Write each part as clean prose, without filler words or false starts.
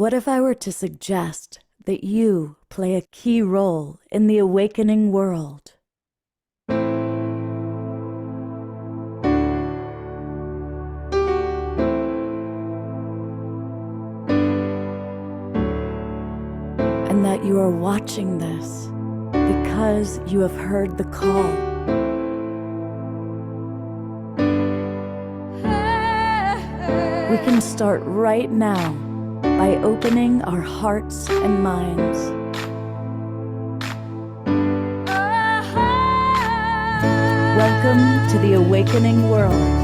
What if I were to suggest that you play a key role in the awakening world? And that you are watching this because you have heard the call. We can start right now by opening our hearts and minds. Welcome to the awakening world.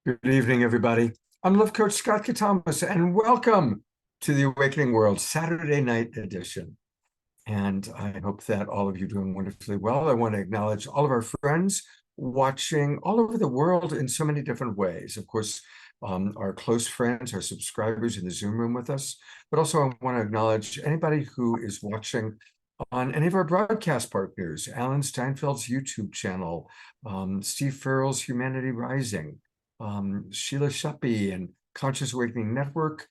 Good evening, everybody. I'm Love Coach Scott Catamas, and welcome to the Awakening World Saturday Night Edition. And I hope that all of you are doing wonderfully well. I want to acknowledge all of our friends watching all over the world in so many different ways. Of course, our close friends, our subscribers in the Zoom room with us, but also I want to acknowledge anybody who is watching on any of our broadcast partners, Alan Steinfeld's YouTube channel, Steve Farrell's Humanity Rising, Sheila Shuppi and Conscious Awakening Network,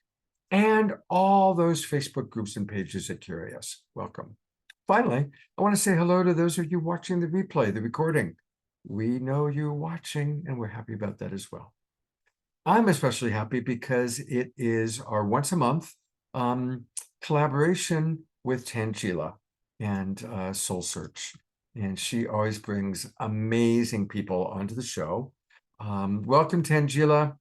and all those Facebook groups and pages that carry us. Welcome. Finally, I want to say hello to those of you watching the replay, the recording. We know you're watching, and we're happy about that as well. I'm especially happy because it is our once a month collaboration with Tanjila and SoulSearch. And she always brings amazing people onto the show. Welcome, Tanjila.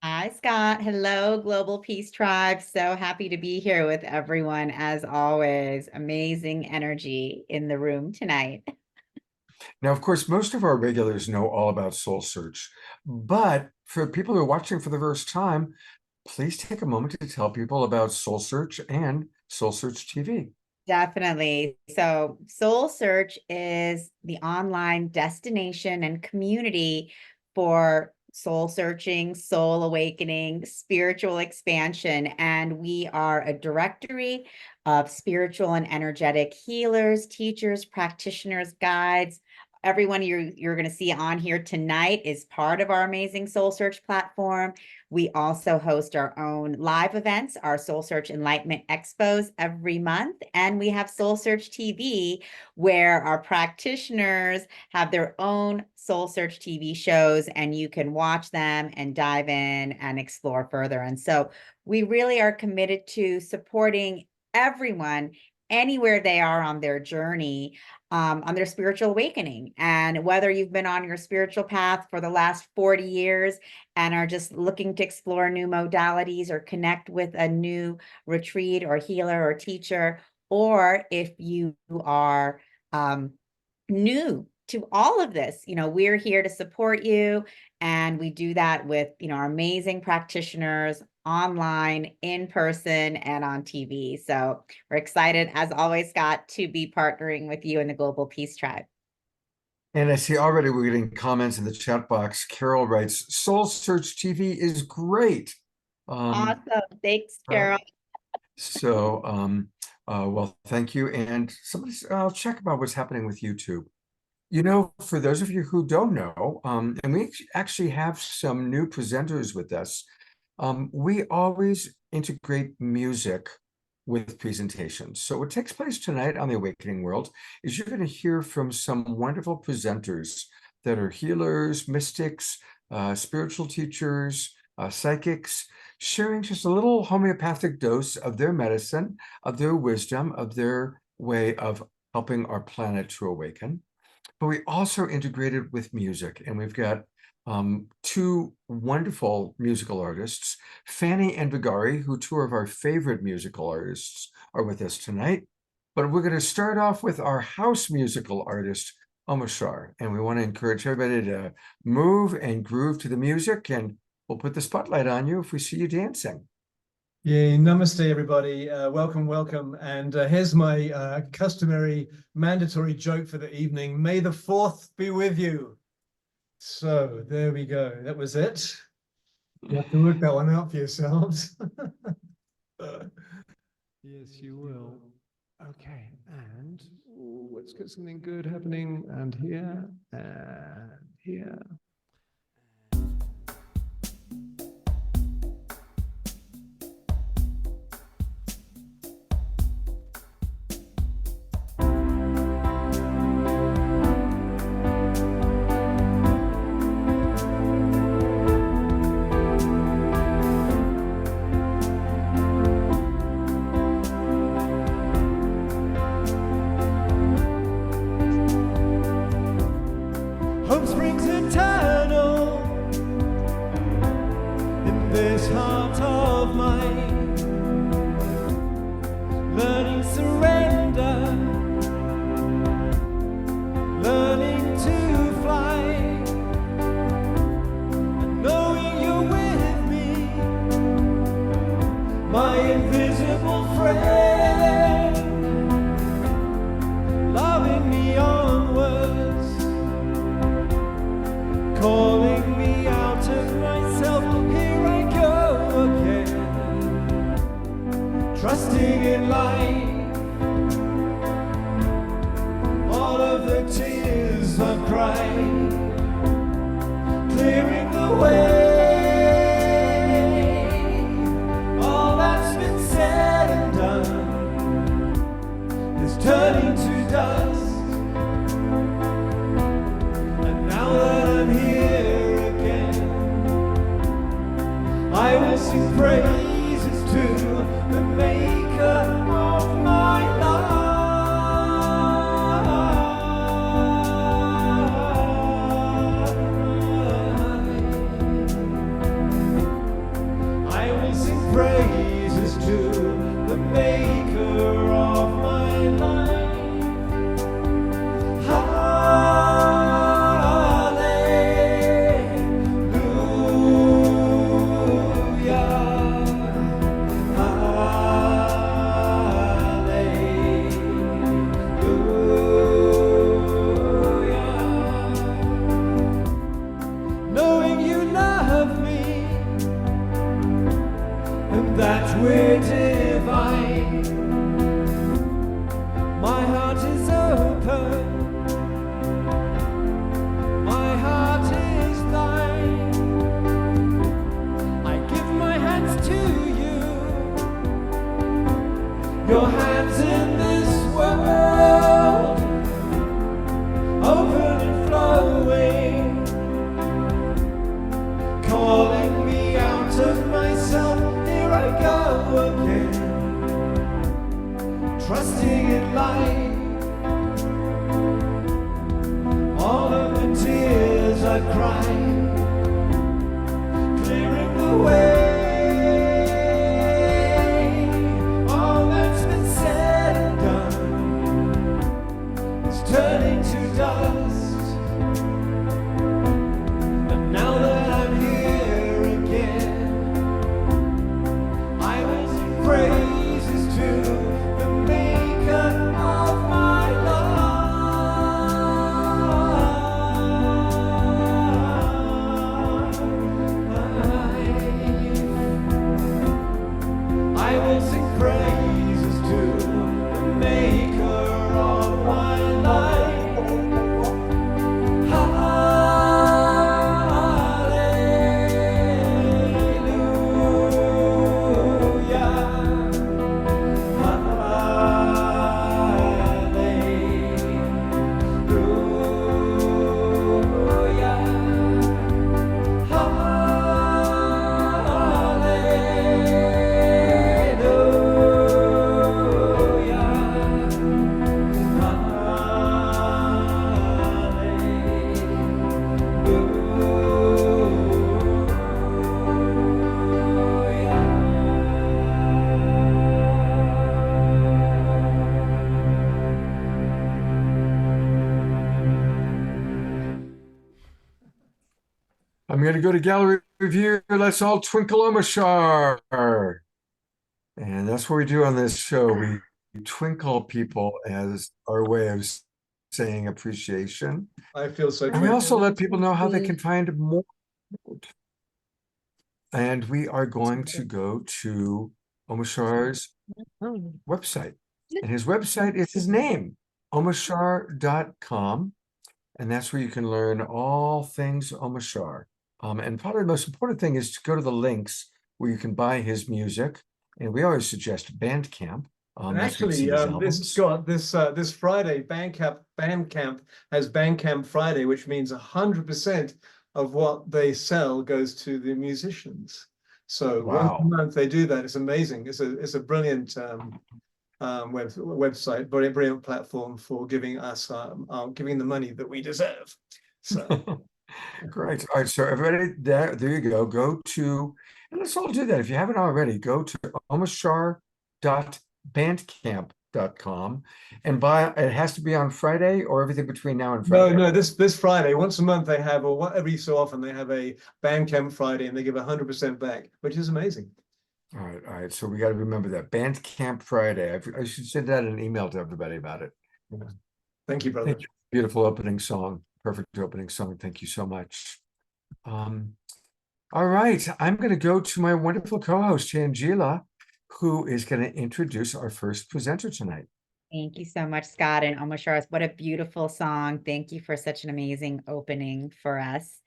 Hi, Scott. Hello, Global Peace Tribe. So happy to be here with everyone, as always. Amazing energy in the room tonight. Now, of course, most of our regulars know all about SoulSearch, but for people who are watching for the first time, please take a moment to tell people about SoulSearch and SoulSearch TV. Definitely. So SoulSearch is the online destination and community for soul searching, soul awakening, spiritual expansion. And we are a directory of spiritual and energetic healers, teachers, practitioners, guides. Everyone you're going to see on here tonight is part of our amazing SoulSearch platform. We also host our own live events, our SoulSearch Enlightenment Expos every month. And we have SoulSearch TV, where our practitioners have their own SoulSearch TV shows, and you can watch them and dive in and explore further. And so we really are committed to supporting everyone anywhere they are on their journey, on their spiritual awakening. And whether you've been on your spiritual path for the last 40 years and are just looking to explore new modalities or connect with a new retreat or healer or teacher, or if you are new to all of this, we're here to support you. And we do that with, our amazing practitioners online, in person, and on TV. So we're excited, as always, Scott, to be partnering with you in the Global Peace Tribe. And I see already we're getting comments in the chat box. Carol writes, SoulSearch TV is great. Awesome. Thanks, Carol. Well, thank you. And I'll check about what's happening with YouTube. For those of you who don't know, and we actually have some new presenters with us, we always integrate music with presentations. So what takes place tonight on the Awakening World is you're going to hear from some wonderful presenters that are healers, mystics, spiritual teachers, psychics, sharing just a little homeopathic dose of their medicine, of their wisdom, of their way of helping our planet to awaken. But we also integrated with music, and we've got two wonderful musical artists, Fanny and Vegari, who two of our favorite musical artists are with us tonight. But we're going to start off with our house musical artist, Omashar, and we want to encourage everybody to move and groove to the music, and we'll put the spotlight on you if we see you dancing. Yeah, namaste, everybody. Welcome, welcome. And here's my customary mandatory joke for the evening. May the 4th be with you. So there we go. That was it. You have to work that one out for yourselves. Yes, you will. Okay, and let's get something good happening. And here, and here. Hope springs eternal in this heart of mine, learning surrender, learning to fly, and knowing you're with me, my invisible friend, loving me onwards, calling me out of myself. Here I go again, trusting in life. All of the tears I've cried, clearing the way. All that's been said and done is turning to dust. Now that I'm here again, I will sing praises to the maker of my life. I will sing praises to the maker of my life. Knowing you love me, and that we're divine. My heart is open, my heart is thine. I give my hands to you, your hands in this world, open and flowing, calling me out of myself. Here I go again, trusting in life. All of the tears I cried, clearing the way. All that's been said and done is turning to dust. And now that I'm here again, I will sing praises to the maker of my life. I'm going to go to gallery review. Let's all twinkle Omashar. And that's what we do on this show. We twinkle people as our way of saying appreciation. I feel so And we also twinkled. let people know how they can find more. And we are going to go to Omashar's website. And his website is his name, omashar.com. And that's where you can learn all things Omashar. And probably the most important thing is to go to the links where you can buy his music. And we always suggest Bandcamp. And actually, this Friday, Bandcamp has Bandcamp Friday, which means 100% of what they sell goes to the musicians. So once a month they do that. It's amazing. It's a brilliant website, very brilliant platform for giving us giving the money that we deserve. So great. All right, so everybody, there you go. Go to, and let's all do that. If you haven't already, go to omashar.bandcamp.com and buy. It has to be on Friday or everything between now and Friday. No, this Friday, once a month they have, or every so often they have a Bandcamp Friday, and they give 100% back, which is amazing. All right. So we got to remember that Bandcamp Friday. I should send out an email to everybody about it. Thank you, brother. Thank you. Beautiful opening song. Perfect opening song. Thank you so much. All right. I'm going to go to my wonderful co-host, Tanjila, who is going to introduce our first presenter tonight. Thank you so much, Scott and Omashar. What a beautiful song. Thank you for such an amazing opening for us.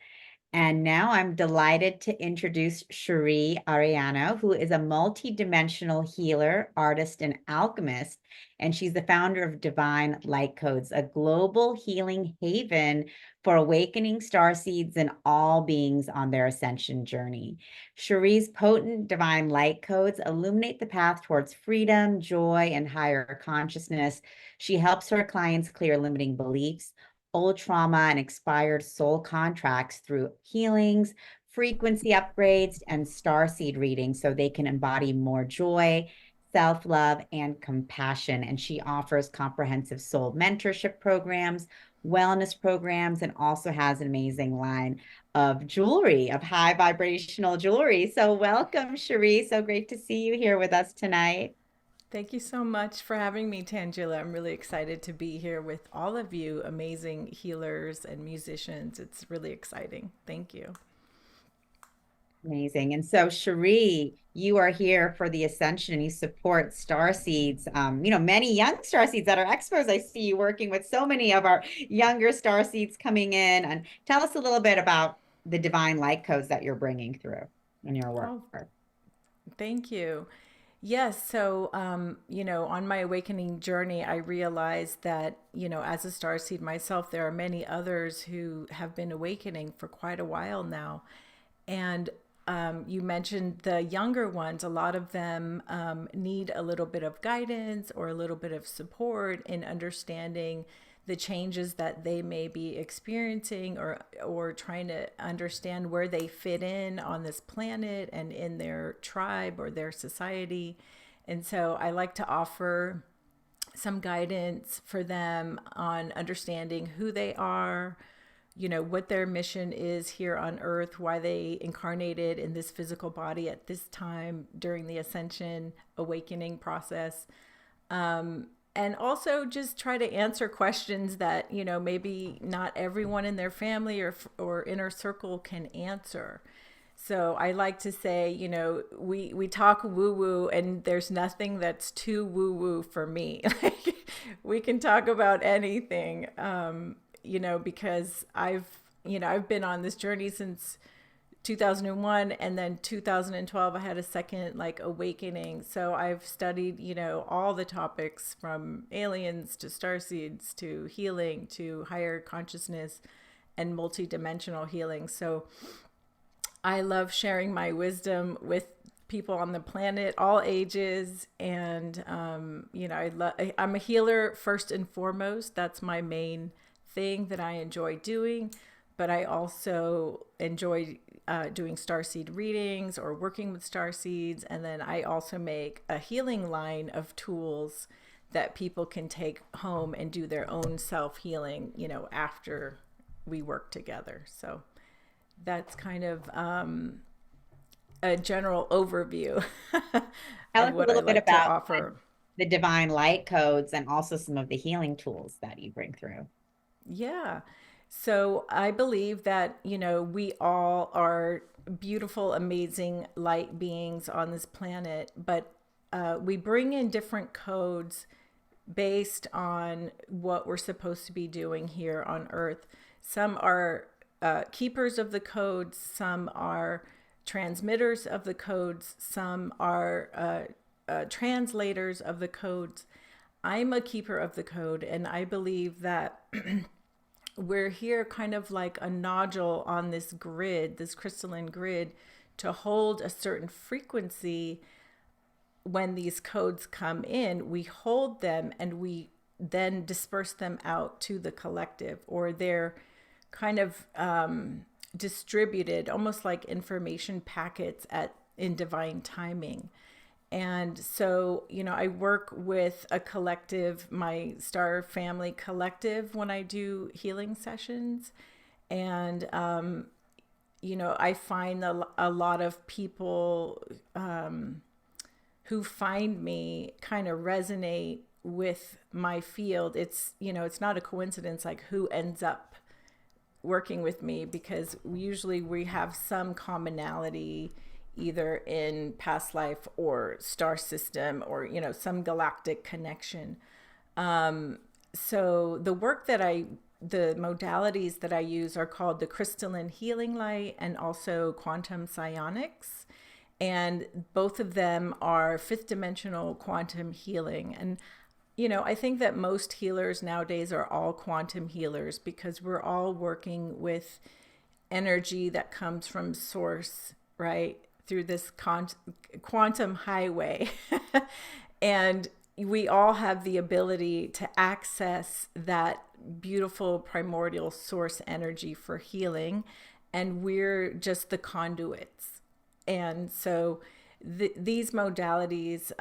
And now I'm delighted to introduce Cheri Arellano, who is a multi-dimensional healer, artist, and alchemist. And she's the founder of Divine Light Codes, a global healing haven for awakening starseeds and all beings on their ascension journey. Cheri's potent divine light codes illuminate the path towards freedom, joy, and higher consciousness. She helps her clients clear limiting beliefs, old trauma, and expired soul contracts through healings, frequency upgrades, and starseed readings so they can embody more joy, self-love, and compassion. And she offers comprehensive soul mentorship programs, wellness programs, and also has an amazing line of jewelry, of high vibrational jewelry. So welcome, Cheri. So great to see you here with us tonight. Thank you so much for having me, Tanjila. I'm really excited to be here with all of you amazing healers and musicians. It's really exciting. Thank you. Amazing. And so, Cheri, you are here for the Ascension and you support starseeds, many young starseeds that are expos. I see you working with so many of our younger starseeds coming in. And tell us a little bit about the divine light codes that you're bringing through in your work. Oh, thank you. Yes. So, on my awakening journey, I realized that, as a starseed myself, there are many others who have been awakening for quite a while now. And you mentioned the younger ones. A lot of them need a little bit of guidance or a little bit of support in understanding the changes that they may be experiencing, or trying to understand where they fit in on this planet and in their tribe or their society. And so I like to offer some guidance for them on understanding who they are, what their mission is here on Earth, why they incarnated in this physical body at this time during the ascension awakening process. And also just try to answer questions that, maybe not everyone in their family or inner circle can answer. So I like to say, we talk woo-woo and there's nothing that's too woo-woo for me. We can talk about anything, because I've been on this journey since 2001, and then 2012 I had a second awakening. So I've studied all the topics from aliens to starseeds to healing to higher consciousness and multidimensional healing. So I love sharing my wisdom with people on the planet, all ages. And I'm a healer first and foremost. That's my main thing that I enjoy doing. But I also enjoy doing starseed readings or working with starseeds. And then I also make a healing line of tools that people can take home and do their own self-healing, after we work together. So that's kind of a general overview Tell of us a what I little bit like to about offer. the divine light codes and also some of the healing tools that you bring through. Yeah. So I believe that, we all are beautiful, amazing light beings on this planet, but we bring in different codes based on what we're supposed to be doing here on Earth. Some are keepers of the codes, some are transmitters of the codes, some are translators of the codes. I'm a keeper of the code, and I believe that we're here kind of like a nodule on this grid, this crystalline grid, to hold a certain frequency. When these codes come in, we hold them and we then disperse them out to the collective, or they're kind of distributed almost like information packets in divine timing. And so, I work with a collective, my Star Family Collective, when I do healing sessions. And, I find a lot of people who find me kind of resonate with my field. It's not a coincidence like who ends up working with me, because usually we have some commonality either in past life or star system or some galactic connection. So the modalities that I use are called the crystalline healing light and also quantum psionics, and both of them are fifth dimensional quantum healing. And I think that most healers nowadays are all quantum healers, because we're all working with energy that comes from source, right? Through this quantum highway. And we all have the ability to access that beautiful primordial source energy for healing. And we're just the conduits. And so these modalities,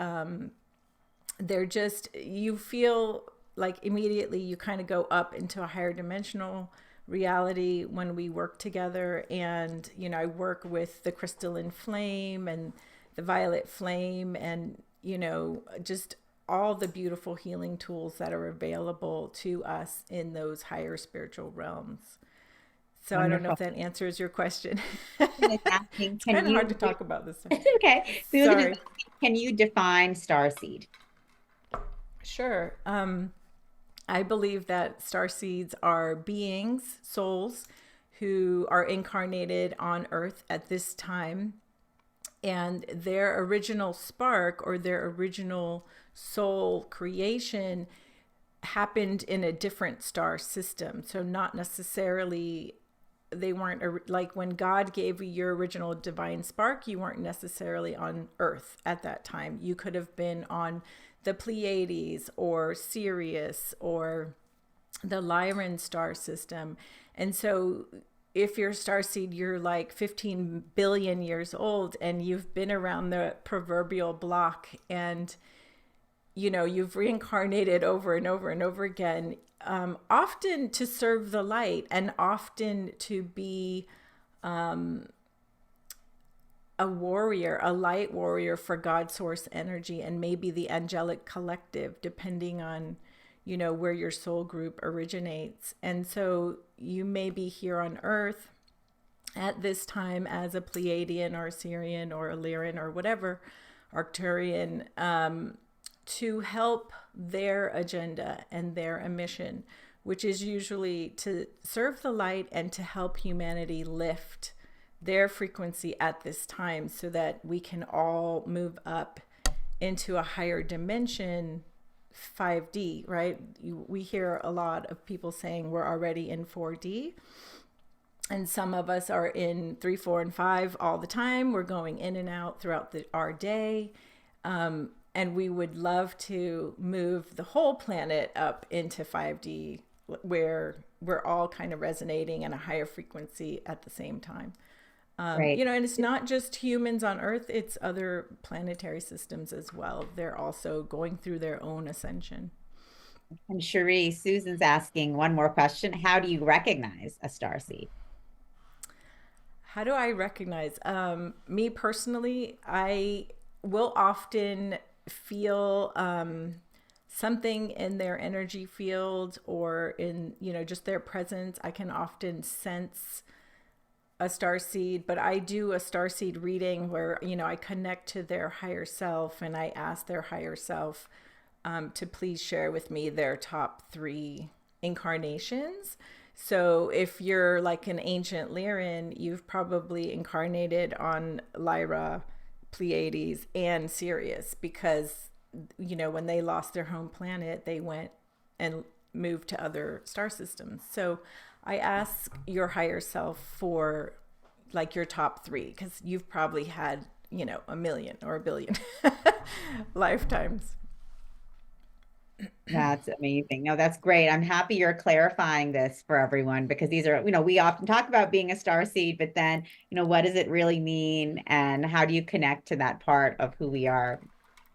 they're just, you feel like immediately you kind of go up into a higher dimensional reality when we work together. And I work with the crystalline flame and the violet flame, and just all the beautiful healing tools that are available to us in those higher spiritual realms. So wonderful. I don't know if that answers your question. It's kind of hard to talk about this stuff. Okay. Sorry. Can you define starseed? Sure. I believe that starseeds are beings, souls, who are incarnated on Earth at this time, and their original spark or their original soul creation happened in a different star system. So not necessarily, they weren't like when God gave you your original divine spark, you weren't necessarily on Earth at that time. You could have been on the Pleiades or Sirius or the Lyran star system. And so if you're starseed, you're like 15 billion years old and you've been around the proverbial block, and you've reincarnated over and over and over again, often to serve the light and often to be a warrior, a light warrior for God source energy, and maybe the angelic collective, depending on, where your soul group originates. And so you may be here on Earth at this time as a Pleiadian or a Sirian or a Lyran or whatever, Arcturian, to help their agenda and their mission, which is usually to serve the light and to help humanity lift their frequency at this time so that we can all move up into a higher dimension, 5D, right? We hear a lot of people saying we're already in 4D. And some of us are in 3, 4, and 5 all the time. We're going in and out throughout our day. And we would love to move the whole planet up into 5D, where we're all kind of resonating in a higher frequency at the same time. Right. And it's not just humans on Earth, it's other planetary systems as well. They're also going through their own ascension. And Cheri, Susan's asking one more question. How do you recognize a starseed? How do I recognize? Me personally, I will often feel something in their energy field or in, just their presence. I can often sense a starseed, but I do a starseed reading where, I connect to their higher self and I ask their higher self to please share with me their top 3 incarnations. So if you're like an ancient Lyran, you've probably incarnated on Lyra, Pleiades, and Sirius because, when they lost their home planet, they went and moved to other star systems. So I ask your higher self for like your top 3 because you've probably had, a million or a billion lifetimes. That's amazing. No, that's great. I'm happy you're clarifying this for everyone because these are, we often talk about being a star seed, but then, what does it really mean? And how do you connect to that part of who we are?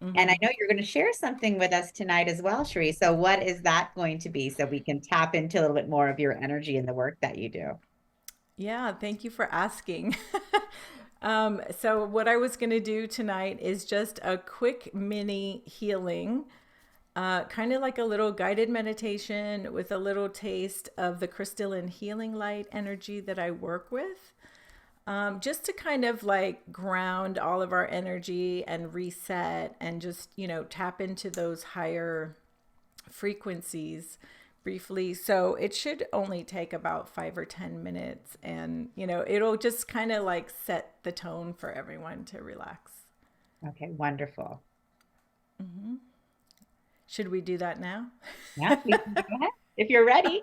And I know you're going to share something with us tonight as well, Cheri. So what is that going to be so we can tap into a little bit more of your energy and the work that you do? Yeah, thank you for asking. So what I was going to do tonight is just a quick mini healing, kind of like a little guided meditation with a little taste of the crystalline healing light energy that I work with. Just to kind of like ground all of our energy and reset and just, tap into those higher frequencies briefly. So it should only take about 5 or 10 minutes and, it'll just kind of like set the tone for everyone to relax. Okay, wonderful. Should we do that now? Yeah, go ahead if you're ready.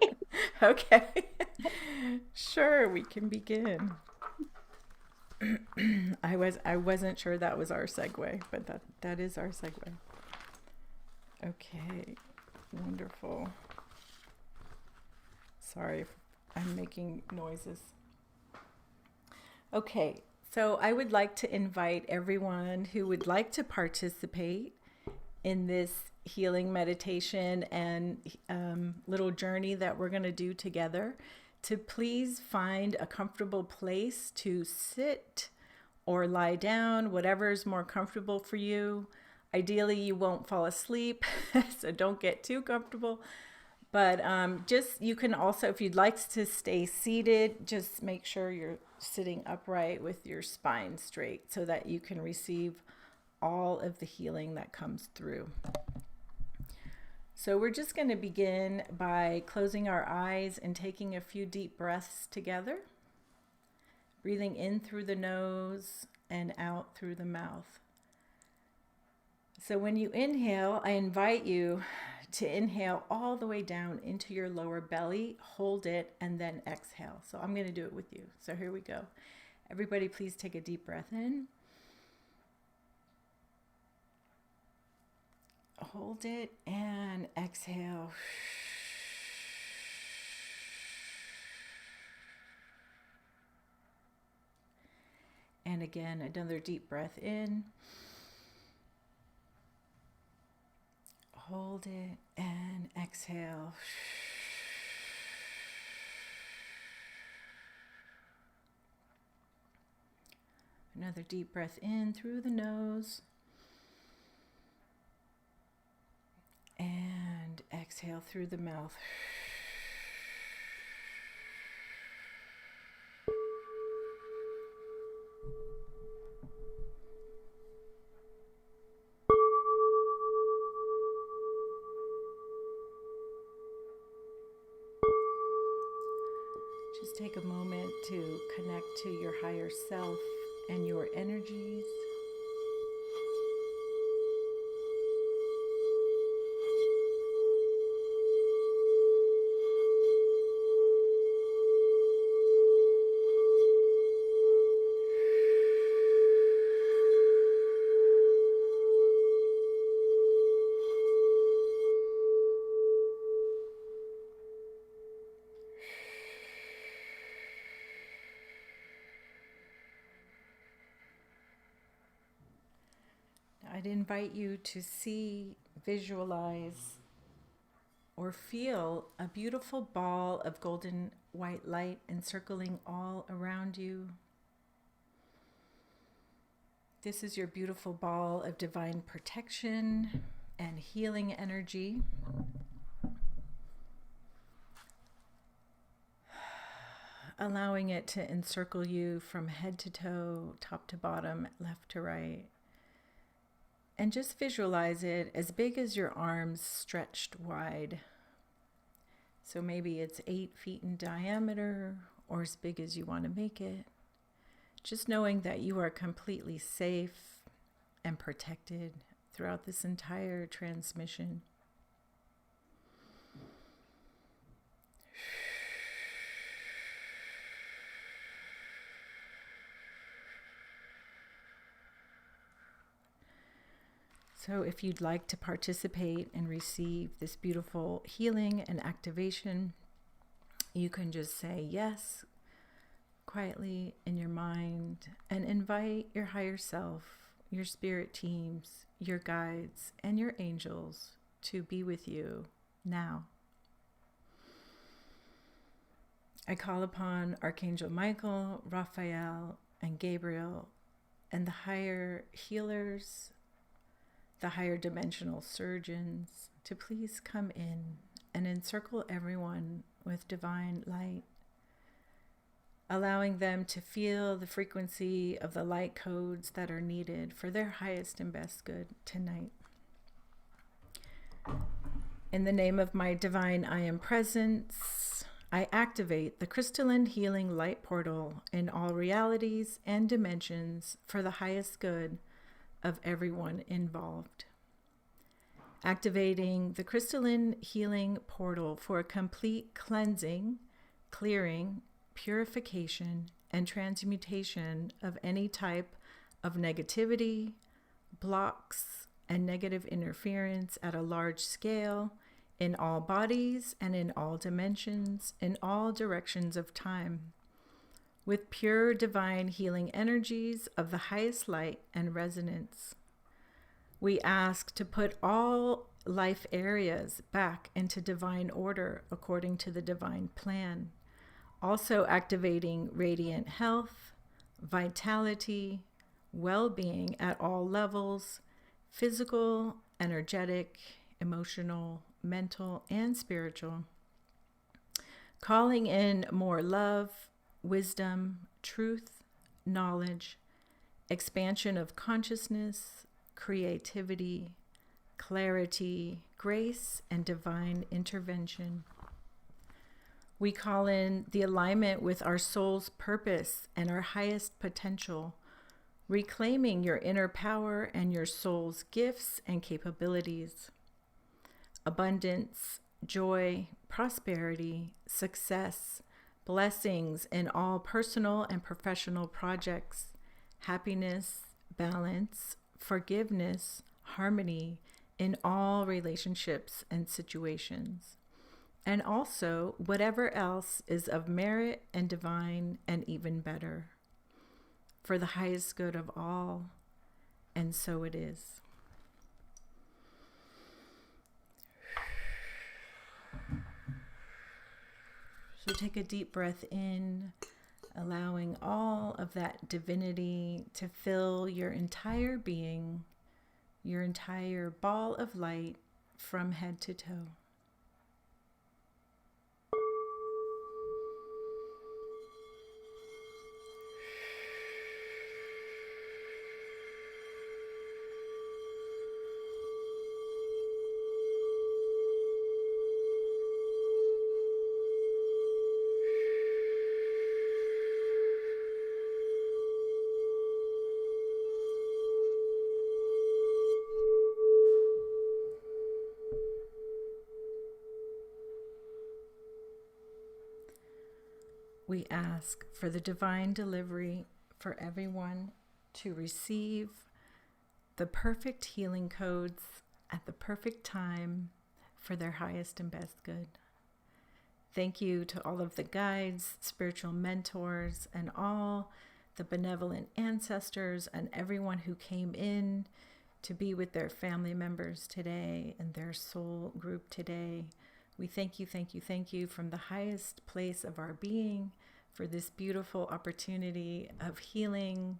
Okay. Sure, we can begin. I wasn't sure that was our segue, but that is our segue. Okay, wonderful. Sorry if I'm making noises. Okay, so I would like to invite everyone who would like to participate in this healing meditation and little journey that we're going to do together to please find a comfortable place to sit or lie down, whatever is more comfortable for you. Ideally, you won't fall asleep, so don't get too comfortable. But you can also, if you'd like to stay seated, just make sure you're sitting upright with your spine straight so that you can receive all of the healing that comes through. So we're just going to begin by closing our eyes and taking a few deep breaths together. Breathing in through the nose and out through the mouth. So when you inhale, I invite you to inhale all the way down into your lower belly, hold it, and then exhale. So I'm going to do it with you. So here we go. Everybody, please take a deep breath in. Hold it and exhale. And again, another deep breath in. Hold it and exhale. Another deep breath in through the nose. And exhale through the mouth. Just take a moment to connect to your higher self and your energies. I'd invite you to see, visualize, or feel a beautiful ball of golden white light encircling all around you, This is your beautiful ball of divine protection and healing energy. Allowing it to encircle you from head to toe, top to bottom, left to right. And just visualize it as big as your arms stretched wide. So maybe it's 8 feet in diameter, or as big as you want to make it. Just knowing that you are completely safe and protected throughout this entire transmission. So if you'd like to participate and receive this beautiful healing and activation, you can just say yes quietly in your mind and invite your higher self, your spirit teams, your guides, and your angels to be with you now. I call upon Archangel Michael, Raphael, and Gabriel, and the higher healers, the higher dimensional surgeons, to please come in and encircle everyone with divine light, allowing them to feel the frequency of the light codes that are needed for their highest and best good tonight. In the name of my divine I Am Presence, I activate the crystalline healing light portal in all realities and dimensions for the highest good of everyone involved. Activating the crystalline healing portal for a complete cleansing, clearing, purification, and transmutation of any type of negativity, blocks, and negative interference at a large scale in all bodies and in all dimensions, in all directions of time, with pure divine healing energies of the highest light and resonance. We ask to put all life areas back into divine order according to the divine plan, also activating radiant health, vitality, well-being at all levels, physical, energetic, emotional, mental, and spiritual, calling in more love, wisdom, truth, knowledge, expansion of consciousness, creativity, clarity, grace, and divine intervention. We call in the alignment with our soul's purpose and our highest potential, reclaiming your inner power and your soul's gifts and capabilities. Abundance, joy, prosperity, success, blessings in all personal and professional projects, happiness, balance, forgiveness, harmony in all relationships and situations, and also whatever else is of merit and divine and even better, for the highest good of all, and so it is. So take a deep breath in, allowing all of that divinity to fill your entire being, your entire ball of light from head to toe. We ask for the divine delivery for everyone to receive the perfect healing codes at the perfect time for their highest and best good. Thank you to all of the guides, spiritual mentors, and all the benevolent ancestors and everyone who came in to be with their family members today and their soul group today. We thank you, thank you, thank you from the highest place of our being for this beautiful opportunity of healing,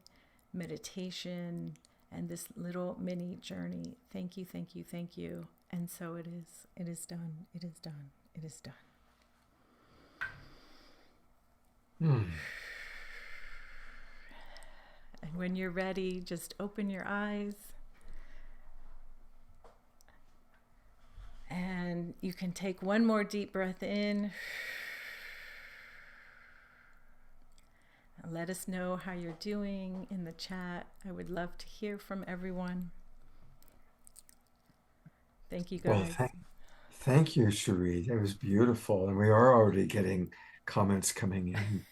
meditation and this little mini journey. Thank you, thank you, thank you. And so it is. It is done. It is done. It is done. And when you're ready, just open your eyes. And you can take one more deep breath in. And let us know how you're doing in the chat. I would love to hear from everyone. Thank you, guys. Well, thank you, Cheri. That was beautiful. And we are already getting comments coming in.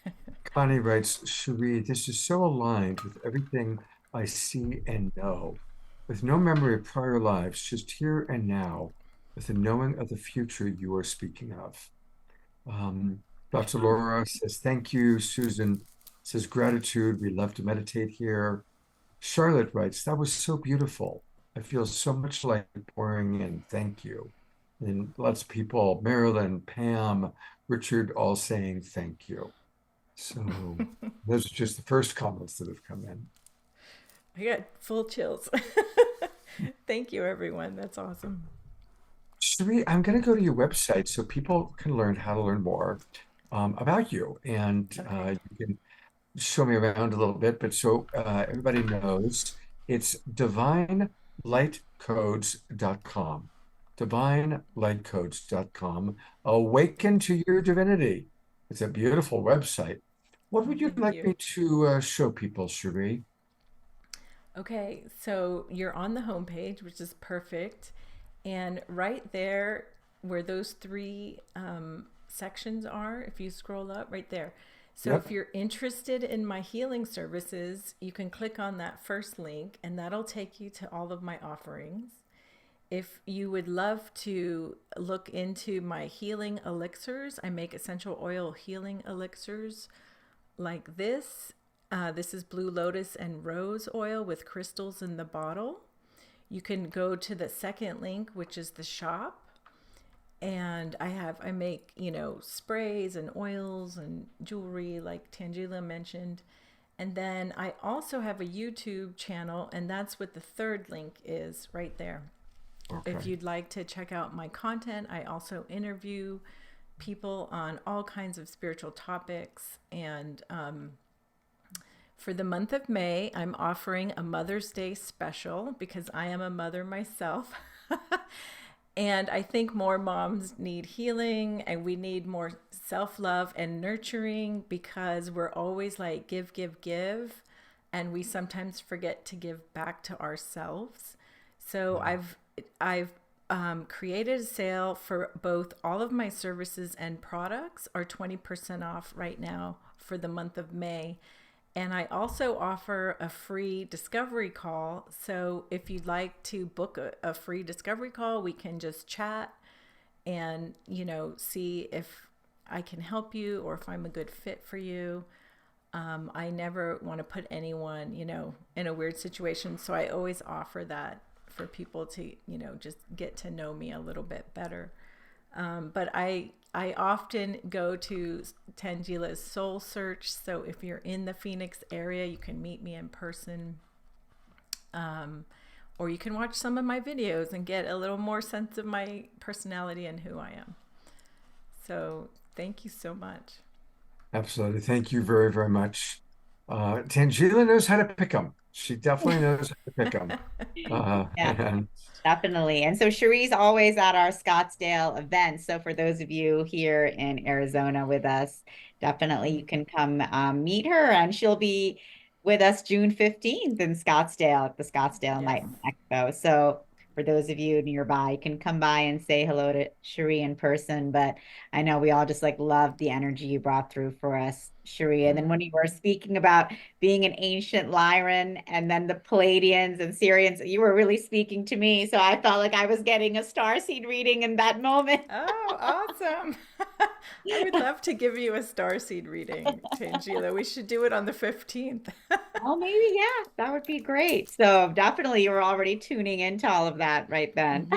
Connie writes, Cheri, this is so aligned with everything I see and know. With no memory of prior lives, just here and now, with the knowing of the future you are speaking of. Dr. Laura says, thank you. Susan says, gratitude. We love to meditate here. Charlotte writes, that was so beautiful. I feel so much like pouring in. Thank you. And lots of people, Marilyn, Pam, Richard, all saying thank you. So those are just the first comments that have come in. I got full chills. Thank you, everyone. That's awesome. Cheri, I'm going to go to your website so people can learn how to learn more about you. And you can show me around a little bit. But so everybody knows, it's divinelightcodes.com. Divinelightcodes.com. Awaken to your divinity. It's a beautiful website. What would you like me to show people, Cheri? Okay, so you're on the homepage, which is perfect. And right there where those three sections are, if you scroll up right there. So if you're interested in my healing services, you can click on that first link and that'll take you to all of my offerings. If you would love to look into my healing elixirs, I make essential oil healing elixirs like this. This is Blue Lotus and Rose oil with crystals in the bottle. You can go to the second link, which is the shop. And I make, sprays and oils and jewelry like Tanjila mentioned. And then I also have a YouTube channel, and that's what the third link is right there. Okay. If you'd like to check out my content, I also interview people on all kinds of spiritual topics. And for the month of May, I'm offering a Mother's Day special because I am a mother myself. And I think more moms need healing and we need more self-love and nurturing because we're always like give, give, give. And we sometimes forget to give back to ourselves. So I've created a sale for both all of my services and products are 20% off right now for the month of May. And I also offer a free discovery call. So if you'd like to book a free discovery call, we can just chat and, see if I can help you or if I'm a good fit for you. I never want to put anyone, in a weird situation. So I always offer that for people to, just get to know me a little bit better. But I often go to Tanjila's Soul Search. So if you're in the Phoenix area, you can meet me in person. Or you can watch some of my videos and get a little more sense of my personality and who I am. So thank you so much. Absolutely. Thank you very, very much. Tanjila knows how to pick them. She definitely knows how to pick them. Definitely. And so Cheri's always at our Scottsdale events. So for those of you here in Arizona with us, definitely you can come meet her, and she'll be with us June 15th in Scottsdale at the Scottsdale Enlightenment Expo. So for those of you nearby, you can come by and say hello to Cheri in person. But I know we all just love the energy you brought through for us, Cheri. And then when you were speaking about being an ancient Lyran and then the Palladians and Syrians, you were really speaking to me. So I felt like I was getting a starseed reading in that moment. Oh, awesome. I would love to give you a starseed reading, Tanjila. We should do it on the 15th. Oh, maybe, yeah, that would be great. So definitely you were already tuning into all of that right then.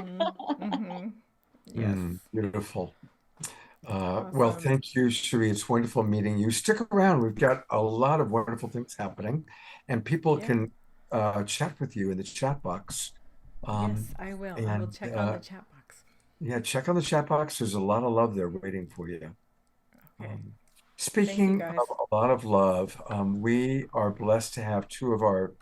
Yes. Beautiful. Well, Awesome. thank you, Cheri. It's wonderful meeting you. Stick around. We've got a lot of wonderful things happening, and people Yeah. can chat with you in the chat box. Yes, I will. I will And check on the chat box. yeah, check on the chat box. There's a lot of love there waiting for you. Okay. Um, Thank you, Speaking guys. of a lot of love, we are blessed to have two of our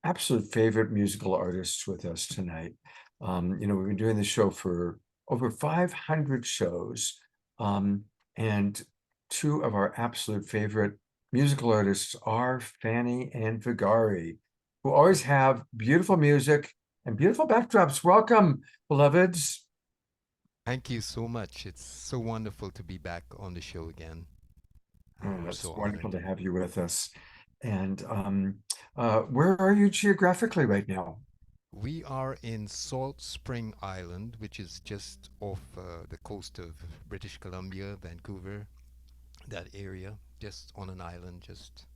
absolute favorite musical artists with us tonight. We've been doing this show for over 500 shows, and two of our absolute favorite musical artists are Fanny and Vegari, who always have beautiful music and beautiful backdrops. Welcome, beloveds. Thank you so much. It's so wonderful to be back on the show again. We're It's so wonderful honored. to have you with us. And where are you geographically right now? We are in Salt Spring Island, which is just off the coast of British Columbia, Vancouver, that area, just on an island just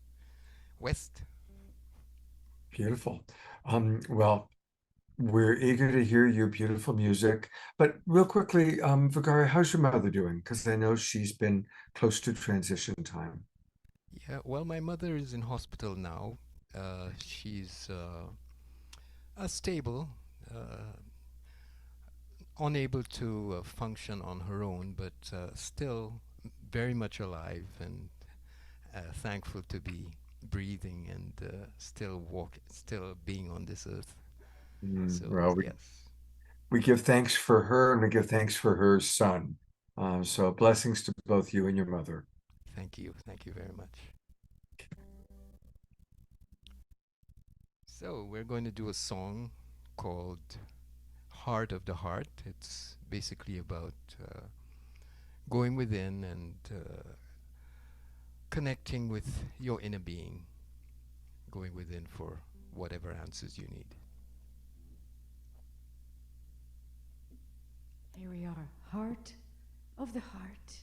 west. Beautiful. Well, we're eager to hear your beautiful music. But real quickly, Vegari, how's your mother doing? Because I know she's been close to transition time. Yeah, well, my mother is in hospital now. She's stable, unable to function on her own, but still very much alive and thankful to be breathing and still being on this earth. So Well, yes, we give thanks for her and we give thanks for her son. So blessings to both you and your mother. thank you very much. So we're going to do a song called Heart of the Heart. It's basically about going within and connecting with your inner being, going within for whatever answers you need. Here we are, Heart of the Heart.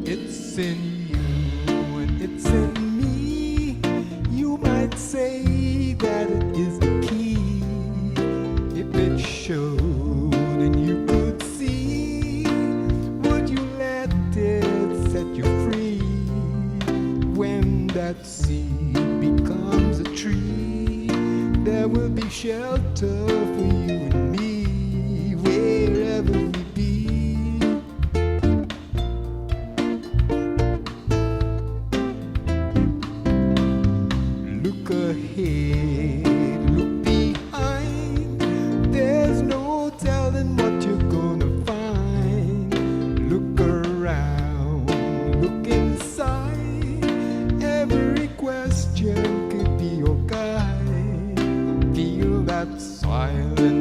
It's in you and it's in me. You might say that it is the key. If it showed and you could see, would you let it set you free? When that seed becomes a tree, there will be shelter for you and me, wherever we be. Look ahead, look behind. There's no telling what you're gonna find. Look around, look inside. Every question could be your guide. Feel that silence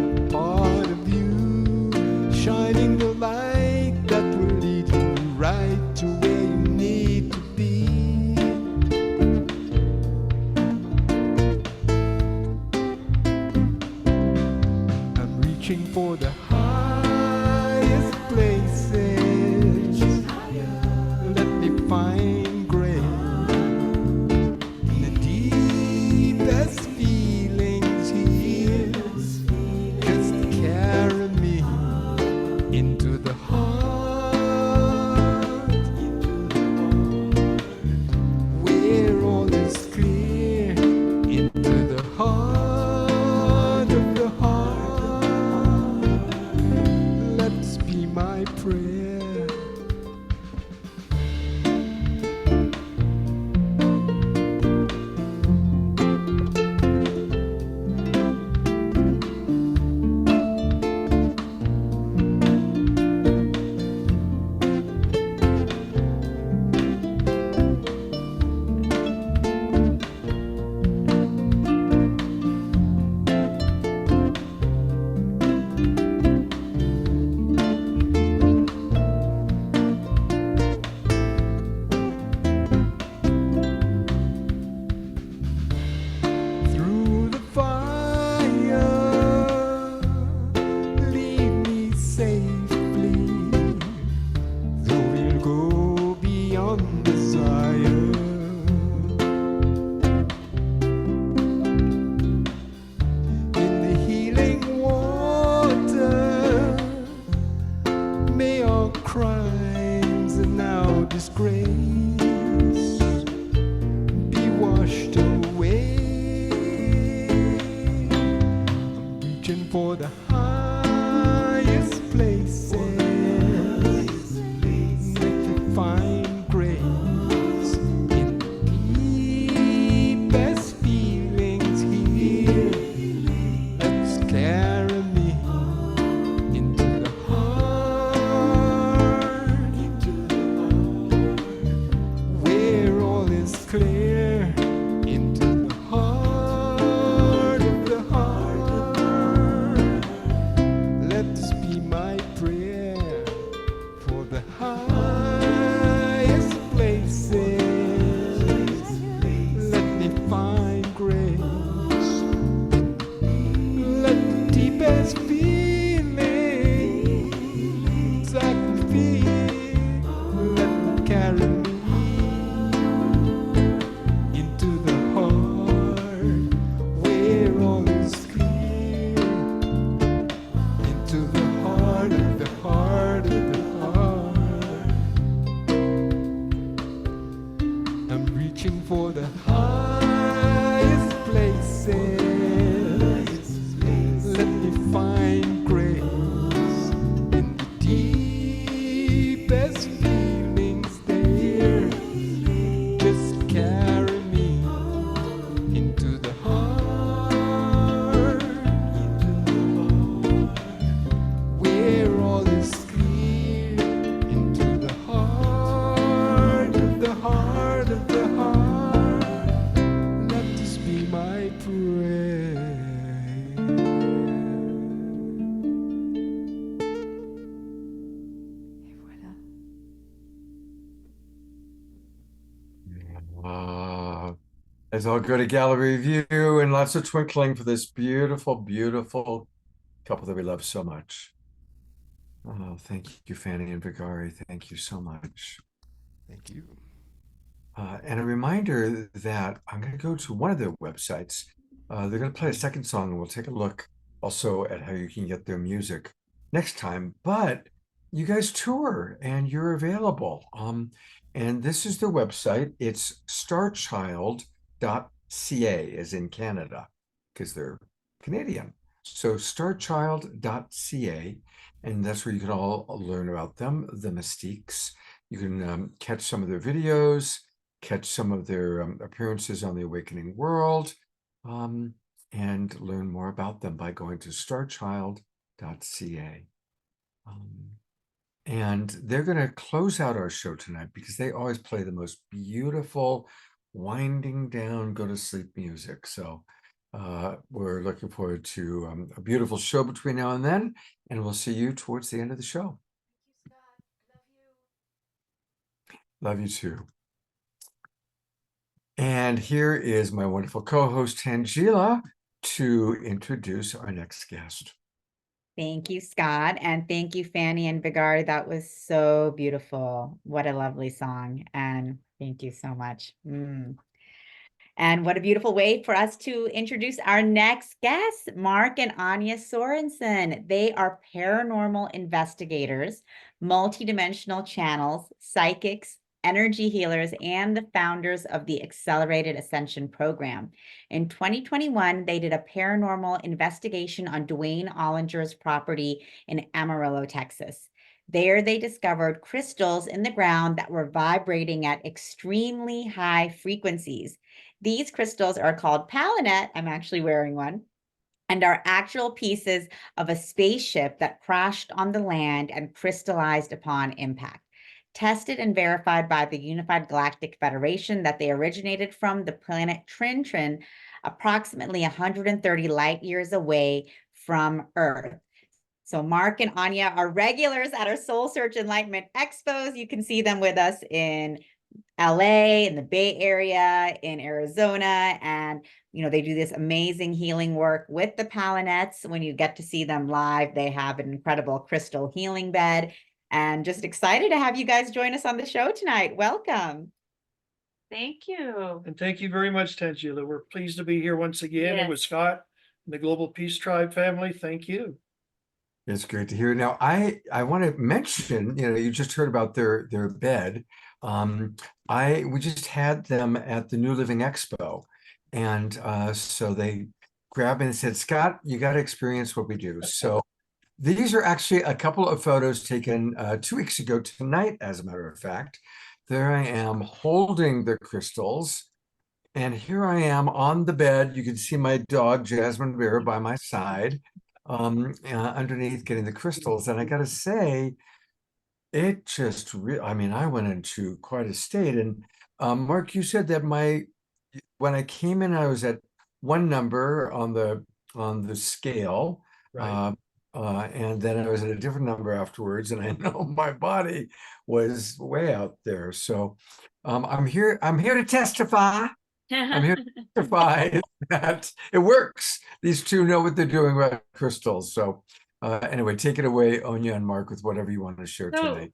now disgrace be washed away. I'm reaching for the highest places. Let me find grace in the deepest feelings here. Let's carry me into the heart, where all is clear, into the heart of the heart. Let this be my prayer for the highest places. Let me find grace. Let the deepest feelings I can feel, let them carry me into the heart, where all is clear, into the heart of the heart of the heart. I'm reaching for the highest places. Let me find grace in the deepest feelings there. Just carry me into the heart, where all is clear, into the heart of the heart of the heart. Let this be my prayer. Et voilà. Let's all go to gallery view and lots of twinkling for this beautiful, beautiful couple that we love so much. Oh, thank you, Fanny and Vegari. Thank you so much. Thank you. And a reminder that I'm going to go to one of their websites. They're going to play a second song, and we'll take a look also at how you can get their music next time. But you guys tour and you're available. And this is their website. It's starchild.ca, as in Canada, because they're Canadian. So starchild.ca, and that's where you can all learn about them, the Mystiques. You can catch some of their videos, catch some of their appearances on the Awakening World, and learn more about them by going to starchild.ca. And they're going to close out our show tonight because they always play the most beautiful, winding down, go to sleep music. So we're looking forward to a beautiful show between now and then, and we'll see you towards the end of the show. Love you too. And here is my wonderful co-host Tanjila to introduce our next guest. Thank you, Scott. And thank you, Fanny and Vegari. That was so beautiful. What a lovely song. And thank you so much. And what a beautiful way for us to introduce our next guests, Mark and Onya Sorenson. They are paranormal investigators, multidimensional channels, psychics, energy healers, and the founders of the Accelerated Ascension program. In 2021, they did a paranormal investigation on Dwayne Ollinger's property in Amarillo, Texas. There, they discovered crystals in the ground that were vibrating at extremely high frequencies. These crystals are called Palanet. I'm actually wearing one, and are actual pieces of a spaceship that crashed on the land and crystallized upon impact. Tested and verified by the Unified Galactic Federation that they originated from the planet Trin, approximately 130 light years away from Earth. So Mark and Onya are regulars at our Soul Search Enlightenment Expos. You can see them with us in LA, in the Bay Area, in Arizona, and they do this amazing healing work with the Palanets. When you get to see them live, they have an incredible crystal healing bed, and just excited to have you guys join us on the show tonight. Welcome. Thank you. And thank you very much, Tanjila. We're pleased to be here once again with Yes. Scott and the Global Peace Tribe family. Thank you. It's great to hear. Now, I want to mention, you just heard about their bed. We just had them at the New Living Expo, and so they grabbed me and said, "Scott, you got to experience what we do." So these are actually a couple of photos taken 2 weeks ago tonight, as a matter of fact. There I am holding the crystals, and here I am on the bed. You can see my dog, Jasmine Bear, by my side, underneath getting the crystals. And I got to say, it just, I mean, I went into quite a state. And Mark, you said that when I came in, I was at one number on the scale. Right. And then I was at a different number afterwards, and I know my body was way out there. So I'm here to testify. I'm here to testify that it works. These two know what they're doing with crystals. So anyway, take it away, Onya and Mark, with whatever you want to share So tonight.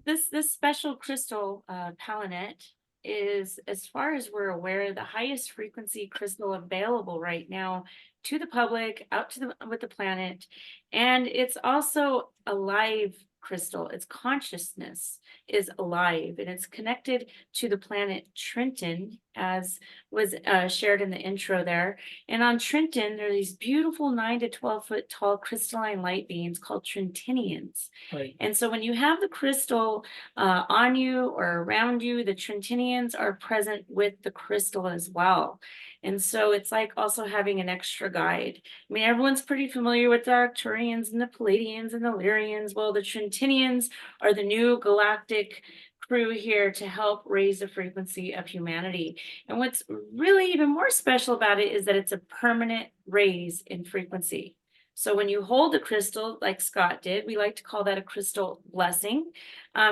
this special crystal palinette is, as far as we're aware, the highest frequency crystal available right now to the public, out to with the planet. And it's also a live crystal. Its consciousness is alive, and it's connected to the planet Trenton, as was shared in the intro there. And on Trenton, there are these beautiful 9 to 12 foot tall crystalline light beings called Trentinians. Right. And so when you have the crystal on you or around you, the Trentinians are present with the crystal as well. And so it's like also having an extra guide. I mean, everyone's pretty familiar with the Arcturians and the Palladians and the Lyrians. Well, the Trentinians are the new galactic crew here to help raise the frequency of humanity. And what's really even more special about it is that it's a permanent raise in frequency. So when you hold the crystal, like Scott did, we like to call that a crystal blessing,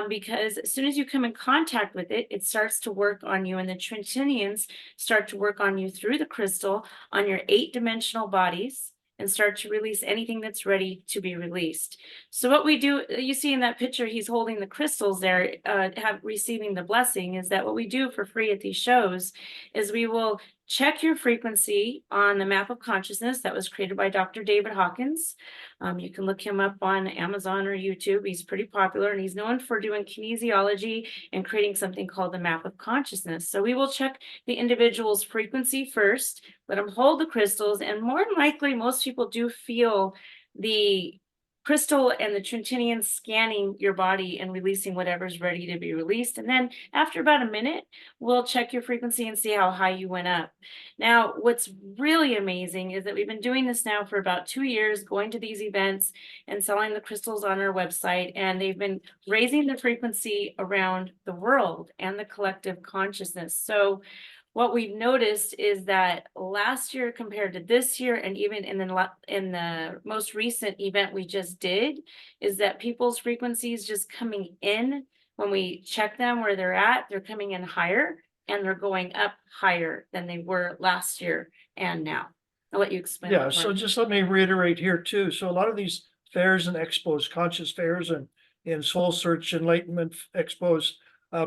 because as soon as you come in contact with it, it starts to work on you, and the Trentinians start to work on you through the crystal on your 8-dimensional bodies and start to release anything that's ready to be released. So what we do, you see in that picture, he's holding the crystals there, receiving the blessing, is that what we do for free at these shows is we will check your frequency on the map of consciousness that was created by Dr. David Hawkins. You can look him up on Amazon or YouTube. He's pretty popular, and he's known for doing kinesiology and creating something called the map of consciousness. So we will check the individual's frequency first, let them hold the crystals, and more than likely, most people do feel the crystal and the Trentinian scanning your body and releasing whatever's ready to be released. And then after about a minute, we'll check your frequency and see how high you went up. Now, what's really amazing is that we've been doing this now for about 2 years, going to these events and selling the crystals on our website. And they've been raising the frequency around the world and the collective consciousness. So what we've noticed is that last year compared to this year, and even in the most recent event we just did, is that people's frequencies just coming in, when we check them where they're at, they're coming in higher, and they're going up higher than they were last year and now. I'll let you explain. Yeah, so just let me reiterate here too. So a lot of these fairs and expos, conscious fairs and Soul Search Enlightenment Expos,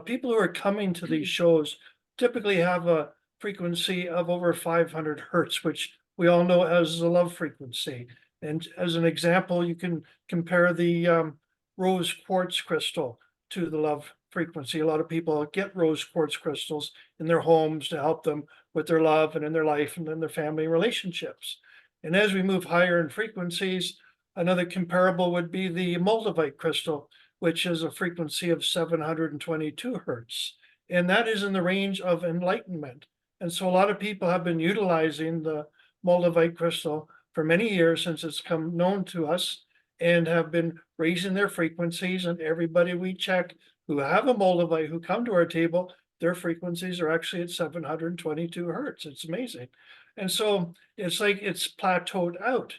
people who are coming to these shows typically have a frequency of over 500 hertz, which we all know as the love frequency. And as an example, you can compare the rose quartz crystal to the love frequency. A lot of people get rose quartz crystals in their homes to help them with their love and in their life and in their family relationships. And as we move higher in frequencies, another comparable would be the moldavite crystal, which is a frequency of 722 hertz. And that is in the range of enlightenment. And so a lot of people have been utilizing the moldavite crystal for many years since it's come known to us, and have been raising their frequencies. And everybody we check who have a moldavite who come to our table, their frequencies are actually at 722 hertz. It's amazing. And so it's like it's plateaued out.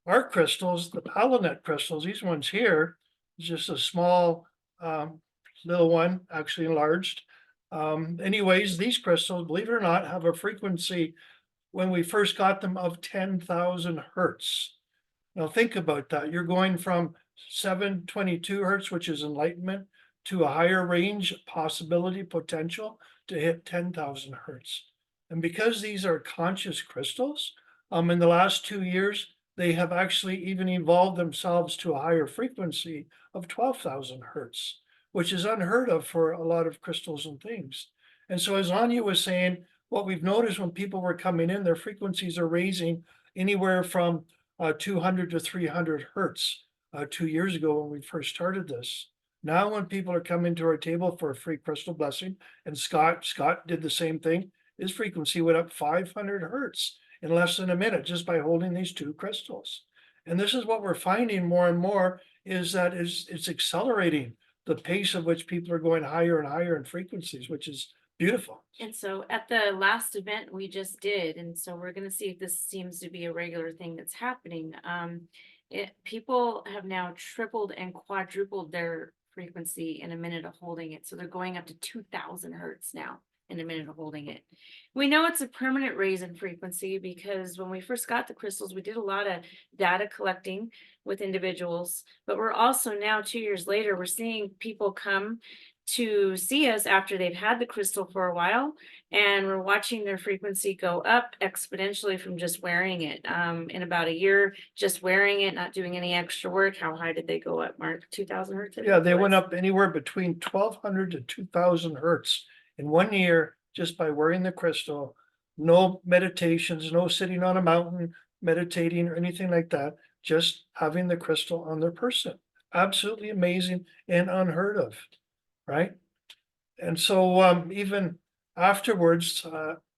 Our crystals, the palinette crystals, these ones here, just a small little one, actually enlarged. Anyways, these crystals, believe it or not, have a frequency when we first got them of 10,000 hertz. Now think about that. You're going from 722 hertz, which is enlightenment, to a higher range possibility potential to hit 10,000 hertz. And because these are conscious crystals, in the last 2 years, they have actually even evolved themselves to a higher frequency of 12,000 hertz, which is unheard of for a lot of crystals and things. And so as Anya was saying, what we've noticed when people were coming in, their frequencies are raising anywhere from 200 to 300 hertz 2 years ago when we first started this. Now when people are coming to our table for a free crystal blessing, and Scott did the same thing, his frequency went up 500 hertz in less than a minute just by holding these two crystals. And this is what we're finding more and more, is that it's accelerating the pace at which people are going higher and higher in frequencies, which is beautiful. And so at the last event we just did, and so we're going to see if this seems to be a regular thing that's happening. People have now tripled and quadrupled their frequency in a minute of holding it. So they're going up to 2,000 hertz now in a minute of holding it. We know it's a permanent raise in frequency because when we first got the crystals, we did a lot of data collecting with individuals, but we're also now 2 years later, we're seeing people come to see us after they've had the crystal for a while, and we're watching their frequency go up exponentially from just wearing it. In about a year, just wearing it, not doing any extra work. How high did they go up, Mark? 2,000 hertz? Yeah, they went up anywhere between 1,200 to 2,000 hertz in 1 year just by wearing the crystal. No meditations, no sitting on a mountain meditating or anything like that, just having the crystal on their person. Absolutely amazing and unheard of, right? And so even afterwards,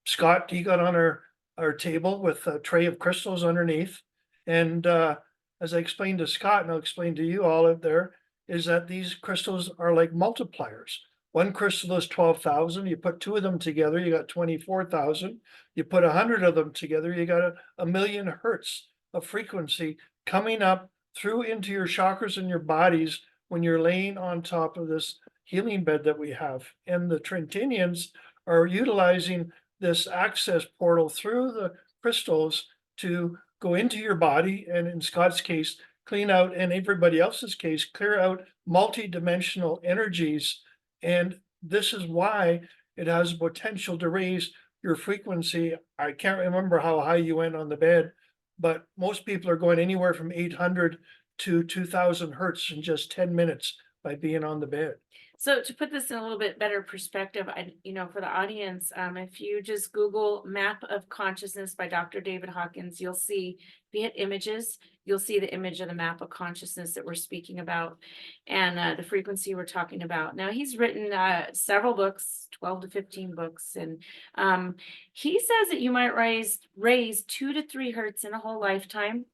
Scott, he got on our table with a tray of crystals underneath. And as I explained to Scott, and I'll explain to you all out there, is that these crystals are like multipliers. One crystal is 12,000. You put two of them together, you got 24,000. You put 100 of them together, you got a million hertz of frequency coming up through into your chakras and your bodies when you're laying on top of this healing bed that we have. And the Trentinians are utilizing this access portal through the crystals to go into your body, and in Scott's case, clean out, and everybody else's case, clear out multi-dimensional energies. And this is why it has potential to raise your frequency. I can't remember how high you went on the bed, but most people are going anywhere from 800 to 2,000 hertz in just 10 minutes by being on the bed. So to put this in a little bit better perspective, for the audience, if you just Google Map of Consciousness by Dr. David Hawkins, you'll see, if you hit images, you'll see the image of the map of consciousness that we're speaking about and the frequency we're talking about. Now, he's written several books, 12 to 15 books, and he says that you might raise 2 to 3 hertz in a whole lifetime,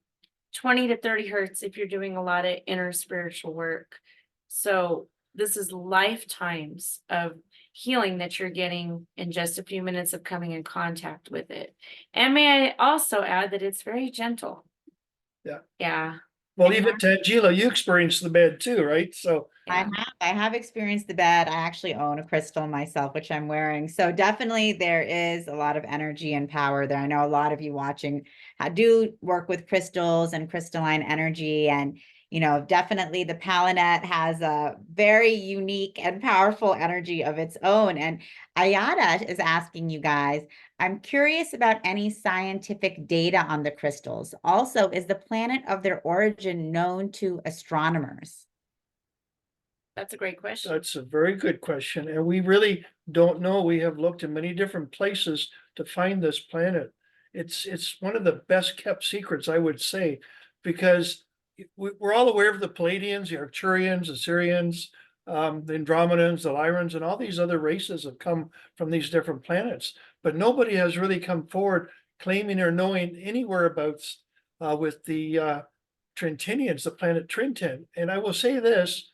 20 to 30 hertz if you're doing a lot of inner spiritual work. So this is lifetimes of healing that you're getting in just a few minutes of coming in contact with it. And may I also add that it's very gentle. Yeah. Yeah. Well, even Tanjila, you experienced the bed too, right? So I have experienced the bed. I actually own a crystal myself, which I'm wearing. So definitely there is a lot of energy and power there. I know a lot of you watching do work with crystals and crystalline energy, and definitely the Palanet has a very unique and powerful energy of its own. And Ayada is asking you guys, I'm curious about any scientific data on the crystals. Also, is the planet of their origin known to astronomers? That's a great question. that's a very good question. And we really don't know. We have looked in many different places to find this planet. It's one of the best kept secrets, I would say, because we're all aware of the Palladians, the Arcturians, the Syrians, the Andromedans, the Lyrans, and all these other races have come from these different planets. But nobody has really come forward claiming or knowing any whereabouts with the Trentinians, the planet Trintin. And I will say this,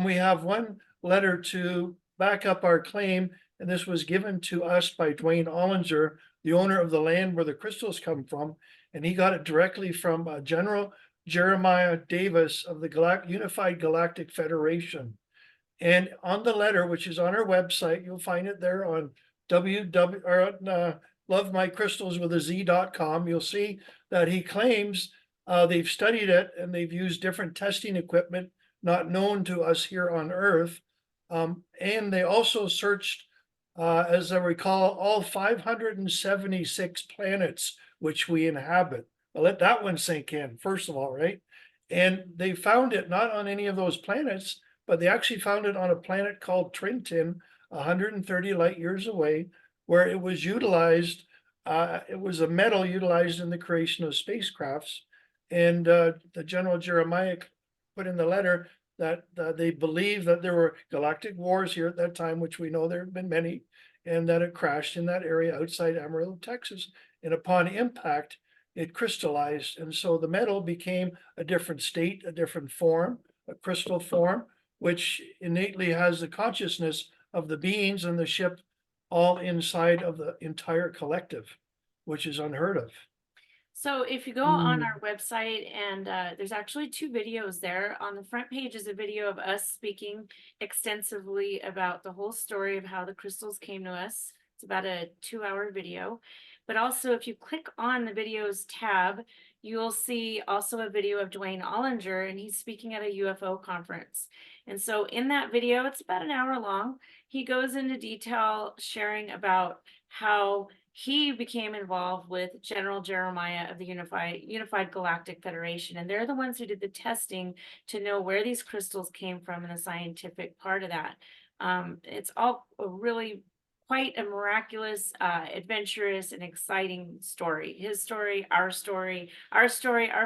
we have one letter to back up our claim, and this was given to us by Dwayne Ollinger, the owner of the land where the crystals come from, and he got it directly from General Jeremiah Davis of the Unified Galactic Federation. And on the letter, which is on our website, you'll find it there on lovemycrystals.com. You'll see that he claims they've studied it and they've used different testing equipment not known to us here on Earth. And they also searched, as I recall, all 576 planets which we inhabit. let that one sink in, first of all, right? And they found it not on any of those planets, but they actually found it on a planet called Trenton, 130 light years away, where it was utilized. It was a metal utilized in the creation of spacecrafts. And the General Jeremiah put in the letter that they believe that there were galactic wars here at that time, which we know there have been many, and that it crashed in that area outside Amarillo, Texas. And upon impact, it crystallized. And so the metal became a different state, a different form, a crystal form, which innately has the consciousness of the beings and the ship all inside of the entire collective, which is unheard of. So if you go on our website, and there's actually 2 videos there. On the front page is a video of us speaking extensively about the whole story of how the crystals came to us. It's about a 2-hour video. But also, if you click on the videos tab, you'll see also a video of Dwayne Ollinger, and he's speaking at a UFO conference. And so in that video, it's about an hour long, he goes into detail sharing about how he became involved with General Jeremiah of the Unified Galactic Federation. And they're the ones who did the testing to know where these crystals came from and the scientific part of that. It's all a really quite a miraculous, adventurous, and exciting story. His story, our story. Our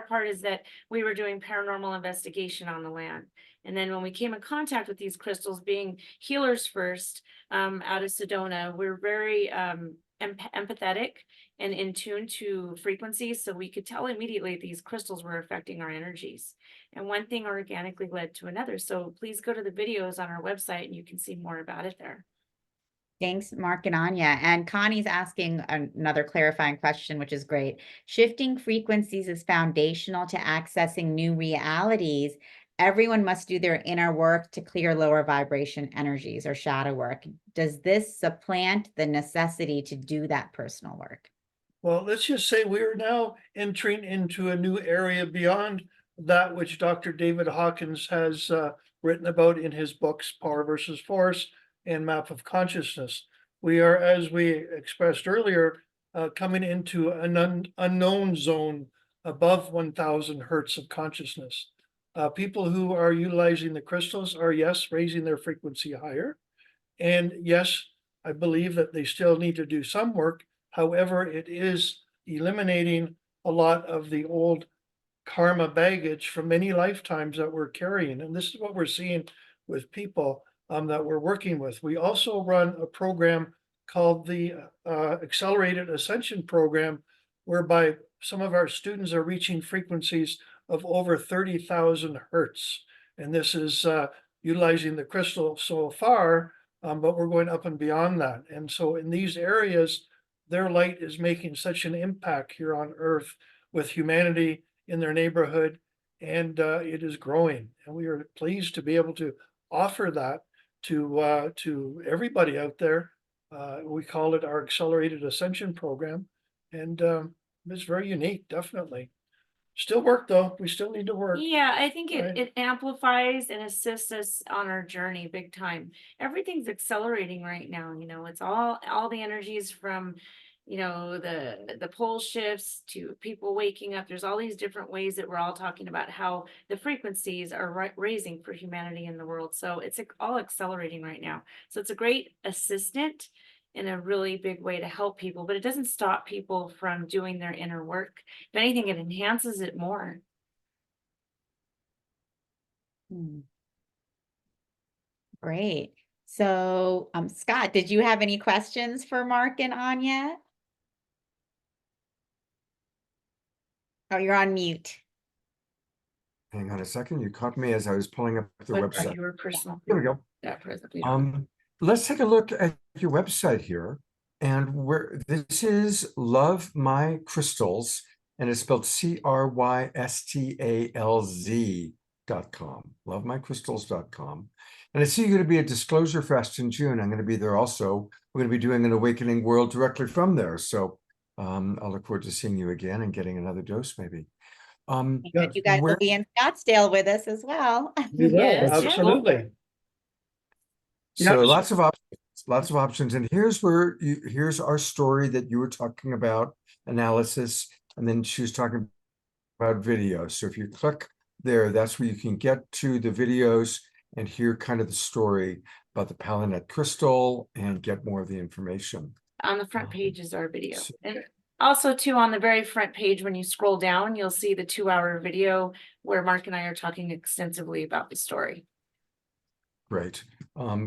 part is that we were doing paranormal investigation on the land. And then when we came in contact with these crystals, being healers first, out of Sedona, we're very empathetic and in tune to frequencies, so we could tell immediately these crystals were affecting our energies. And one thing organically led to another. So please go to the videos on our website and you can see more about it there. Thanks, Mark and Onya. And Connie's asking another clarifying question, which is great. Shifting frequencies is foundational to accessing new realities. Everyone must do their inner work to clear lower vibration energies or shadow work. Does this supplant the necessity to do that personal work? Well, let's just say we are now entering into a new area beyond that which Dr. David Hawkins has written about in his books, Power versus Force and Map of Consciousness. We are, as we expressed earlier, coming into an unknown zone above 1,000 hertz of consciousness. People who are utilizing the crystals are, yes, raising their frequency higher. And yes, I believe that they still need to do some work. However, it is eliminating a lot of the old karma baggage from many lifetimes that we're carrying. And this is what we're seeing with people that we're working with. We also run a program called the Accelerated Ascension Program, whereby some of our students are reaching frequencies of over 30,000 hertz. And this is utilizing the crystal so far, but we're going up and beyond that. And so in these areas, their light is making such an impact here on Earth with humanity in their neighborhood, and it is growing. And we are pleased to be able to offer that to everybody out there. We call it our Accelerated Ascension Program, and it's very unique, definitely. Still work though. We still need to work. Yeah, I think Right. it amplifies and assists us on our journey big time. Everything's accelerating right now. It's all the energies from, the pole shifts to people waking up. There's all these different ways that we're all talking about how the frequencies are raising for humanity in the world. So it's all accelerating right now. So it's a great assistant in a really big way to help people, but it doesn't stop people from doing their inner work. If anything, it enhances it more. Great. So, Scott, did you have any questions for Mark and Onya? Oh, you're on mute. Hang on a second. You caught me as I was pulling up the website. Your personal. Here we go. That present. Let's take a look at your website here. And where this is Love My Crystals, and it's spelled CRYSTALZ.com, lovemycrystals.com. And I see you're going to be at Disclosure Fest in June. I'm going to be there also. We're going to be doing an Awakening World directly from there. So I'll look forward to seeing you again and getting another dose maybe. You guys will be in Scottsdale with us as well. You will, Yes, absolutely. So Yes. lots of options. And here's here's our story that you were talking about, analysis. And then she was talking about videos. So if you click there, that's where you can get to the videos and hear kind of the story about the Palinette crystal and get more of the information. On the front page is our video. So- And also too, on the very front page, when you scroll down, you'll see the 2-hour video where Mark and I are talking extensively about the story. Great.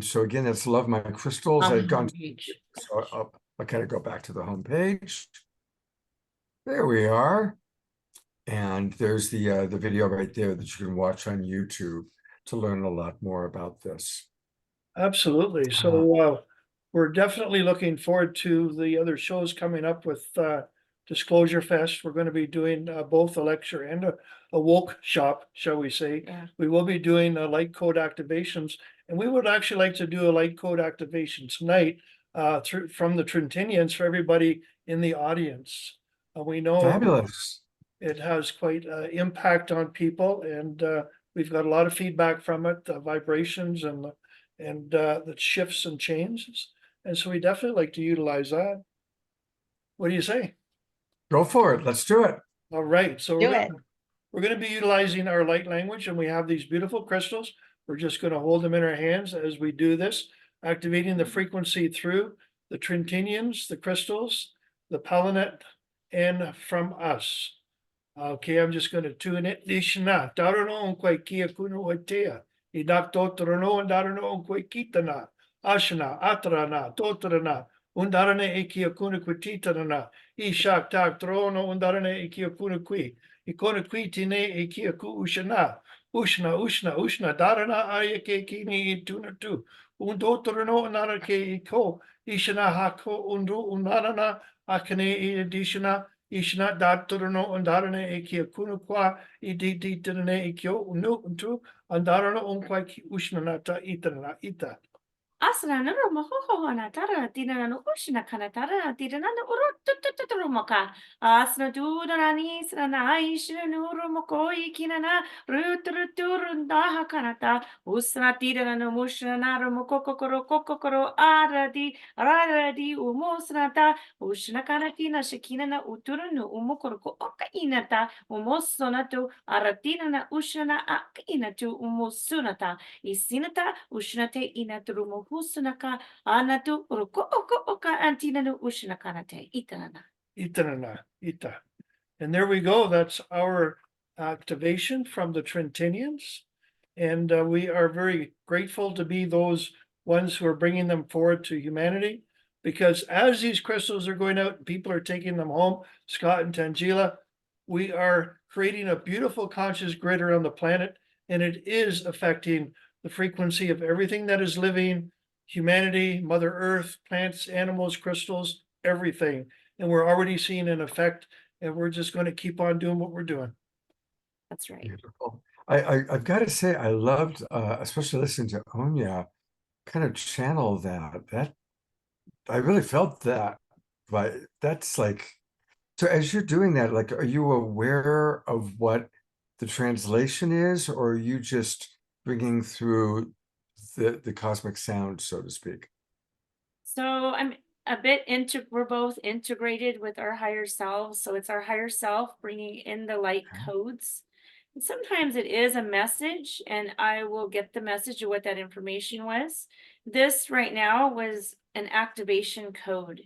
So again, that's Love My Crystals. On the I've gone, homepage. so I'll kind of go back to the home page. There we are. And there's the video right there that you can watch on YouTube to learn a lot more about this. Absolutely. So we're definitely looking forward to the other shows coming up with Disclosure Fest. We're going to be doing both a lecture and a woke shop, shall we say. Yeah. We will be doing light code activations, and we would actually like to do a light code activation tonight from the Trentinians for everybody in the audience. We know Fabulous. it has quite impact on people, and we've got a lot of feedback from it, the vibrations and the shifts and changes. And so we definitely like to utilize that. What do you say? Go for it. Let's do it. All right, so Do it. we're going to be utilizing our light language, and we have these beautiful crystals. We're just going to hold them in our hands as we do this, activating the frequency through the Trentinians, the crystals, the Palinette, and from us. Okay, I'm just going to tune it. Dishna, Darono, Kwai Kia Kuno Hotea, Idakto Trono, and Darono, Kwai Kitana, Ashna, Atrana, Totrana, Undarane Ekia Kuna Quititana, Ishak Tak Trono, Undarane Ekia Kuna Qui, Ikona Quitine Ekia Ku Ushana, Ushna, Darana Ayake Kini Tuna Tu, Undotrano, Narake Iko, Ishana Hako, Undu, Unarana, Akane Edishana. Ishna datorno andarane ekia kunukwa idititane ekio unu untu andarano unkwa ki ushnanata itana ita. Asana nuru mohoho na tara tina no ushna kana tara tina no uru moka. Asna durani srana ishna nuru mokoi kinana ruturun daha kanata. Usna tina no mushna naru kokokoro aradi umosnata. Ushna kana tina shikina na uturunu umukorko oka inata umosonatu aratina na ushna akinatu umosunata. Isinata ushnate inaturumo husunaka anatu uruko oka antinanu ushnakanate itanana. Itanana, ita. And there we go. That's our activation from the Trentinians. And we are very grateful to be those ones who are bringing them forward to humanity. Because as these crystals are going out, people are taking them home, Scott and Tanjila, we are creating a beautiful conscious grid around the planet, and it is affecting the frequency of everything that is living, humanity, Mother Earth, plants, animals, crystals, everything. And we're already seeing an effect, and we're just going to keep on doing what we're doing. That's right. Beautiful. I've got to say, I loved, especially listening to Onya, kind of channel that I really felt that, but that's like, so as you're doing that, like, are you aware of what the translation is, or are you just bringing through the cosmic sound, so to speak? So I'm a bit we're both integrated with our higher selves. So it's our higher self bringing in the light codes. And sometimes it is a message, and I will get the message of what that information was. This right now was an activation code.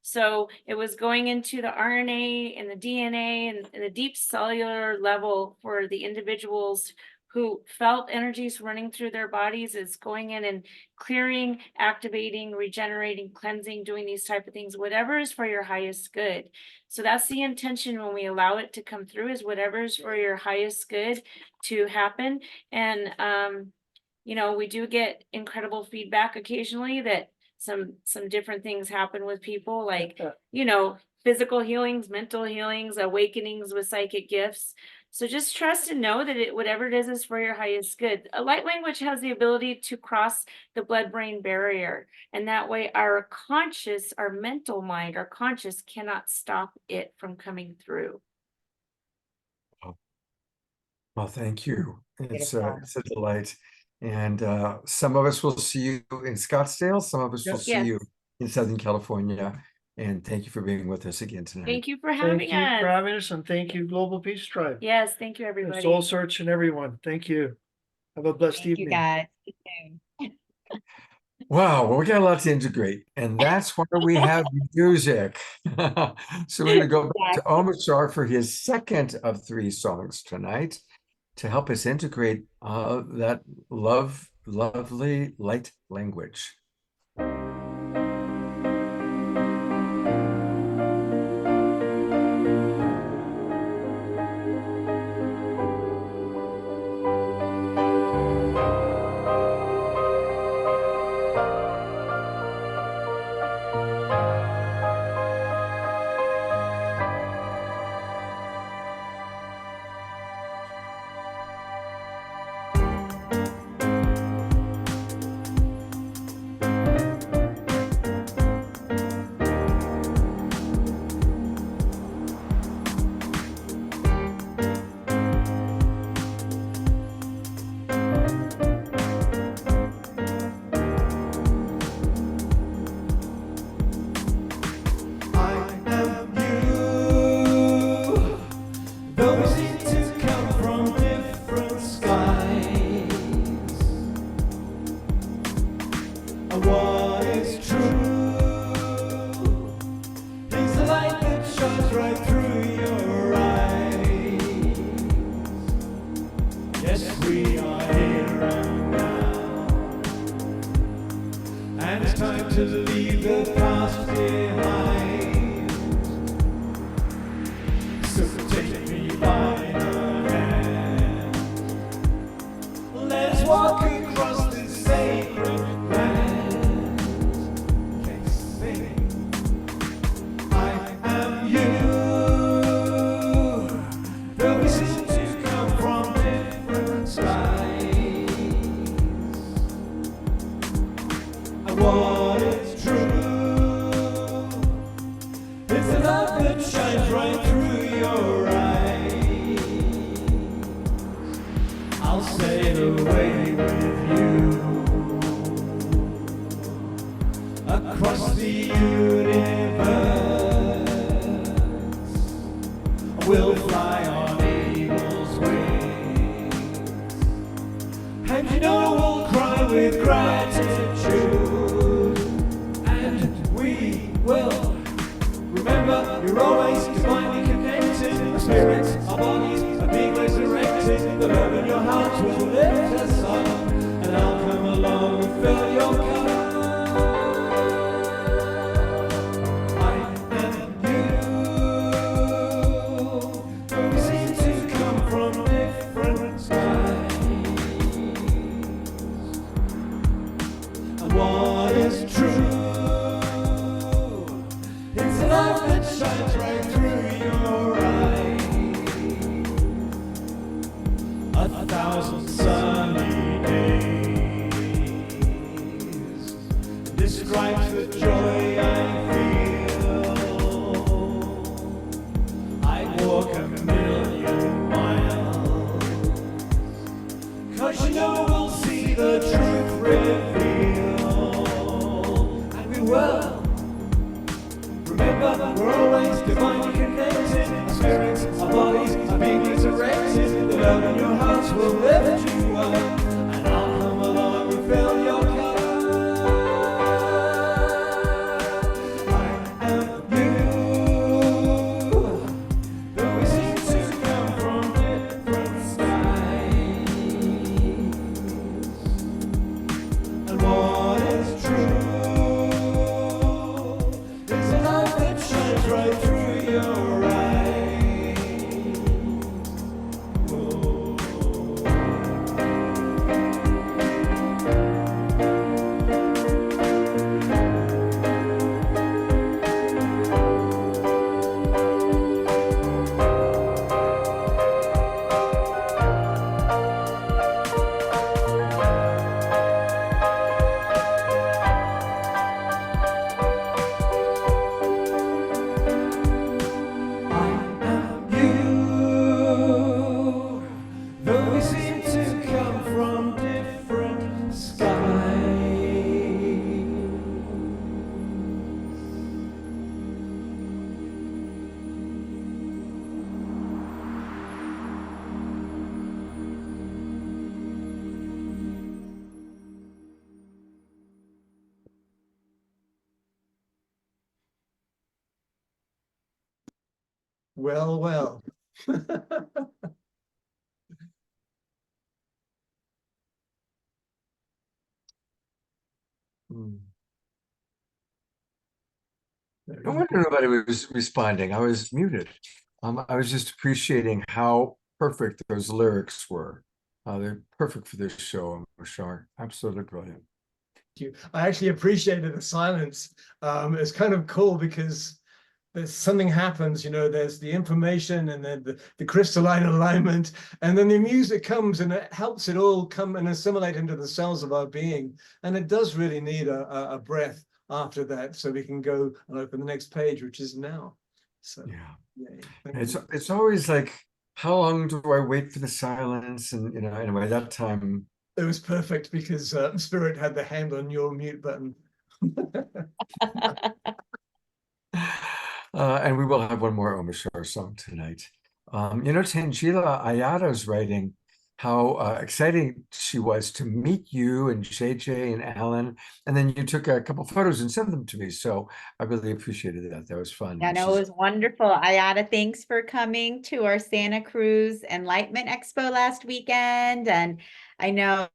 So it was going into the RNA and the DNA and the deep cellular level for the individuals who felt energies running through their bodies. Is going in and clearing, activating, regenerating, cleansing, doing these type of things, whatever is for your highest good. So that's the intention when we allow it to come through, is whatever is for your highest good to happen. And we do get incredible feedback occasionally that some different things happen with people, like physical healings, mental healings, awakenings with psychic gifts. So just trust and know that whatever it is for your highest good. A light language has the ability to cross the blood-brain barrier. And that way our conscious, our mental mind, our conscious cannot stop it from coming through. Well, thank you. It's a delight. And some of us will see you in Scottsdale. Some of us will see you in Southern California. And thank you for being with us again tonight. Thank you for Thank having you for us. having us, and thank you, Global Peace Tribe. Yes, thank you, And everybody. Soul Search and everyone. Thank you. Have a blessed Thank you, evening. guys. See you soon. Wow, well, we got a lot to integrate, and that's why we have music. So we're going to go back to Omashar for his second of 3 songs tonight to help us integrate that lovely light language. Well, well. Hmm. No wonder nobody was responding. I was muted. I was just appreciating how perfect those lyrics were. They're perfect for this show, Omashar. Absolutely brilliant. You. I actually appreciated the silence. It's kind of cool because there's something happens, there's the information and then the crystalline alignment, and then the music comes and it helps it all come and assimilate into the cells of our being. And it does really need a breath after that, so we can go and open the next page, which is now. So yeah, yay. it's always like, how long do I wait for the silence? And anyway, that time it was perfect because Spirit had the hand on your mute button. And we will have one more Omashar song tonight. Tanjila Ayato's writing how exciting she was to meet you and JJ and Alan, and then you took a couple photos and sent them to me. So I really appreciated that. That was fun. I know, it was wonderful. Ayata, thanks for coming to our Santa Cruz Enlightenment Expo last weekend. And I know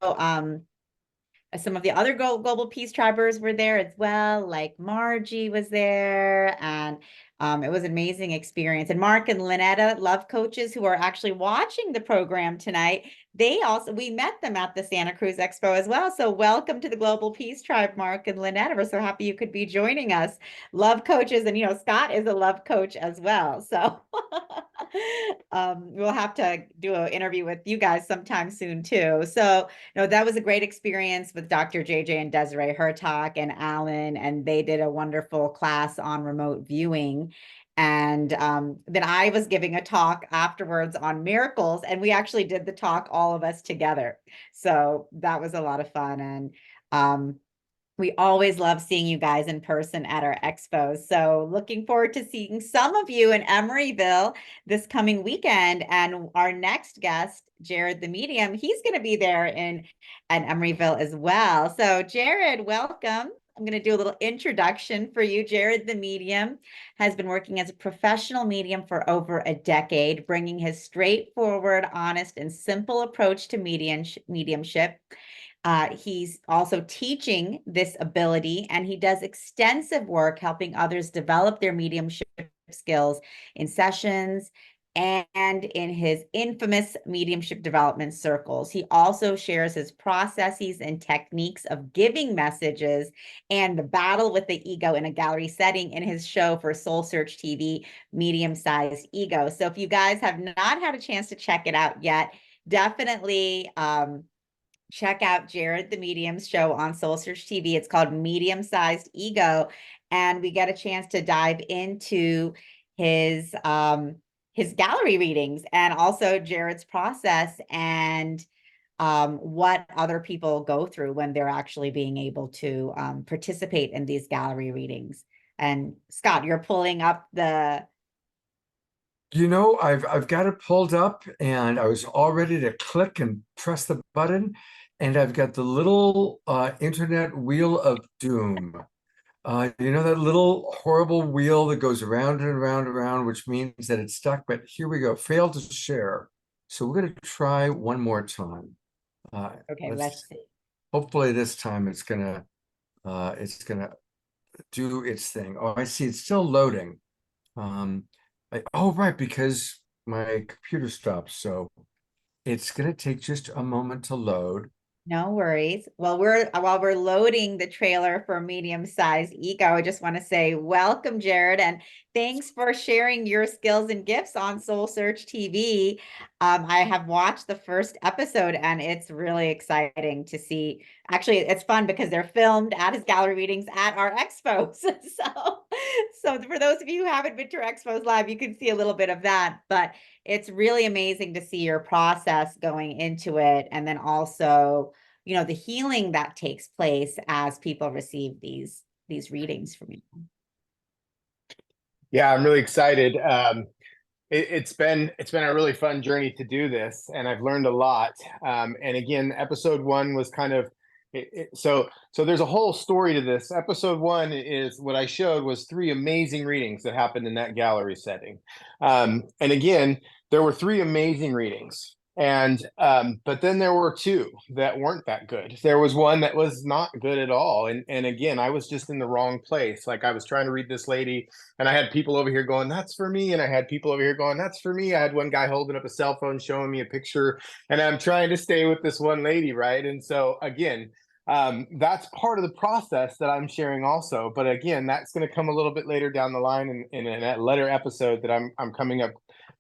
some of the other Global Peace Tribers were there as well, like Margie was there, and it was an amazing experience. And Mark and Lynetta, love coaches who are actually watching the program tonight, we met them at the Santa Cruz Expo as well. So welcome to the Global Peace Tribe, Mark and Lynetta. We're so happy you could be joining us. Love coaches, and Scott is a love coach as well. So we'll have to do an interview with you guys sometime soon too. So that was a great experience with Dr. JJ and Desiree Hertak and Alan, and they did a wonderful class on remote viewing. And then I was giving a talk afterwards on miracles, and we actually did the talk, all of us together. So that was a lot of fun. And we always love seeing you guys in person at our expos. So looking forward to seeing some of you in Emeryville this coming weekend. And our next guest, Jared the Medium, he's going to be there in Emeryville as well. So Jared, welcome. I'm going to do a little introduction for you. Jared the Medium has been working as a professional medium for over a decade, bringing his straightforward, honest, and simple approach to mediumship. He's also teaching this ability, and he does extensive work helping others develop their mediumship skills in sessions and in his infamous mediumship development circles. He also shares his processes and techniques of giving messages and the battle with the ego in a gallery setting in his show for SoulSearch TV, Medium-Sized Ego. So if you guys have not had a chance to check it out yet, definitely check out Jared the Medium's show on SoulSearch TV. It's called Medium-Sized Ego, and we get a chance to dive into his gallery readings and also Jared's process and what other people go through when they're actually being able to participate in these gallery readings. And Scott, you're pulling up the... I've got it pulled up, and I was all ready to click and press the button, and I've got the little internet wheel of doom. That little horrible wheel that goes around and around and around, which means that it's stuck. But here we go, failed to share. So we're going to try one more time. Okay, let's see. Hopefully this time it's gonna do its thing. Oh, I see, it's still loading. Right, because my computer stopped, so it's gonna take just a moment to load. No worries. Well, while we're loading the trailer for Medium-Sized Ego, I just want to say welcome, Jared, and thanks for sharing your skills and gifts on SoulSearch TV. I have watched the first episode, and it's really exciting to see. Actually, it's fun because they're filmed at his gallery readings at our expos. So for those of you who haven't been to our expos live, you can see a little bit of that, but it's really amazing to see your process going into it. And then also, the healing that takes place as people receive these readings from you. Yeah, I'm really excited. It's been a really fun journey to do this, and I've learned a lot. And again, episode 1 was kind of, So there's a whole story to this. Episode 1 is what I showed was 3 amazing readings that happened in that gallery setting. And again, there were 3 amazing readings. And but then there were 2 that weren't that good. There was one that was not good at all. And again, I was just in the wrong place. Like I was trying to read this lady, and I had people over here going, "That's for me," and I had people over here going, "That's for me." I had one guy holding up a cell phone showing me a picture, and I'm trying to stay with this one lady, right? And so again, that's part of the process that I'm sharing also. But again, that's going to come a little bit later down the line in a later episode that I'm coming up,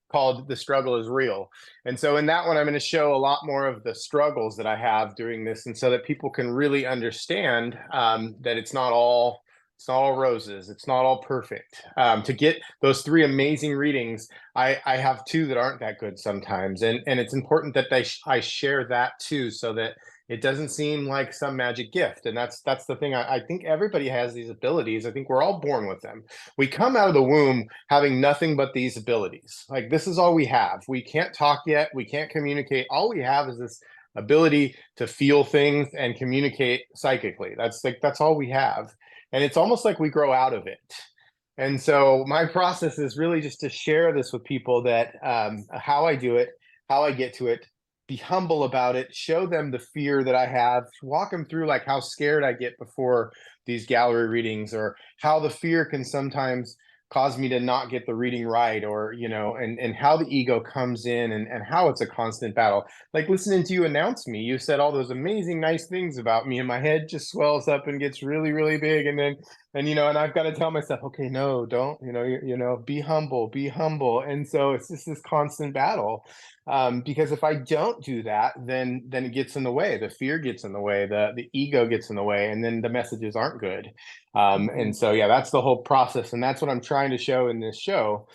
called "The Struggle is Real." And so in that one, I'm going to show a lot more of the struggles that I have doing this, and so that people can really understand that it's not all roses, it's not all perfect. To get those 3 amazing readings, I have 2 that aren't that good sometimes, and it's important that I share that too, so that it doesn't seem like some magic gift. And that's the thing. I think everybody has these abilities. I think we're all born with them. We come out of the womb having nothing but these abilities. Like, this is all we have. We can't talk yet. We can't communicate. All we have is this ability to feel things and communicate psychically. That's all we have. And it's almost like we grow out of it. And so my process is really just to share this with people, that how I do it, how I get to it, be humble about it, show them the fear that I have, walk them through like how scared I get before these gallery readings, or how the fear can sometimes cause me to not get the reading right, or, you know, and how the ego comes in, and how it's a constant battle. Like listening to you announce me, you said all those amazing, nice things about me, and my head just swells up and gets really, really big. And then, and, you know, and I've got to tell myself, okay, no, don't, you know, be humble, be humble. And so it's just this constant battle. Because if I don't do that, then it gets in the way. The fear gets in the way, the ego gets in the way, and then the messages aren't good. And so, yeah, that's the whole process. And that's what I'm trying to show in this show,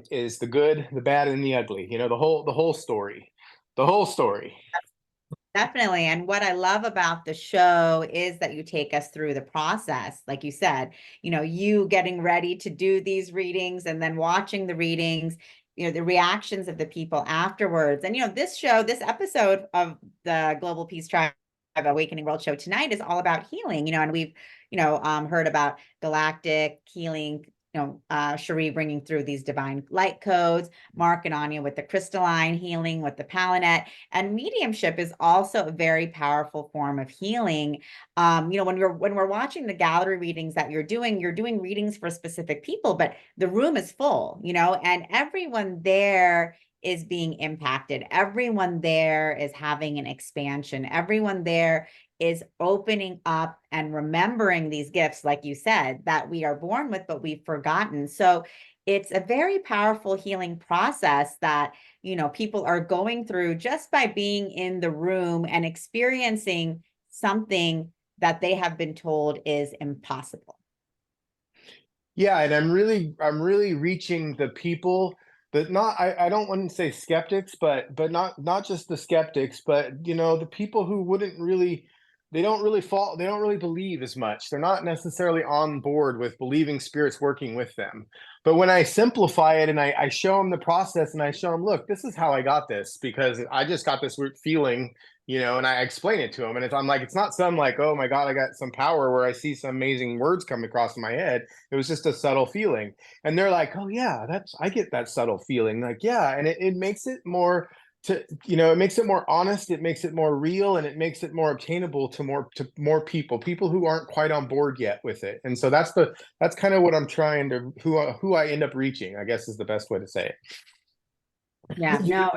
is the good, the bad, and the ugly, you know, the whole story, the whole story. Definitely. And what I love about the show is that you take us through the process. Like you said, you know, you getting ready to do these readings, and then watching the readings, you know, the reactions of the people afterwards. And, you know, this episode of the Global Peace Tribe Awakening World Show tonight is all about healing, you know, and we've, you know, heard about galactic healing, you know, Cheri bringing through these divine light codes, Mark and Onya with the crystalline healing, with the palanet. And mediumship is also a very powerful form of healing. You know, when we're watching the gallery readings that you're doing readings for specific people, but the room is full, you know, and everyone there is being impacted. Everyone there is having an expansion. Everyone there is opening up and remembering these gifts, like you said, that we are born with, but we've forgotten. So it's a very powerful healing process that, you know, people are going through just by being in the room and experiencing something that they have been told is impossible. Yeah, and I'm really reaching the people that I don't want to say skeptics, but not just the skeptics, but, you know, the people who they don't really believe as much. They're not necessarily on board with believing spirits working with them. But when I simplify it, and I show them the process, and I show them, look, this is how I got this, because I just got this root feeling, you know, and I explain it to them. And I'm like, it's not some like, oh my God, I got some power where I see some amazing words come across in my head. It was just a subtle feeling. And they're like, oh yeah, I get that subtle feeling. Like, yeah. And it makes it more, it makes it more honest, it makes it more real, and it makes it more obtainable to more people who aren't quite on board yet with it. And so that's kind of what I'm trying to, who I end up reaching, I guess, is the best way to say it. Yeah, no.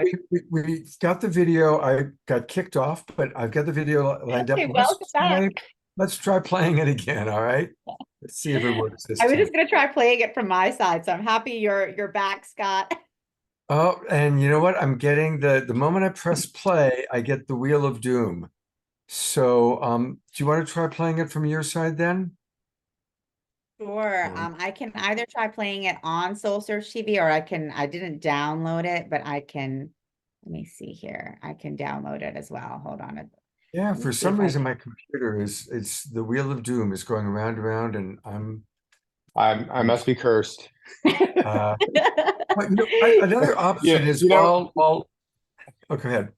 We got the video. I got kicked off, but I've got the video lined up. Welcome back. Let's try playing it again. All right. Let's see if it works this I was time. just going to try playing it from my side, so I'm happy you're back, Scott. Oh, and you know what? I'm getting the moment I press play, I get the Wheel of Doom. So, do you want to try playing it from your side then? Sure. I can either try playing it on SoulSearch TV, or I didn't download it, but let me see here. I can download it as well. Hold on. Yeah, for some reason my computer it's the Wheel of Doom is going around and around, and I must be cursed. But, you know, another option is oh, go ahead.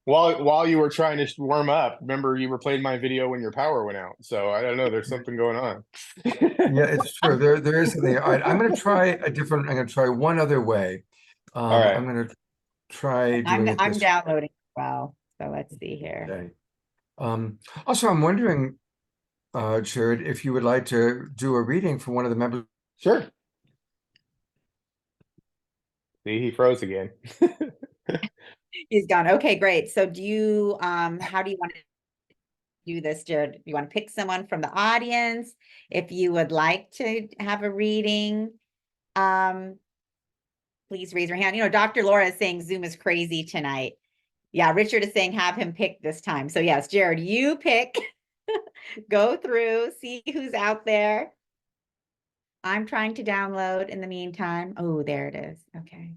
while you were trying to warm up, remember you were playing my video when your power went out. So I don't know, there's something going on. Yeah, it's true. There is something. All right, I'm going to try a different. I'm going to try one other way. All right. I'm going to try doing it I'm this downloading as well. So let's see here. way. Also, I'm wondering, Cheri, if you would like to do a reading for one of the members. Sure. See, he froze again. He's gone. Okay, great. So do you how do you want to do this, Jared? Do you want to pick someone from the audience? If you would like to have a reading, please raise your hand. You know, Dr. Laura is saying Zoom is crazy tonight. Yeah, Richard is saying have him pick this time. So yes, Jared, you pick. Go through, see who's out there. I'm trying to download in the meantime. Oh, there it is. Okay.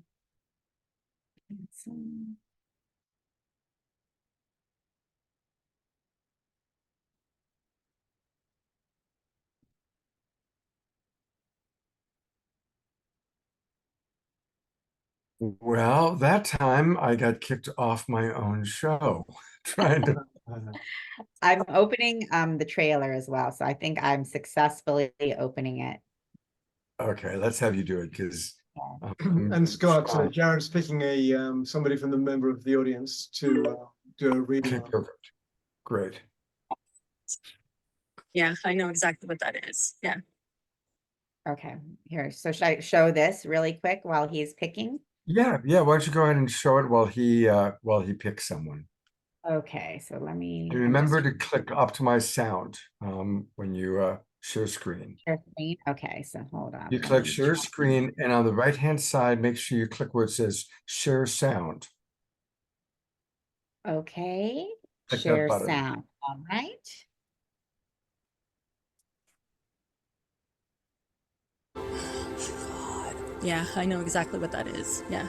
Well, that time I got kicked off my own show trying to. I'm opening the trailer as well. So I think I'm successfully opening it. Okay, let's have you do it because. And Scott, Jared's picking a somebody from the member of the audience to do a reading. Okay, perfect. Great. Yeah, I know exactly what that is. Yeah. Okay, here. So should I show this really quick while he's picking? Yeah. Why don't you go ahead and show it while he picks someone. Okay, so let me. And remember to click optimize sound when you share screen. Share screen. Okay, so hold on. You click share screen, and on the right hand side, make sure you click where it says share sound. Okay, Click that share button. sound. All right. Yeah, I know exactly what that is. Yeah.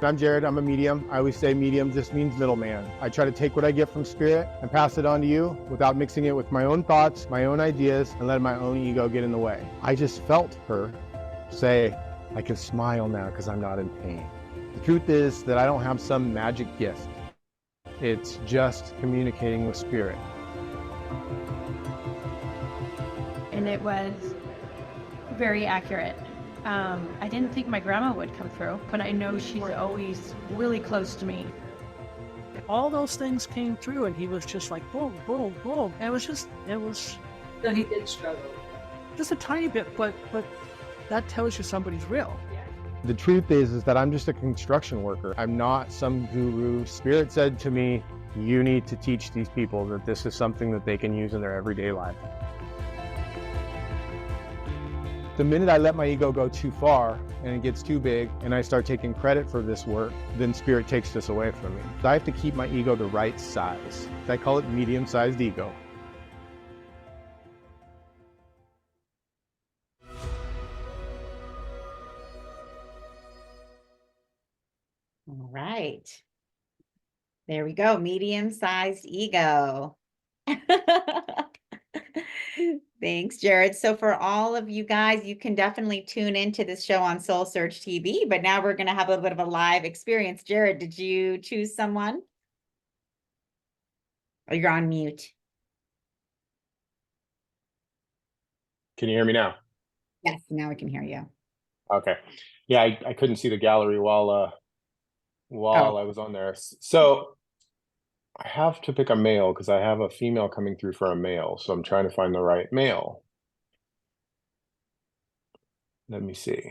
I'm Jared, I'm a medium. I always say medium just means middleman. I try to take what I get from spirit and pass it on to you without mixing it with my own thoughts, my own ideas, and letting my own ego get in the way. I just felt her say, I can smile now because I'm not in pain. The truth is that I don't have some magic gift. It's just communicating with spirit. And it was very accurate. I didn't think my grandma would come through, but I know she's always really close to me. All those things came through and he was just like, boom, boom, boom. And it was. So he did struggle. Just a tiny bit, but that tells you somebody's real. The truth is that I'm just a construction worker. I'm not some guru. Spirit said to me, you need to teach these people that this is something that they can use in their everyday life. The minute I let my ego go too far and it gets too big and I start taking credit for this work, then spirit takes this away from me. So I have to keep my ego the right size. I call it medium-sized ego. All right. There we go. Medium-sized ego. Thanks, Jared. So for all of you guys, you can definitely tune into this show on SoulSearch TV, but now we're going to have a little bit of a live experience. Jared, did you choose someone? Oh, you're on mute. Can you hear me now? Yes, now we can hear you. Okay. Yeah, I couldn't see the gallery while I was on there. So I have to pick a male because I have a female coming through for a male. So I'm trying to find the right male. Let me see.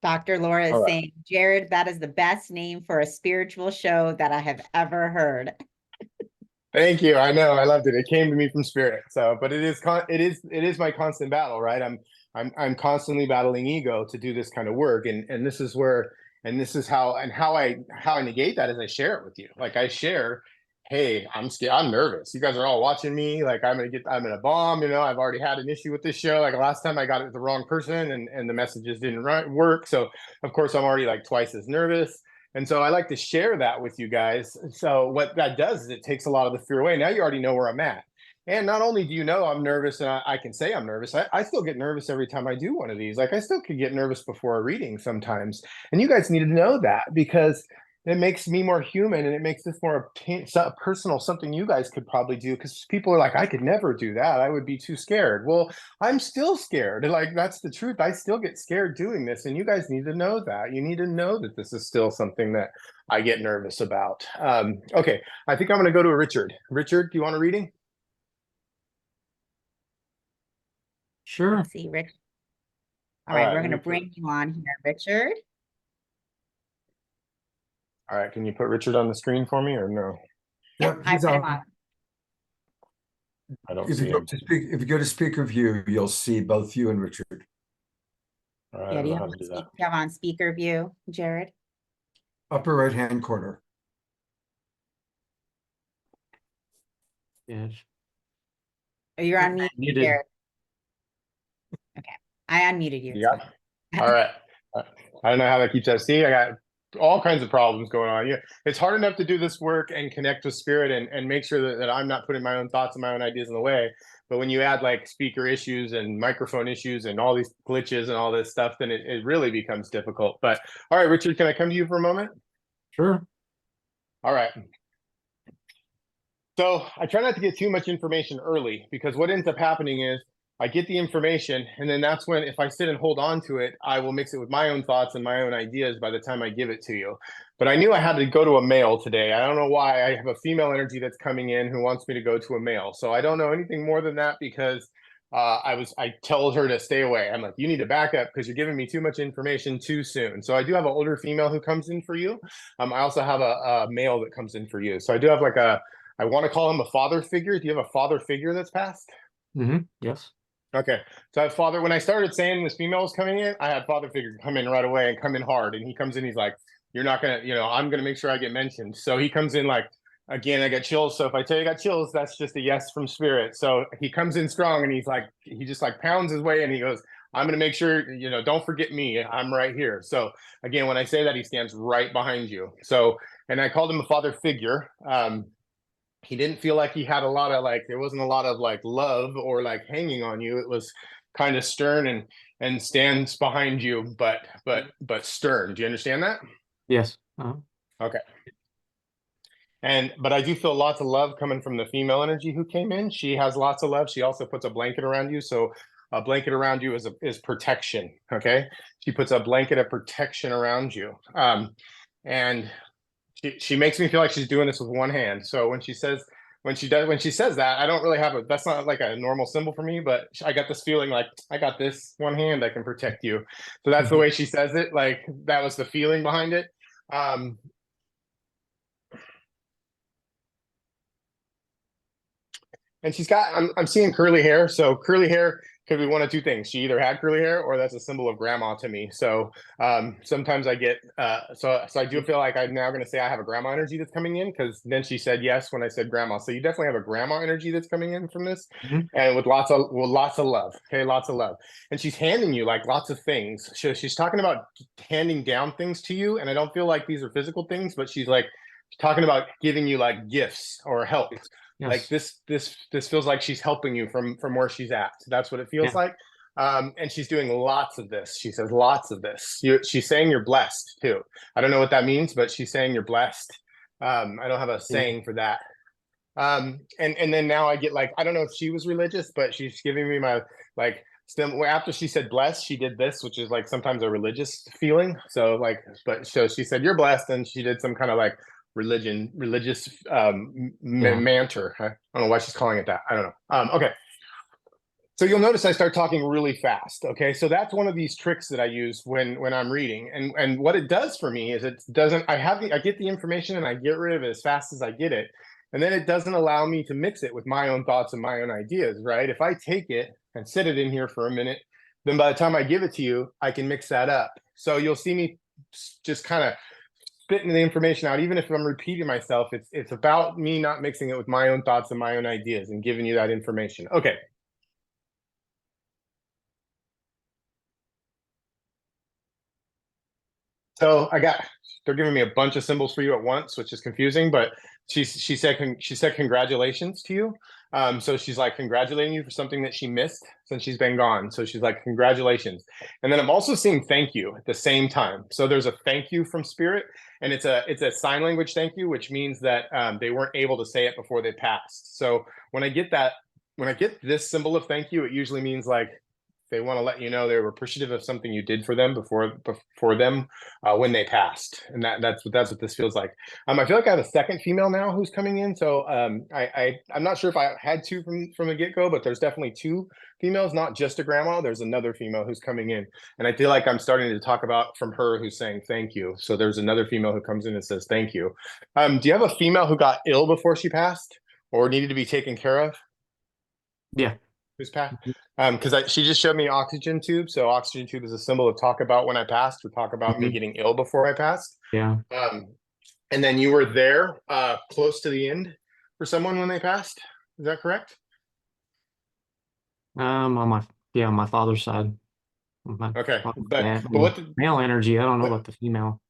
Dr. Laura is saying, Jared, that is the best name for a spiritual show that I have ever heard. Thank you. I know. I loved it. It came to me from spirit. So, but it is my constant battle, right? I'm constantly battling ego to do this kind of work. And this is where, and this is how I negate that is I share it with you. Like I share, hey, I'm scared. I'm nervous. You guys are all watching me. Like I'm gonna bomb. You know, I've already had an issue with this show. Like last time I got it with the wrong person, and the messages didn't work. So of course I'm already like twice as nervous. And so I like to share that with you guys. So what that does is it takes a lot of the fear away. Now you already know where I'm at. And not only do you know I'm nervous and I can say I'm nervous, I still get nervous every time I do one of these. Like I still could get nervous before a reading sometimes. And you guys need to know that, because it makes me more human, and it makes this more personal, something you guys could probably do, because people are like, I could never do that. I would be too scared. Well, I'm still scared. Like, that's the truth. I still get scared doing this. And you guys need to know that. You need to know that this is still something that I get nervous about. Okay, I think I'm going to go to Richard. Richard, do you want a reading? Sure. Let's see, Rick. All right, we're going to bring you on here, Richard. All right, can you put Richard on the screen for me, or no? Yeah, he's I'm on. I don't If see you go him. to if you go to speaker view, you'll see both you and Richard. All right, Yeah, I do don't you know how have, to do that. you have on speaker view, Jared? Upper right hand corner. Yes. Or you're on mute, Muted. Jared? Okay, I unmuted you. Yeah. All right. I don't know how that keeps us. See, I got all kinds of problems going on. Yeah, it's hard enough to do this work and connect with spirit and make sure that I'm not putting my own thoughts and my own ideas in the way. But when you add like speaker issues and microphone issues and all these glitches and all this stuff, then it really becomes difficult. But all right, Richard, can I come to you for a moment? Sure. All right. So I try not to get too much information early, because what ends up happening is I get the information, and then that's when, if I sit and hold on to it, I will mix it with my own thoughts and my own ideas by the time I give it to you. But I knew I had to go to a male today. I don't know why. I have a female energy that's coming in who wants me to go to a male. So I don't know anything more than that, because I told her to stay away. I'm like, you need to back up, because you're giving me too much information too soon. So I do have an older female who comes in for you. I also have a male that comes in for you. So I do have like I want to call him a father figure. Do you have a father figure that's passed? Yes. Okay. So I have father, when I started saying this female was coming in, I had father figure come in right away and come in hard. And he comes in, he's like, you're not going to, I'm going to make sure I get mentioned. So he comes in like, again, I got chills. So if I tell you I got chills, that's just a yes from spirit. So he comes in strong, and he's like, he just like pounds his way, and he goes, I'm going to make sure, don't forget me. I'm right here. So again, when I say that, he stands right behind you. So, and I called him a father figure. He didn't feel like he had a lot of there wasn't a lot of love or hanging on you. It was kind of stern and stands behind you, but stern. Do you understand that? Yes. Okay. But I do feel lots of love coming from the female energy who came in. She has lots of love. She also puts a blanket around you. So a blanket around you is protection. Okay. She puts a blanket of protection around you. And she makes me feel like she's doing this with one hand. So when she says that, I don't really have that's not like a normal symbol for me, but I got this feeling like I got this one hand, I can protect you. So that's the way she says it. Like that was the feeling behind it. And she's got, I'm seeing curly hair. So curly hair could be one of two things. She either had curly hair, or that's a symbol of grandma to me. So sometimes I get, so I do feel like I'm now going to say I have a grandma energy that's coming in, because then she said yes when I said grandma. So you definitely have a grandma energy that's coming in from this, and with lots of love. Okay, lots of love. And she's handing you lots of things. She's talking about handing down things to you, and I don't feel like these are physical things, but she's talking about giving you gifts or help. Yes. This feels like she's helping you from where she's at. That's what it feels like. And she's doing lots of this. She says lots of this. She's saying you're blessed too. I don't know what that means, but she's saying you're blessed. I don't have a saying for that. And then now I get I don't know if she was religious, but she's giving me my after she said blessed, she did this, which is sometimes a religious feeling. So so she said you're blessed, and she did some kind of religious mantra. I don't know why she's calling it that. I don't know. Okay. So you'll notice I start talking really fast. Okay. So that's one of these tricks that I use when I'm reading. And what it does for me is I get the information and I get rid of it as fast as I get it. And then it doesn't allow me to mix it with my own thoughts and my own ideas, right? If I take it and sit it in here for a minute, then by the time I give it to you, I can mix that up. So you'll see me just kind of spitting the information out. Even if I'm repeating myself, it's about me not mixing it with my own thoughts and my own ideas and giving you that information. Okay. So they're giving me a bunch of symbols for you at once, which is confusing, but she said congratulations to you. So she's like congratulating you for something that she missed since she's been gone. So she's like, congratulations. And then I'm also seeing thank you at the same time. So there's a thank you from spirit, and it's a sign language thank you, which means that they weren't able to say it before they passed. So when I get this symbol of thank you, it usually means like they want to let you know they were appreciative of something you did for them before them when they passed, and that's what this feels like. I feel like I have a second female now who's coming in, so I'm not sure if I had two from the get-go, but there's definitely two females, not just a grandma. There's another female who's coming in, and I feel like I'm starting to talk about from her who's saying thank you. So there's another female who comes in and says thank you. Do you have a female who got ill before she passed or needed to be taken care of? Yeah. Who's passed? Because she just showed me oxygen tube. So oxygen tube is a symbol of talk about when I passed, or talk about me getting ill before I passed. Yeah. And then you were there close to the end for someone when they passed. Is that correct? On my father's side. Okay, But what the male energy? I don't know about the female.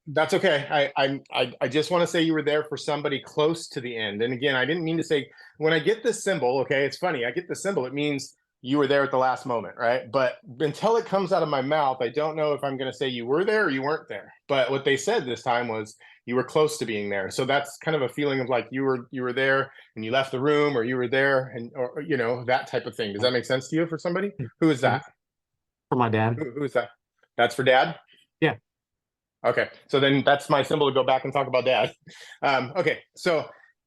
That's okay. I just want to say you were there for somebody close to the end. And again, I didn't mean to say, when I get this symbol, okay, it's funny. I get the symbol, it means you were there at the last moment, right? But until it comes out of my mouth, I don't know if I'm going to say you were there or you weren't there. But what they said this time was you were close to being there. So that's kind of a feeling of like you were there and you left the room, or you were there, and or you know, that type of thing. Does that make sense to you for somebody? Who is that? For my dad. Who is that? That's for dad? Yeah. Okay, so then that's my symbol to go back and talk about dad. Okay, so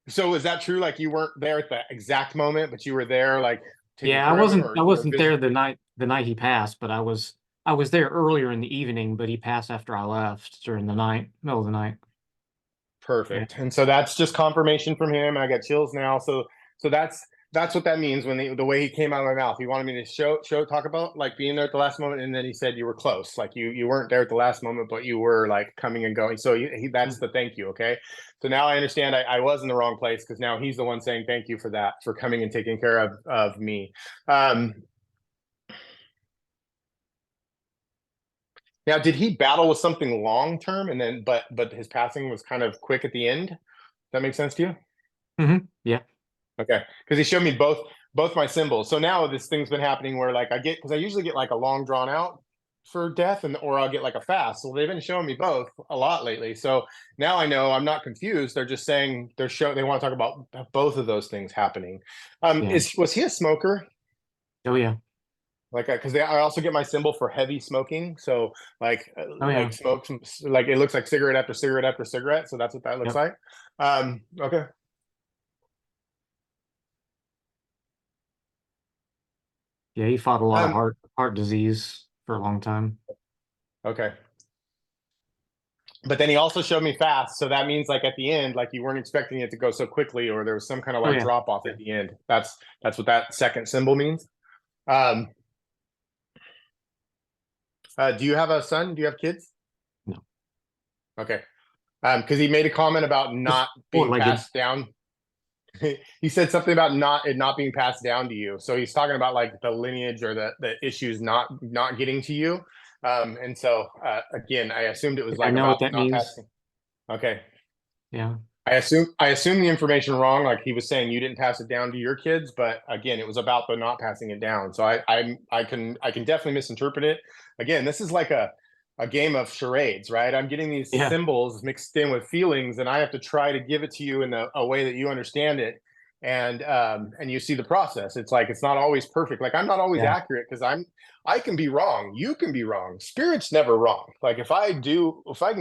is that true? Like you weren't there at the exact moment, but you were there, like. Yeah, I wasn't there the night he passed, but I was there earlier in the evening, but he passed after I left during the night, middle of the night. Perfect. And so that's just confirmation from him. I got chills now. So that's what that means when the way he came out of my mouth. He wanted me to talk about like being there at the last moment, and then he said you were close, like you weren't there at the last moment, but you were like coming and going. So that's the thank you. Okay, so now I understand I was in the wrong place, because now he's the one saying thank you for that, for coming and taking care of me. Now, did he battle with something long term, and then but his passing was kind of quick at the end? Does that make sense to you? Yeah. Okay, because he showed me both my symbols. So now this thing's been happening where like because I usually get like a long drawn out for death, or I'll get like a fast. So they've been showing me both a lot lately. So now I know I'm not confused. They're just saying they want to talk about both of those things happening. Was he a smoker? Oh yeah. Like, because I also get my symbol for heavy smoking. So like, like smoke, like it looks like cigarette after cigarette after cigarette. So that's what that looks like. Okay. Yeah, he fought a lot of heart disease for a long time. Okay. But then he also showed me fast. So that means like at the end, like you weren't expecting it to go so quickly, or there was some kind of like drop off at the end. That's what that second symbol means. Do you have a son? Do you have kids? No. Okay. Because he made a comment about not being passed down. He said something about it not being passed down to you. So he's talking about like the lineage or the issues not getting to you. And so again, I assumed it was like, I know about what that not means. passing. Okay. Yeah. I assume the information wrong. Like he was saying you didn't pass it down to your kids, but again, it was about the not passing it down. So I can definitely misinterpret it. Again, this is like a game of charades, right? I'm getting these symbols mixed in with feelings, and I have to try to give it to you in a way that you understand it. And you see the process. It's like, it's not always perfect. Like I'm not always accurate, because I can be wrong. You can be wrong. Spirit's never wrong. Like if I can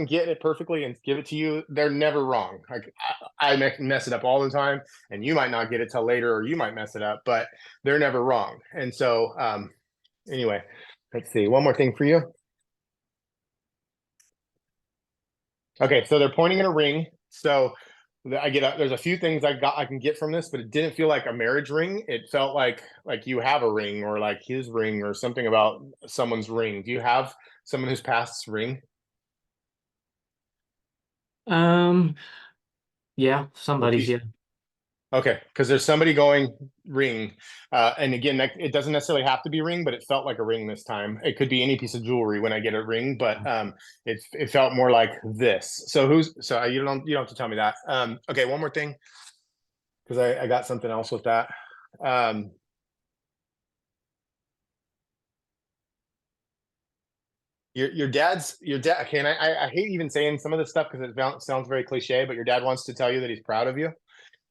get it perfectly and give it to you, they're never wrong. Like I mess it up all the time, and you might not get it till later, or you might mess it up, but they're never wrong. And so anyway, let's see. One more thing for you. Okay, so they're pointing in a ring. So there's a few things I can get from this, but it didn't feel like a marriage ring. It felt like you have a ring, or like his ring, or something about someone's ring. Do you have someone who's past's ring? Yeah, somebody's, yeah. Okay, because there's somebody going ring, and again, it doesn't necessarily have to be ring, but it felt like a ring this time. It could be any piece of jewelry when I get a ring, but it felt more like this. So you don't have to tell me that. Okay, one more thing, because I got something else with that. Your dad. Okay, and I hate even saying some of this stuff because it sounds very cliche, but your dad wants to tell you that he's proud of you.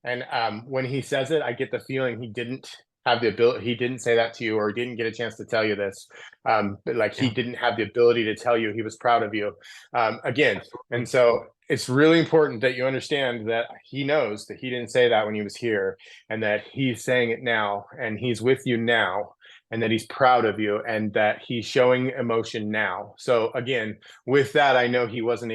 And when he says it, I get the feeling he didn't have the ability. He didn't say that to you, or he didn't get a chance to tell you this. But like he didn't have the ability to tell you he was proud of you. Again, and so it's really important that you understand that he knows that he didn't say that when he was here, and that he's saying it now, and he's with you now, and that he's proud of you, and that he's showing emotion now. So again, with that, I know he wasn't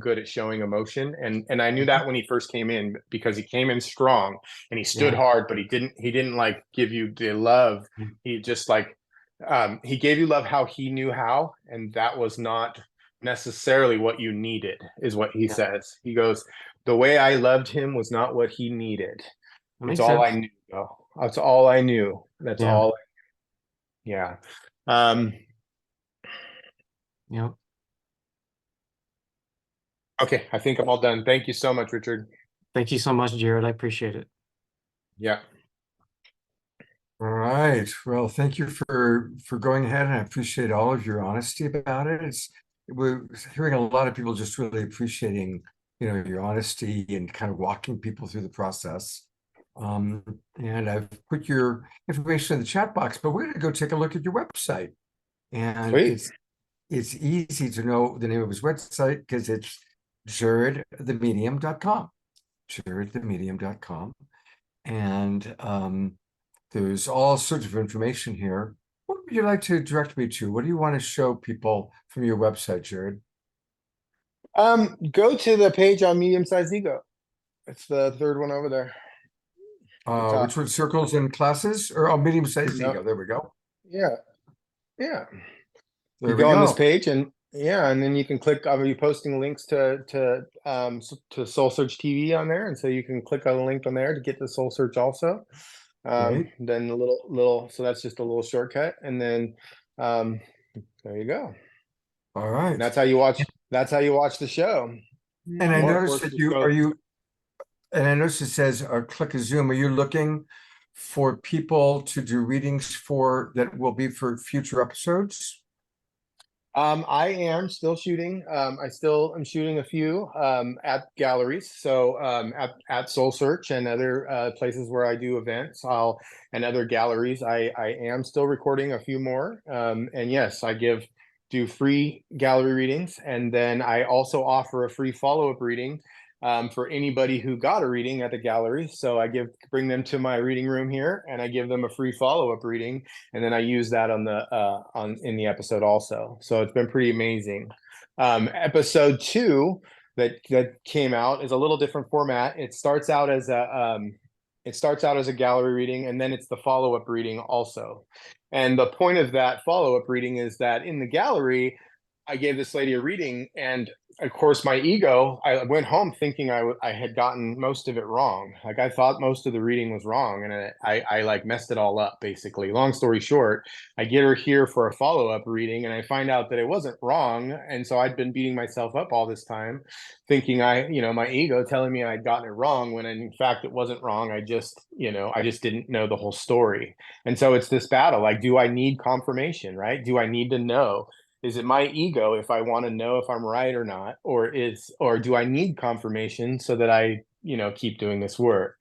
good at showing emotion. And I knew that when he first came in, because he came in strong and he stood hard, but he didn't like give you the love. He just like, he gave you love how he knew how. And that was not necessarily what you needed, is what he says. He goes, the way I loved him was not what he needed. That's all I knew. That's all I knew. That's all. Yeah. Yep. Okay, I think I'm all done. Thank you so much, Richard. Thank you so much, Jared. I appreciate it. Yeah. All right. Well, thank you for going ahead, and I appreciate all of your honesty about it. We're hearing a lot of people just really appreciating, your honesty and kind of walking people through the process. And I've put your information in the chat box, but we're going to go take a look at your website. And Sweet. it's easy to know the name of his website because it's jaredthemedium.com. jaredthemedium.com. And there's all sorts of information here. What would you like to direct me to? What do you want to show people from your website, Jared? Go to the page on medium-sized ego. It's the third one over there. Which one? Circles and classes, or medium-sized ego? There we go. Yeah. There you we go on go. this page, and then you can click. I'll be posting links to SoulSearch TV on there, and so you can click on the link on there to get the SoulSearch also. Then the little, so that's just a little shortcut, and then there you go. All right. And that's how you watch. That's how you watch the show. And I noticed that and I noticed it says, click a Zoom. Are you looking for people to do readings for that will be for future episodes? I am still shooting. I still am shooting a few at galleries. So at SoulSearch and other places where I do events, and other galleries, I am still recording a few more. And yes, I do free gallery readings, and then I also offer a free follow-up reading for anybody who got a reading at the gallery. So I bring them to my reading room here, and I give them a free follow-up reading, and then I use that in the episode also. So it's been pretty amazing. Episode 2 that came out is a little different format. It starts out as a gallery reading, and then it's the follow-up reading also. And the point of that follow-up reading is that in the gallery, I gave this lady a reading, and of course, my ego, I went home thinking I had gotten most of it wrong. Like I thought most of the reading was wrong, and I like messed it all up, basically. Long story short, I get her here for a follow-up reading, and I find out that it wasn't wrong. And so I'd been beating myself up all this time, thinking my ego telling me I'd gotten it wrong, when in fact it wasn't wrong. I just didn't know the whole story. And so it's this battle, like, do I need confirmation, right? Do I need to know? Is it my ego if I want to know if I'm right or not, or do I need confirmation so that I, keep doing this work?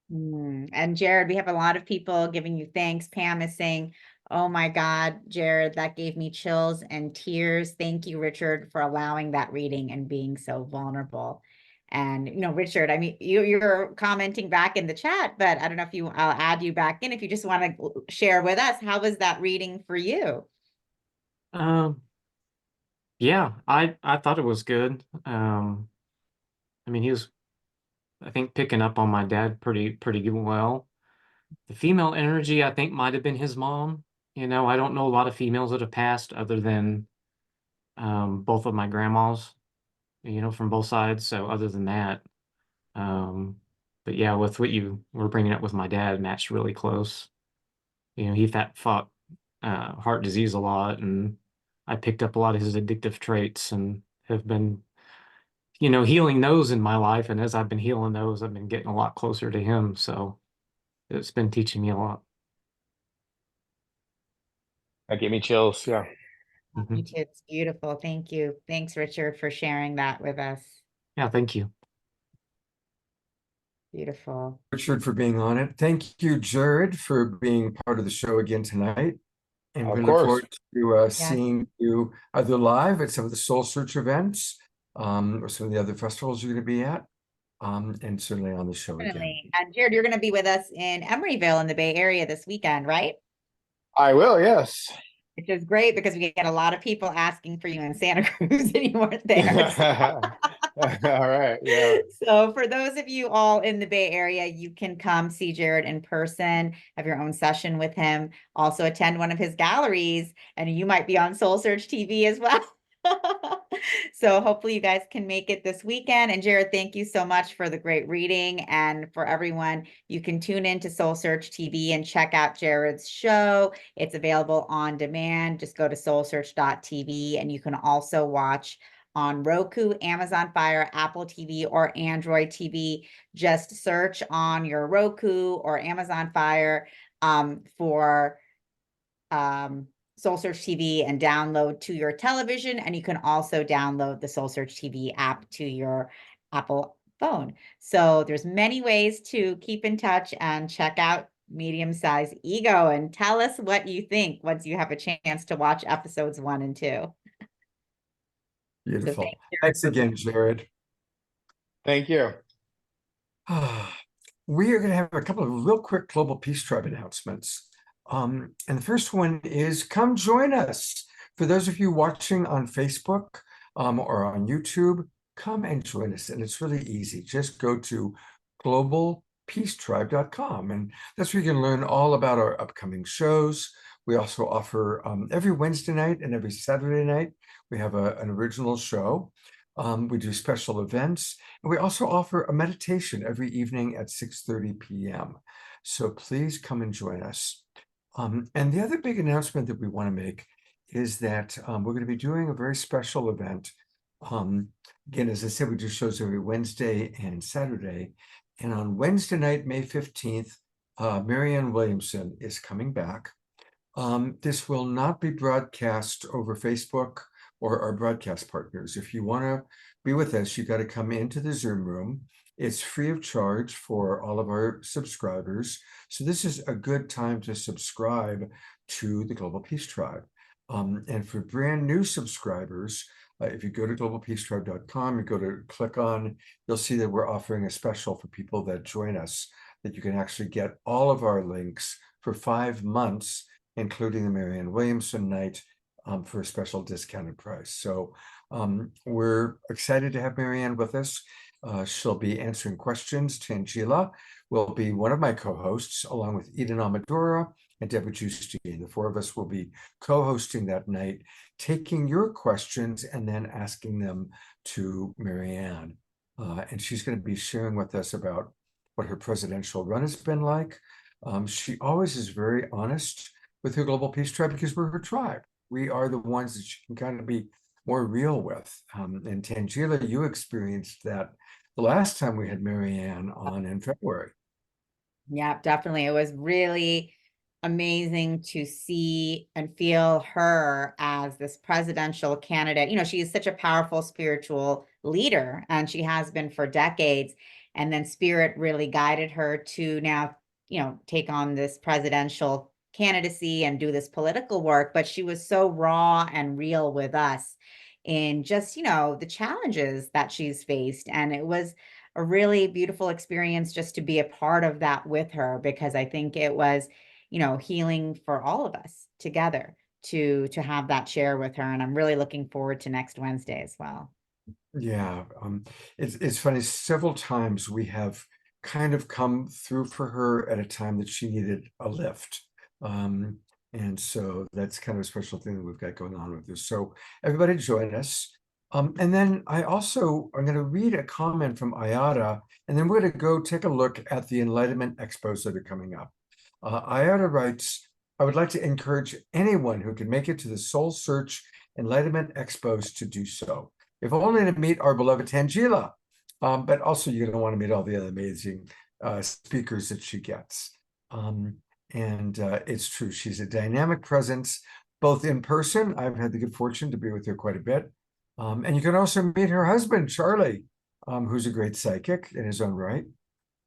And Jared, we have a lot of people giving you thanks. Pam is saying, oh my God, Jared, that gave me chills and tears. Thank you, Richard, for allowing that reading and being so vulnerable. And, Richard, I mean, you're commenting back in the chat, but I don't know if I'll add you back in if you just want to share with us, how was that reading for you? Yeah, I thought it was good. I mean, he was, I think, picking up on my dad pretty well. The female energy, I think, might have been his mom. I don't know a lot of females that have passed other than both of my grandmas, from both sides. So other than that, But yeah, with what you were bringing up with my dad, matched really close. You know, he fought heart disease a lot, and I picked up a lot of his addictive traits and have been, you know, healing those in my life. And as I've been healing those, I've been getting a lot closer to him. So it's been teaching me a lot. That gave me chills. Yeah. You too. It's beautiful. Thank you. Thanks, Richard, for sharing that with us. Yeah, thank you. Beautiful. Richard, for being on it. Thank you, Jared, for being part of the show again tonight. And we look forward to seeing you either live at some of the Soul Search events or some of the other festivals you're going to be at, and certainly on the show again. And Jared, you're going to be with us in Emeryville in the Bay Area this weekend, right? I will, yes. Which is great because we get a lot of people asking for you in Santa Cruz and you weren't there. So. All right. Yeah. So for those of you all in the Bay Area, you can come see Jared in person, have your own session with him, also attend one of his galleries, and you might be on SoulSearch TV as well. So hopefully you guys can make it this weekend. And Jared, thank you so much for the great reading. And for everyone, you can tune in to SoulSearch TV and check out Jared's show. It's available on demand. Just go to SoulSearch.tv, and you can also watch on Roku, Amazon Fire, Apple TV, or Android TV. Just search on your Roku or Amazon Fire for SoulSearch TV and download to your television. And you can also download the SoulSearch TV app to your Apple phone. So there's many ways to keep in touch and check out Medium Size Ego, and tell us what you think once you have a chance to watch episodes 1 and 2. Beautiful. So thanks again, Jared. Thank you. We are going to have a couple of real quick Global Peace Tribe announcements. And the first one is come join us. For those of you watching on Facebook or on YouTube, come and join us. And it's really easy. Just go to globalpeacetribe.com. And that's where you can learn all about our upcoming shows. We also offer every Wednesday night and every Saturday night, we have an original show. We do special events. And we also offer a meditation every evening at 6:30 p.m. So please come and join us. And the other big announcement that we want to make is that we're going to be doing a very special event. Again, as I said, we do shows every Wednesday and Saturday. And on Wednesday night, May 15th, Marianne Williamson is coming back. This will not be broadcast over Facebook or our broadcast partners. If you want to be with us, you got to come into the Zoom room. It's free of charge for all of our subscribers. So this is a good time to subscribe to the Global Peace Tribe. And for brand new subscribers, if you go to globalpeacetribe.com, you go to click on, you'll see that we're offering a special for people that join us, that you can actually get all of our links for 5 months, including the Marianne Williamson night, for a special discounted price. So we're excited to have Marianne with us. She'll be answering questions. Tanjila will be one of my co-hosts, along with Eden Amadora and Deborah Justine. The 4 of us will be co-hosting that night, taking your questions and then asking them to Marianne. And she's going to be sharing with us about what her presidential run has been like. She always is very honest with her Global Peace Tribe because we're her tribe. We are the ones that she can kind of be more real with. And Tanjila, you experienced that the last time we had Marianne on in February. Yeah, definitely. It was really amazing to see and feel her as this presidential candidate. You know, she is such a powerful spiritual leader, and she has been for decades. And then Spirit really guided her to now, you know, take on this presidential candidacy and do this political work. But she was so raw and real with us in just, you know, the challenges that she's faced. And it was a really beautiful experience just to be a part of that with her, because I think it was, you know, healing for all of us together to have that share with her. And I'm really looking forward to next Wednesday as well. Yeah, it's funny. Several times we have kind of come through for her at a time that she needed a lift. And so that's kind of a special thing that we've got going on with this. So everybody join us. And then I also am going to read a comment from Ayada, and then we're going to go take a look at the Enlightenment Expos that are coming up. Ayada writes, I would like to encourage anyone who can make it to the Soul Search Enlightenment Expos to do so, if only to meet our beloved Tanjila, but also you're going to want to meet all the other amazing speakers that she gets. It's true, she's a dynamic presence, both in person. I've had the good fortune to be with her quite a bit. And you can also meet her husband, Charlie, who's a great psychic in his own right.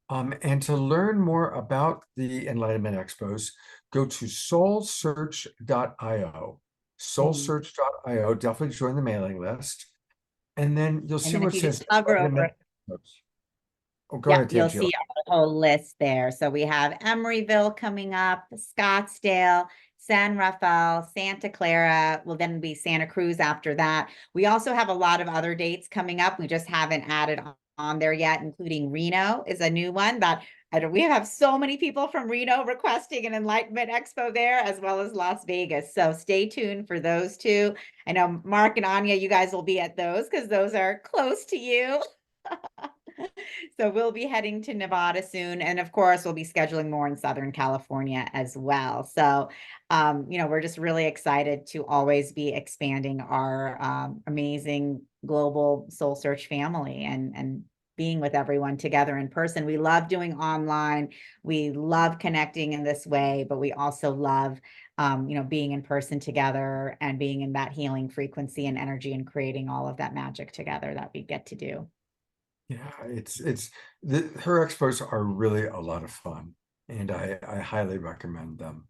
And to learn more about the Enlightenment Expos, go to SoulSearch.io. SoulSearch.io. Definitely join the mailing list. And then you'll see what says hover over it. Oh, go ahead, you'll Tanjila. see our whole list there. So we have Emeryville coming up, Scottsdale, San Rafael, Santa Clara, will then be Santa Cruz after that. We also have a lot of other dates coming up. We just haven't added on there yet, including Reno is a new one that we have so many people from Reno requesting an Enlightenment Expo there, as well as Las Vegas. So stay tuned for those two. I know Mark and Onya, you guys will be at those because those are close to you. So we'll be heading to Nevada soon. And of course, we'll be scheduling more in Southern California as well. So, we're just really excited to always be expanding our amazing global Soul Search family and being with everyone together in person. We love doing online. We love connecting in this way, but we also love, being in person together and being in that healing frequency and energy and creating all of that magic together that we get to do. Yeah, her expos are really a lot of fun, and I highly recommend them.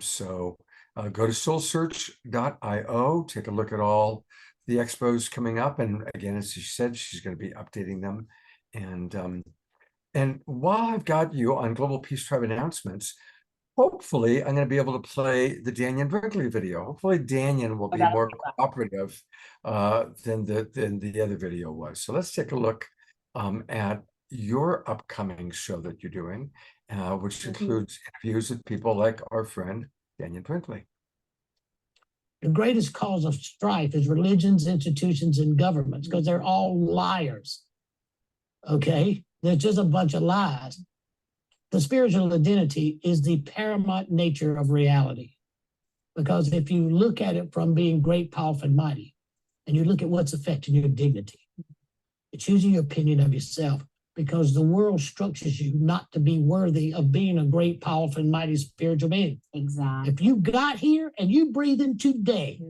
So go to SoulSearch.io, take a look at all the expos coming up, and again, as she said, she's going to be updating them. And while I've got you on Global Peace Tribe announcements, hopefully I'm going to be able to play the Dannion Brinkley video. Hopefully Dannion will be more cooperative than the other video was. So let's take a look at your upcoming show that you're doing, which includes interviews with people like our friend Dannion Brinkley. The greatest cause of strife is religions, institutions, and governments, because they're all liars. Okay? They're just a bunch of lies. The spiritual identity is the paramount nature of reality. Because if you look at it from being great, powerful, and mighty, and you look at what's affecting your dignity, it's using your opinion of yourself, because the world structures you not to be worthy of being a great, powerful, and mighty spiritual being. Exactly. If you got here and you breathing today,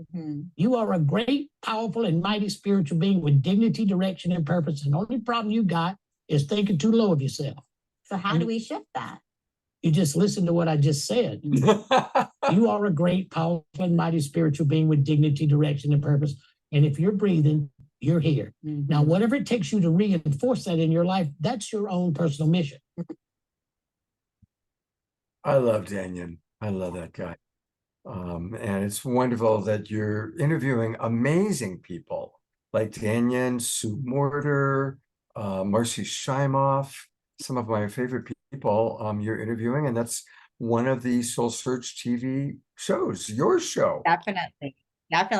you are a great, powerful, and mighty spiritual being with dignity, direction, and purpose. And the only problem you got is thinking too low of yourself. So how do we shift that? You just listen to what I just said. You are a great, powerful, and mighty spiritual being with dignity, direction, and purpose. And if you're breathing, you're here. Now, whatever it takes you to reinforce that in your life, that's your own personal mission. I love Dannion. I love that guy. And it's wonderful that you're interviewing amazing people like Dannion, Sue Mortar, Marcy Shimoff, some of my favorite people you're interviewing. And that's one of the Soul Search TV shows, your show. Definitely.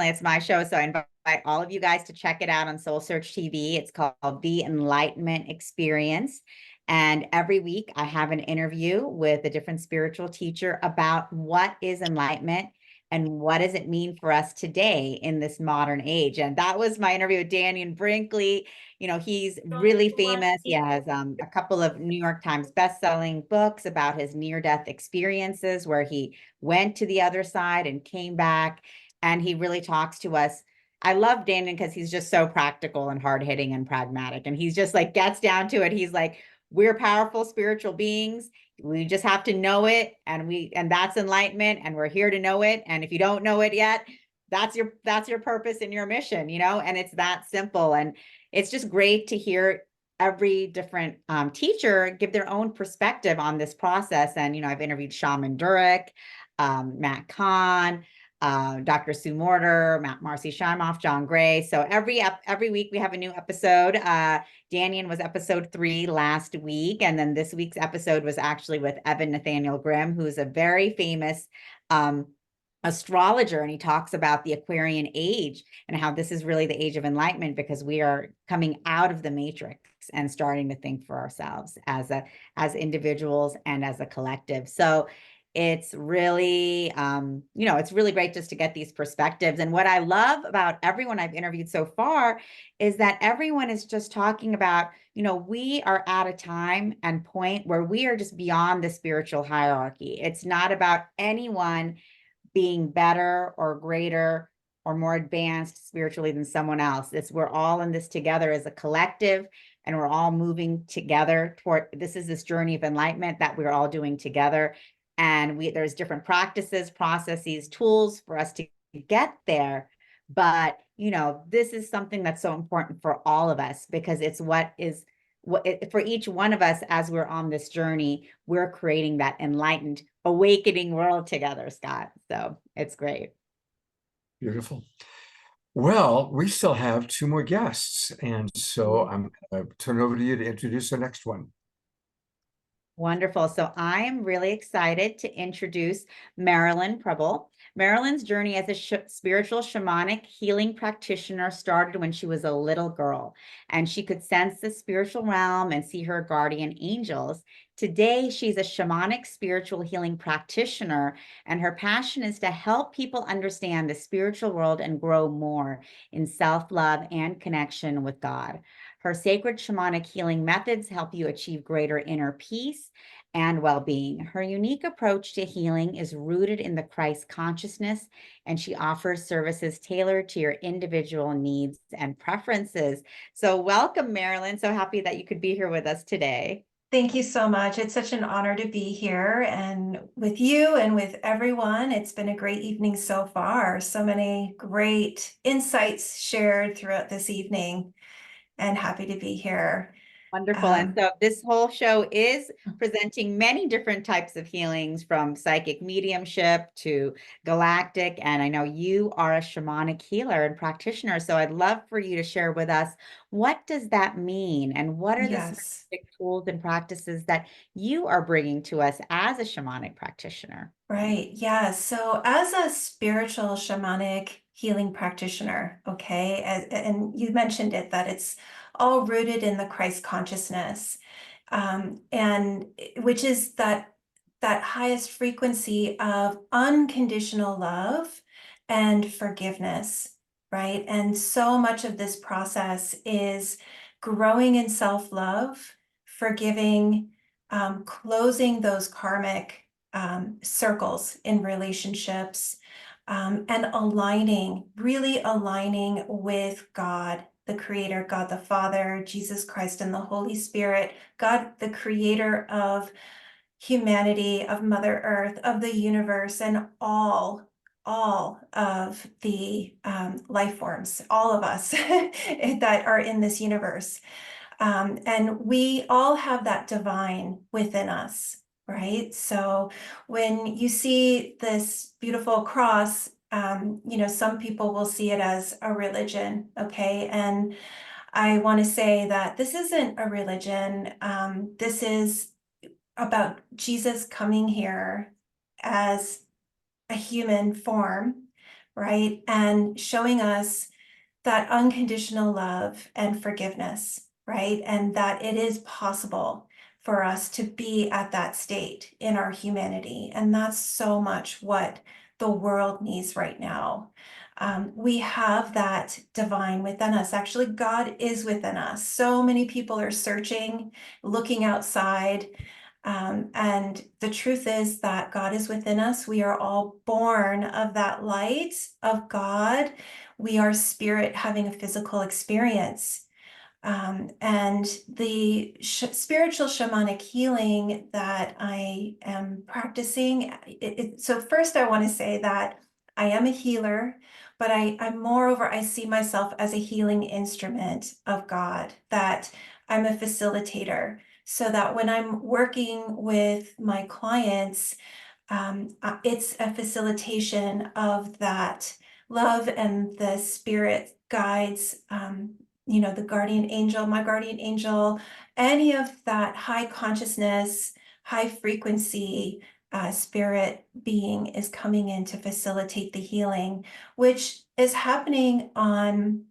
It's my show. So I invite all of you guys to check it out on SoulSearch TV. It's called The Enlightenment Experience. And every week I have an interview with a different spiritual teacher about what is enlightenment and what does it mean for us today in this modern age. And that was my interview with Dannion Brinkley. He's really famous. He has a couple of New York Times best-selling books about his near-death experiences where he went to the other side and came back. And he really talks to us. I love Dannion because he's just so practical and hard-hitting and pragmatic. And he's just like, gets down to it. He's like, we're powerful spiritual beings. We just have to know it. And that's enlightenment. And we're here to know it. And if you don't know it yet, that's your purpose and your mission, and it's that simple. And it's just great to hear every different teacher give their own perspective on this process. And, I've interviewed Shaman Durek, Matt Kahn, Dr. Sue Mortar, Marcy Shimoff, John Gray. So every week we have a new episode. Dannion was episode 3 last week. And then this week's episode was actually with Evan Nathaniel Grimm, who's a very famous astrologer, and he talks about the Aquarian age and how this is really the age of enlightenment, because we are coming out of the matrix and starting to think for ourselves as individuals and as a collective. So it's really, it's really great just to get these perspectives. And what I love about everyone I've interviewed so far is that everyone is just talking about, we are at a time and point where we are just beyond the spiritual hierarchy. It's not about anyone being better or greater or more advanced spiritually than someone else. We're all in this together as a collective, and we're all moving together toward, this is this journey of enlightenment that we're all doing together. And there's different practices, processes, tools for us to get there. But, this is something that's so important for all of us, because it's for each one of us, as we're on this journey, we're creating that enlightened, awakening world together, Scott. So it's great. Beautiful. Well, we still have 2 more guests, and so I'm going to turn it over to you to introduce the next one. Wonderful. So I am really excited to introduce Marilyn Prebul. Marilyn's journey as a spiritual shamanic healing practitioner started when she was a little girl, and she could sense the spiritual realm and see her guardian angels. Today, she's a shamanic spiritual healing practitioner, and her passion is to help people understand the spiritual world and grow more in self-love and connection with God. Her sacred shamanic healing methods help you achieve greater inner peace and well-being. Her unique approach to healing is rooted in the Christ consciousness, and she offers services tailored to your individual needs and preferences. So welcome, Marilyn. So happy that you could be here with us today. Thank you so much. It's such an honor to be here and with you and with everyone. It's been a great evening so far. So many great insights shared throughout this evening, and happy to be here. Wonderful. And so this whole show is presenting many different types of healings, from psychic mediumship to galactic. And I know you are a shamanic healer and practitioner. So I'd love for you to share with us, what does that mean? And what are the specific tools and practices that you are bringing to us as a shamanic practitioner? Right. Yeah. So as a spiritual shamanic healing practitioner, okay, and you mentioned it, that it's all rooted in the Christ consciousness, and which is that highest frequency of unconditional love and forgiveness, right? And so much of this process is growing in self-love, forgiving, closing those karmic circles in relationships, and really aligning with God, the Creator, God the Father, Jesus Christ, and the Holy Spirit, God, the Creator of humanity, of Mother Earth, of the universe, and all of the life forms, all of us that are in this universe. And we all have that divine within us, right? So when you see this beautiful cross, some people will see it as a religion, okay? And I want to say that this isn't a religion. This is about Jesus coming here as a human form, right? And showing us that unconditional love and forgiveness, right? And that it is possible for us to be at that state in our humanity. And that's so much what the world needs right now. We have that divine within us. Actually, God is within us. So many people are searching, looking outside. And the truth is that God is within us. We are all born of that light of God. We are spirit having a physical experience. And the spiritual shamanic healing that I am practicing, so first I want to say that I am a healer, but I'm moreover, I see myself as a healing instrument of God, that I'm a facilitator, so that when I'm working with my clients, it's a facilitation of that love, and the spirit guides, the guardian angel, my guardian angel, any of that high consciousness, high frequency spirit being is coming in to facilitate the healing, which is happening on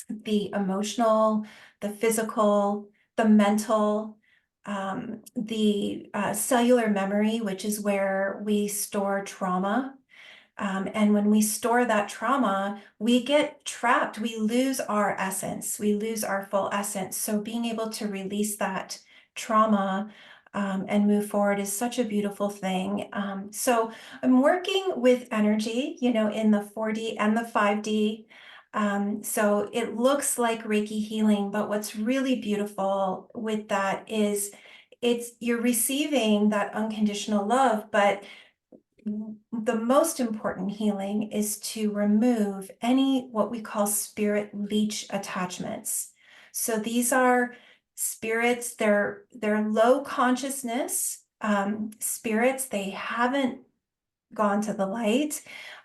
the emotional, the physical, the mental, the cellular memory, which is where we store trauma. And when we store that trauma, we get trapped. We lose our essence. We lose our full essence. So being able to release that trauma and move forward is such a beautiful thing. So I'm working with energy, in the 4D and the 5D. So it looks like Reiki healing, but what's really beautiful with that is you're receiving that unconditional love, but the most important healing is to remove any what we call spirit leech attachments. So these are spirits, they're low consciousness spirits. They haven't gone to the light.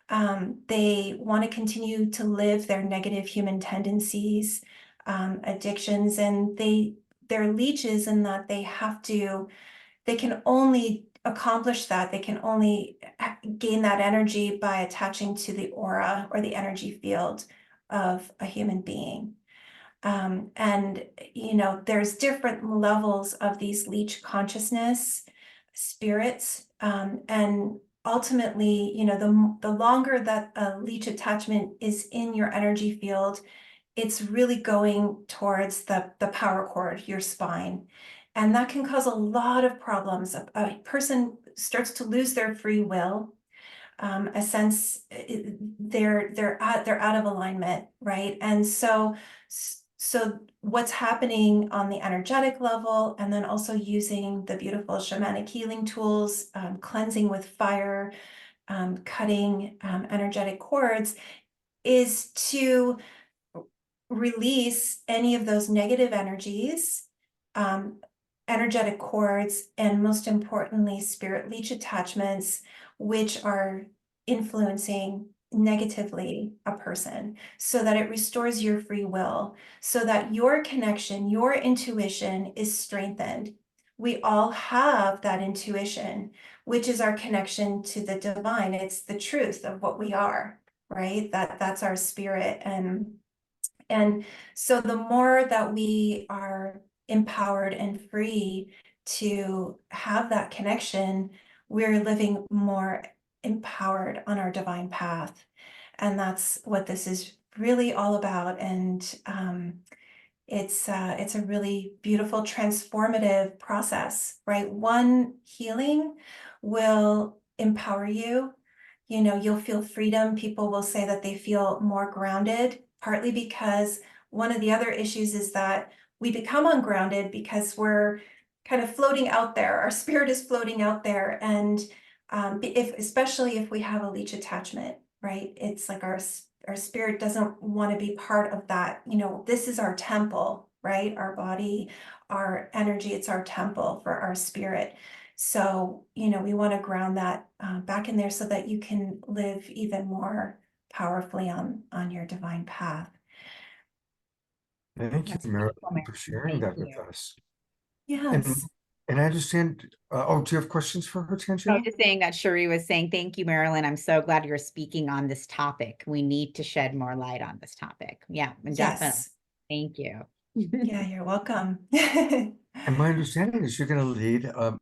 They want to continue to live their negative human tendencies, addictions, and they're leeches in that they can only accomplish that. They can only gain that energy by attaching to the aura or the energy field of a human being. And, there's different levels of these leech consciousness spirits. And ultimately, the longer that a leech attachment is in your energy field, it's really going towards the power cord, your spine. And that can cause a lot of problems. A person starts to lose their free will, a sense they're out of alignment, right? And so what's happening on the energetic level, and then also using the beautiful shamanic healing tools, cleansing with fire, cutting energetic cords, is to release any of those negative energies, energetic cords, and most importantly, spirit leech attachments, which are influencing negatively a person, so that it restores your free will, so that your connection, your intuition is strengthened. We all have that intuition, which is our connection to the divine. It's the truth of what we are, right? That's our spirit. And so the more that we are empowered and free to have that connection, we're living more empowered on our divine path. And that's what this is really all about. And it's a really beautiful, transformative process, right? One healing will empower you. You'll feel freedom. People will say that they feel more grounded, partly because one of the other issues is that we become ungrounded because we're kind of floating out there. Our spirit is floating out there. And especially if we have a leech attachment, right? It's like our spirit doesn't want to be part of that. This is our temple, right? Our body, our energy, it's our temple for our spirit. So, we want to ground that back in there so that you can live even more powerfully on your divine path. Thank you, Marilyn, for sharing that with us. Yes. And I understand, do you have questions for her, I was Tanjila? just saying that Cheri was saying, thank you, Marilyn. I'm so glad you're speaking on this topic. We need to shed more light on this topic. Yeah, definitely. Yes. Thank you. Yeah, you're welcome. And my understanding is you're going to lead a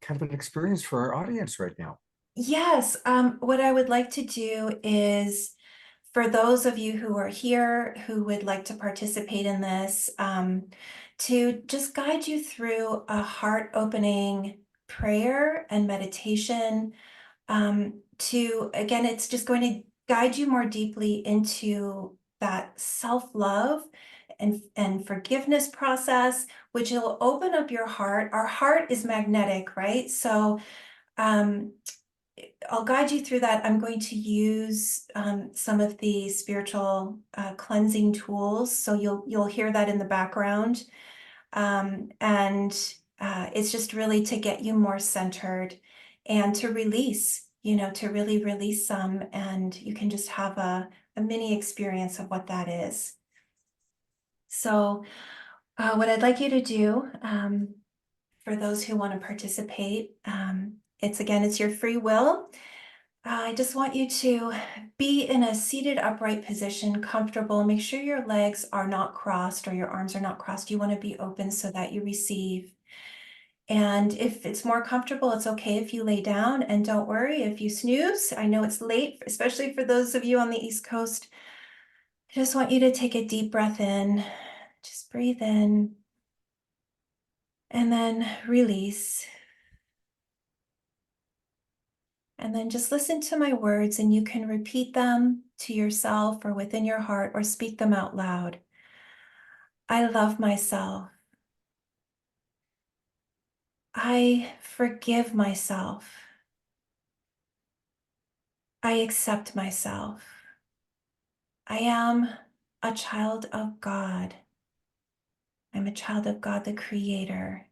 kind of an experience for our audience right now. Yes. What I would like to do is, for those of you who are here who would like to participate in this, to just guide you through a heart-opening prayer and meditation. Again, it's just going to guide you more deeply into that self-love and forgiveness process, which will open up your heart. Our heart is magnetic, right? So I'll guide you through that. I'm going to use some of the spiritual cleansing tools. So you'll hear that in the background. It's just really to get you more centered and to release, to really release some, and you can just have a mini experience of what that is. So what I'd like you to do, for those who want to participate, It's your free will. I just want you to be in a seated upright position, comfortable. Make sure your legs are not crossed or your arms are not crossed. You want to be open so that you receive. And if it's more comfortable, it's okay if you lay down, and don't worry if you snooze. I know it's late, especially for those of you on the East Coast. I just want you to take a deep breath in. Just breathe in and then release. And then just listen to my words, and you can repeat them to yourself or within your heart or speak them out loud. I love myself. I forgive myself. I accept myself. I am a child of God. I'm a child of God, the Creator,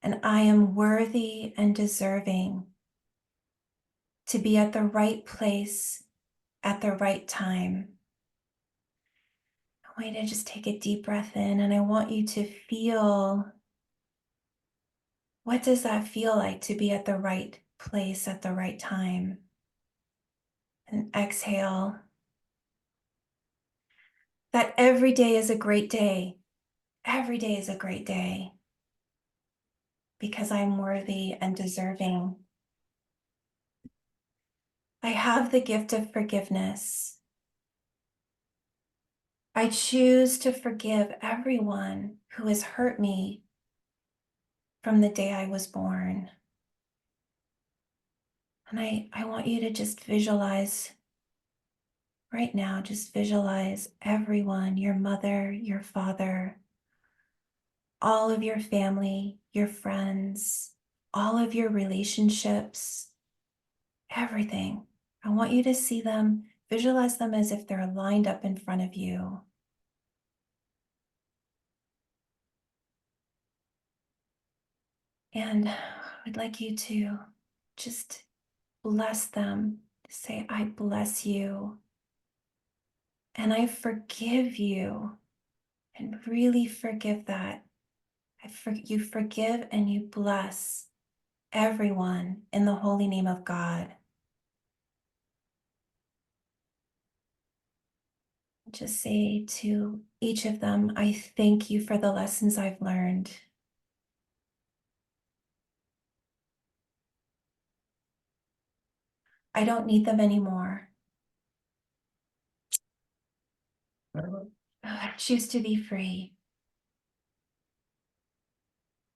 and I am worthy and deserving to be at the right place at the right time. I want you to just take a deep breath in, and I want you to feel, what does that feel like to be at the right place at the right time? And exhale. That every day is a great day. Every day is a great day because I'm worthy and deserving. I have the gift of forgiveness. I choose to forgive everyone who has hurt me from the day I was born. And I want you to just visualize right now, just visualize everyone, your mother, your father, all of your family, your friends, all of your relationships, everything. I want you to see them, visualize them as if they're lined up in front of you. And I'd like you to just bless them. Say, I bless you. And I forgive you. And really forgive that. You forgive and you bless everyone in the holy name of God. Just say to each of them, I thank you for the lessons I've learned. I don't need them anymore. I choose to be free.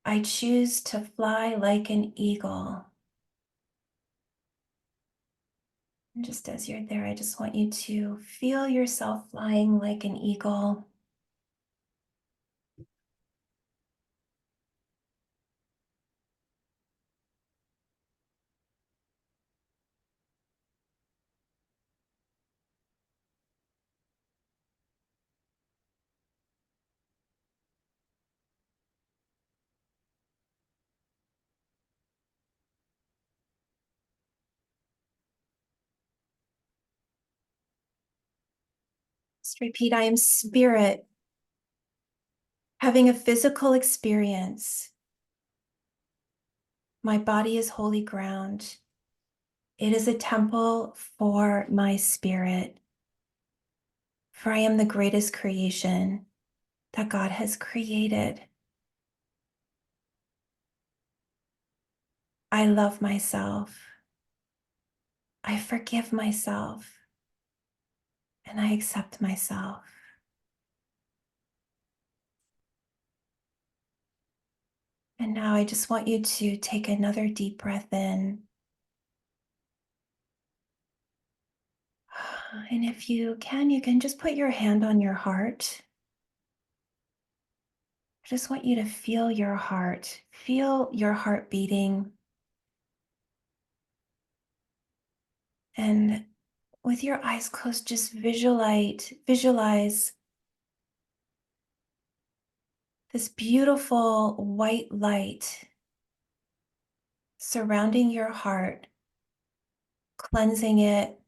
I choose to fly like an eagle. And just as you're there, I just want you to feel yourself flying like an eagle. Just repeat, I am spirit, having a physical experience. My body is holy ground. It is a temple for my spirit, for I am the greatest creation that God has created. I love myself. I forgive myself, and I accept myself. And now I just want you to take another deep breath in. And if you can just put your hand on your heart. I just want you to feel your heart beating. And with your eyes closed, just visualize this beautiful white light surrounding your heart, cleansing it.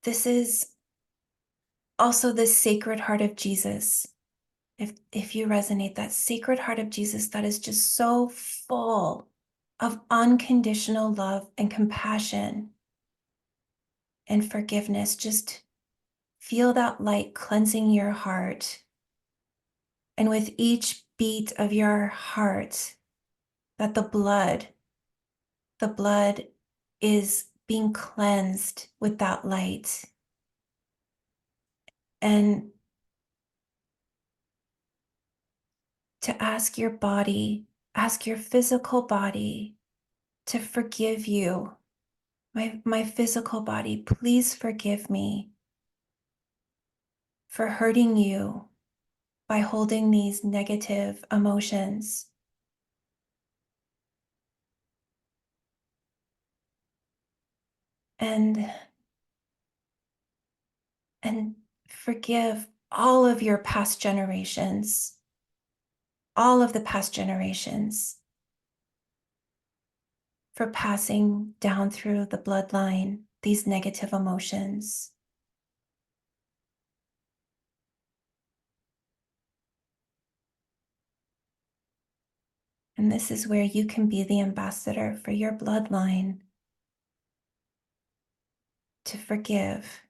This is also the Sacred Heart of Jesus. If you resonate, that Sacred Heart of Jesus that is just so full of unconditional love and compassion and forgiveness. Just feel that light cleansing your heart. And with each beat of your heart, that the blood is being cleansed with that light. And to ask your body, ask your physical body to forgive you. My physical body, please forgive me for hurting you by holding these negative emotions. And forgive all of your past generations, all of the past generations, for passing down through the bloodline these negative emotions. And this is where you can be the ambassador for your bloodline to forgive,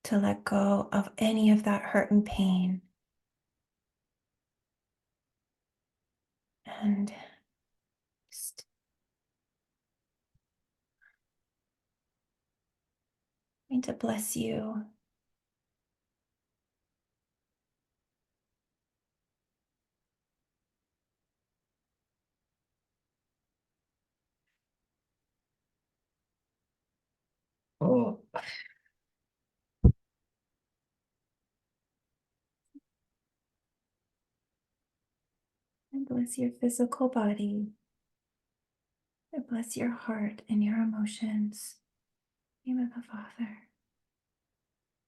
to let go of any of that hurt and pain. And just going to bless you. Oh. And bless your physical body. And bless your heart and your emotions. In the name of the Father,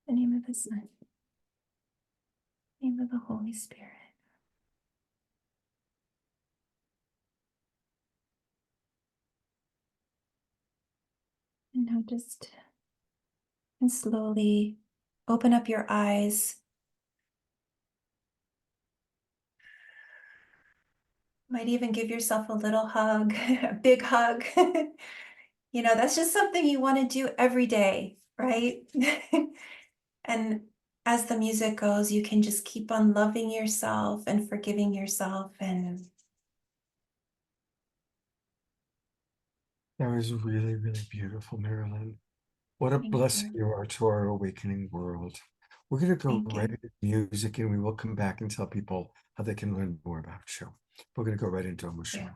in the name of the Son, in the name of the Holy Spirit. And now just and slowly open up your eyes. Might even give yourself a little hug, a big hug. You know, that's just something you want to do every day, right? And as the music goes, you can just keep on loving yourself and forgiving yourself. And That was really, really beautiful, Marilyn. What a blessing you are to our awakening world. We're going to go right into music, and we will come back and tell people how they can learn more about you. We're going to go right into Omashar.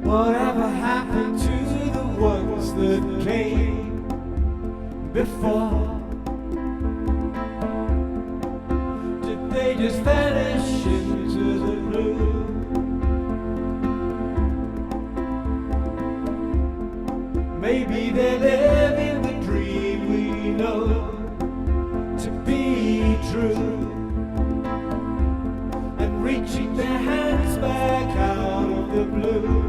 Whatever happened to the ones that came before? Did they just vanish into the blue? Maybe they live in the dream we know to be true, and reaching their hands back out of the blue.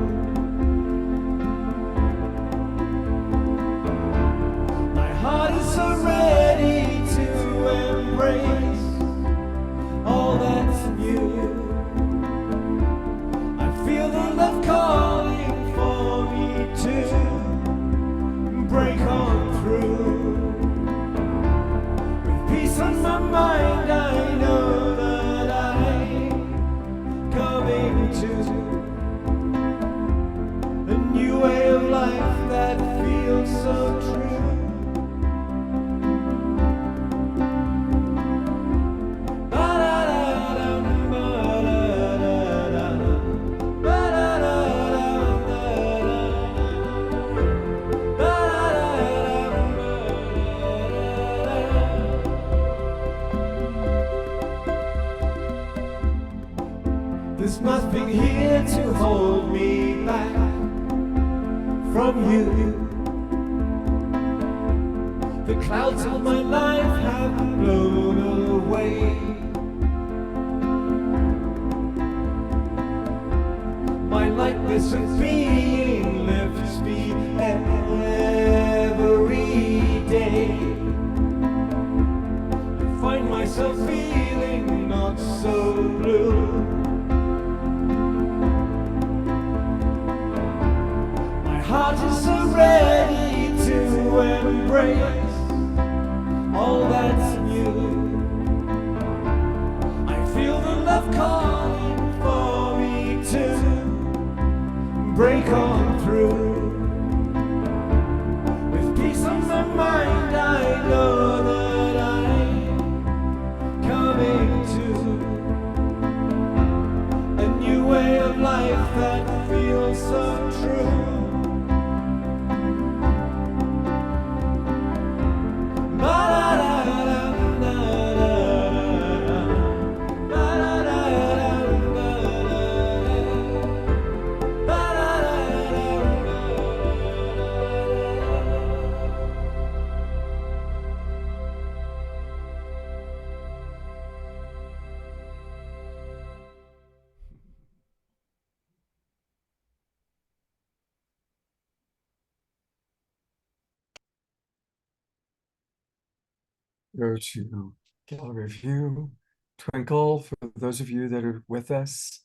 So ready to embrace all that's new. I feel the love calling for me to break on through. With peace on my mind, I know that I'm coming to a new way of life that feels so true. There's nothing here to hold me back from you. The clouds of my life have blown away. My lightness of being lifts me every day. I find myself feeling not so blue. My heart is so ready to embrace all that's new. I feel the love calling for me to break on through. With peace on my mind, I know that I'm coming to a new way of life that feels so true. Go to gallery view. Twinkle, for those of you that are with us.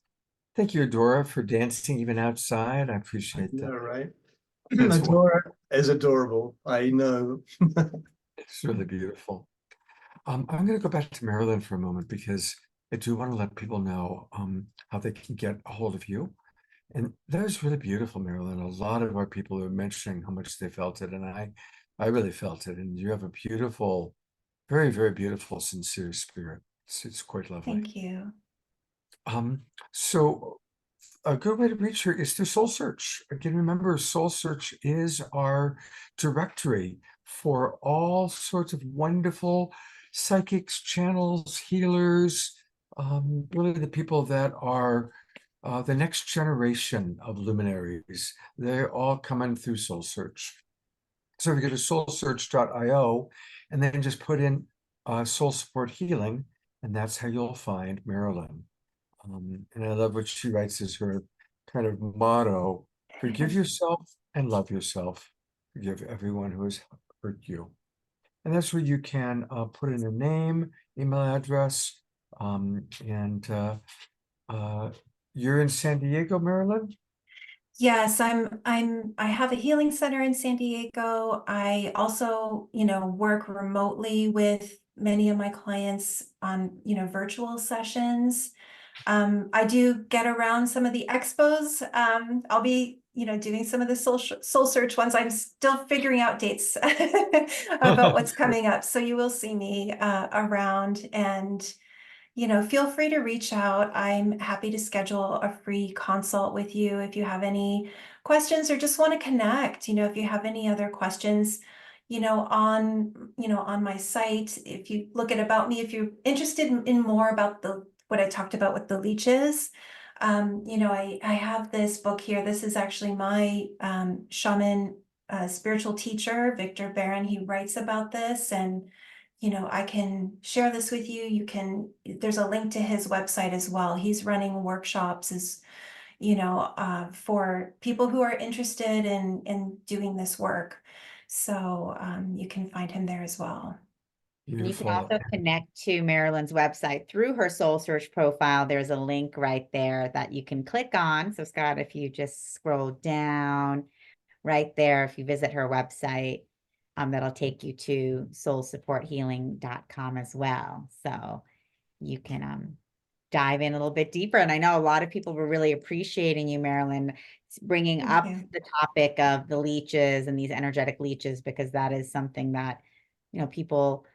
Thank you, Adora, for dancing even outside. I appreciate Yeah, that. right. That's Adora is adorable. I know. It's really beautiful. I'm going to go back to Marilyn for a moment because I do want to let people know how they can get a hold of you. And that was really beautiful, Marilyn. A lot of our people are mentioning how much they felt it, and I really felt it. And you have a beautiful, very, very beautiful, sincere spirit. It's quite lovely. Thank you. So a good way to reach her is through Soul Search. Again, remember, Soul Search is our directory for all sorts of wonderful psychics, channels, healers, really the people that are the next generation of luminaries. They're all coming through Soul Search. So if you go to soulsearch.io and then just put in Soul Support Healing, and that's how you'll find Marilyn. And I love what she writes as her kind of motto: forgive yourself and love yourself. Forgive everyone who has hurt you. And that's where you can put in a name, email address, and you're in San Diego, Marilyn? Yes, I have a healing center in San Diego. I also, work remotely with many of my clients on, virtual sessions. I do get around some of the expos. I'll be, doing some of the soul search ones. I'm still figuring out dates about what's coming up. So you will see me around, and feel free to reach out. I'm happy to schedule a free consult with you if you have any questions or just want to connect. If you have any other questions, on my site, if you look at About Me, if you're interested in more about what I talked about with the leeches, I have this book here. This is actually my shaman spiritual teacher, Victor Barron. He writes about this, and I can share this with you. There's a link to his website as well. He's running workshops for people who are interested in doing this work. So you can find him there as well. And you can also connect to Marilyn's website through her Soul Search profile. There's a link right there that you can click on. So Scott, if you just scroll down right there, if you visit her website, that'll take you to soulsupporthealing.com as well. So you can dive in a little bit deeper. And I know a lot of people were really appreciating you, Marilyn, bringing up the topic of the leeches and these energetic leeches, because that is something that, people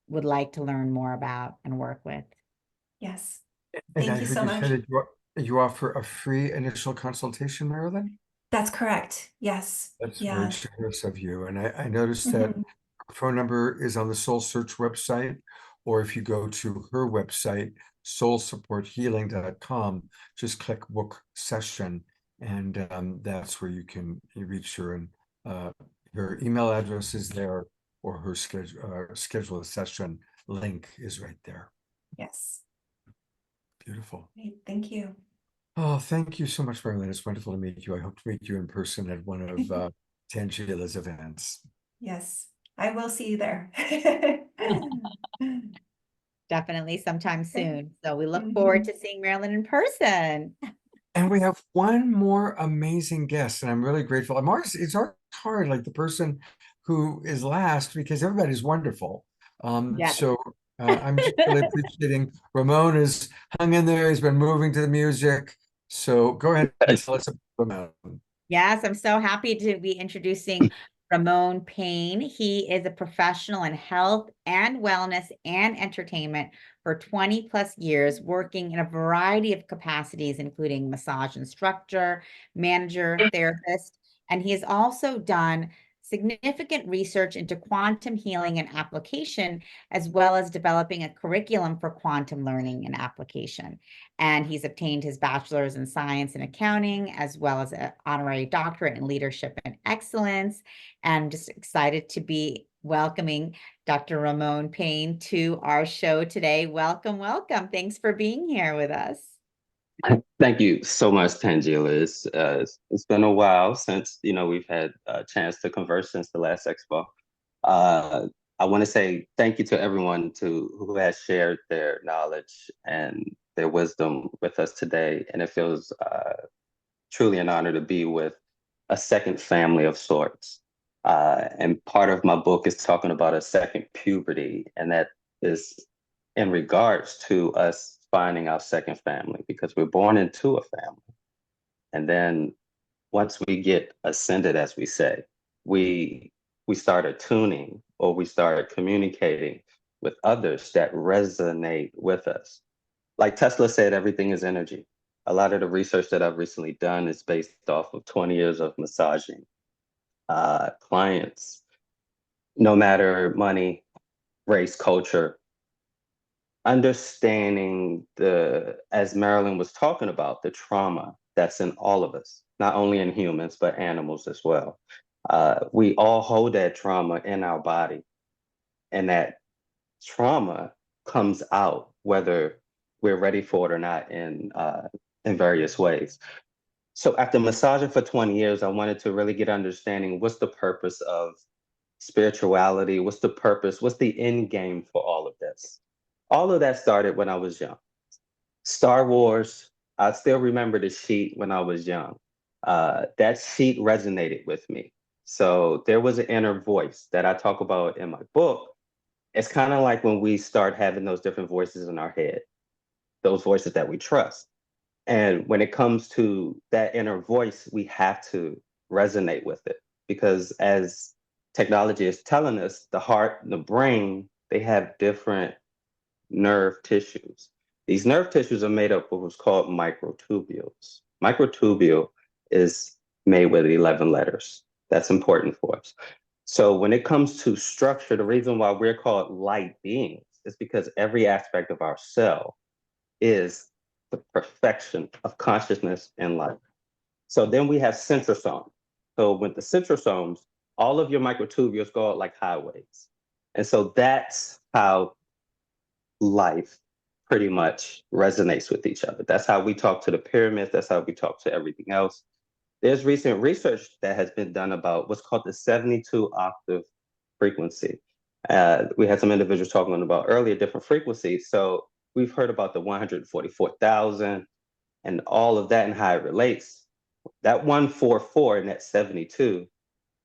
would like to learn more about and work with. Yes. And Thank I you heard so you much. said that you offer a free initial consultation, Marilyn? That's correct. Yes. That's Yeah. very generous of you. And I noticed that Mhm. her phone number is on the Soul Search website, or if you go to her website, soulsupporthealing.com, just click book session, and that's where you reach her. And her email address is there, or her schedule a session link is right there. Yes. Beautiful. Great. Thank you. Oh, thank you so much, Marilyn. It's wonderful to meet you. I hope to meet you in person at one of Tanjila's events. Yes, I will see you there. Definitely sometime soon. So we look forward to seeing Marilyn in person. And we have one more amazing guest, and I'm really grateful. It's hard, like the person who is last, because everybody's wonderful. Yes. So I'm just really appreciating Ramon has hung in there. He's been moving to the music. So go ahead and tell us about Ramon. Yes, I'm so happy to be introducing Ramon Payne. He is a professional in health and wellness and entertainment for 20 plus years, working in a variety of capacities, including massage instructor, manager, therapist, and he has also done significant research into quantum healing and application, as well as developing a curriculum for quantum learning and application. And he's obtained his bachelor's in science and accounting, as well as an honorary doctorate in leadership and excellence. And I'm just excited to be welcoming Dr. Ramon Payne to our show today. Welcome, welcome. Thanks for being here with us. Thank you so much, Tanjila. It's been a while since we've had a chance to converse since the last expo. I want to say thank you to everyone who has shared their knowledge and their wisdom with us today, and it feels truly an honor to be with a second family of sorts. And part of my book is talking about a second puberty, and that is in regards to us finding our second family, because we're born into a family. And then once we get ascended, as we say, we start attuning, or we start communicating with others that resonate with us. Like Tesla said, everything is energy. A lot of the research that I've recently done is based off of 20 years of massaging clients, no matter money, race, culture, understanding as Marilyn was talking about, the trauma that's in all of us, not only in humans, but animals as well. We all hold that trauma in our body, and that trauma comes out whether we're ready for it or not in various ways. So after massaging for 20 years, I wanted to really get understanding what's the purpose of spirituality, what's the purpose, what's the end game for all of this. All of that started when I was young. Star Wars, I still remember the sheet when I was young. That sheet resonated with me. So there was an inner voice that I talk about in my book. It's kind of like when we start having those different voices in our head, those voices that we trust. And when it comes to that inner voice, we have to resonate with it, because as technology is telling us, the heart and the brain, they have different nerve tissues. These nerve tissues are made up of what's called microtubules. Microtubule is made with 11 letters. That's important for us. So when it comes to structure, the reason why we're called light beings is because every aspect of our cell is the perfection of consciousness and life. So then we have centrosomes. So with the centrosomes, all of your microtubules go out like highways. And so that's how life pretty much resonates with each other. That's how we talk to the pyramids. That's how we talk to everything else. There's recent research that has been done about what's called the 72 octave frequency. We had some individuals talking about earlier different frequencies. So we've heard about the 144,000 and all of that and how it relates. That 144 and that 72,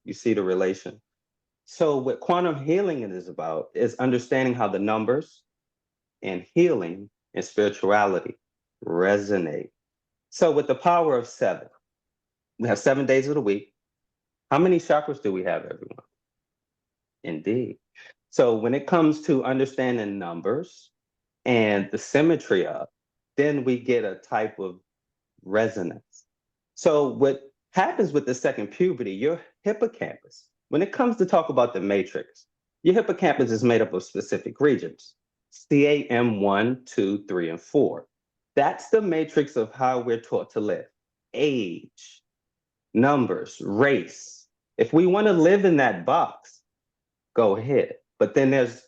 you see the relation. So what quantum healing is about is understanding how the numbers and healing and spirituality resonate. So with the power of 7, we have 7 days of the week. How many chakras do we have, everyone? Indeed. So when it comes to understanding numbers and the symmetry of, then we get a type of resonance. So what happens with the second puberty, your hippocampus, when it comes to talk about the matrix, your hippocampus is made up of specific regions. CAM 1, 2, 3, and 4. That's the matrix of how we're taught to live. Age, numbers, race. If we want to live in that box, go ahead. But then there's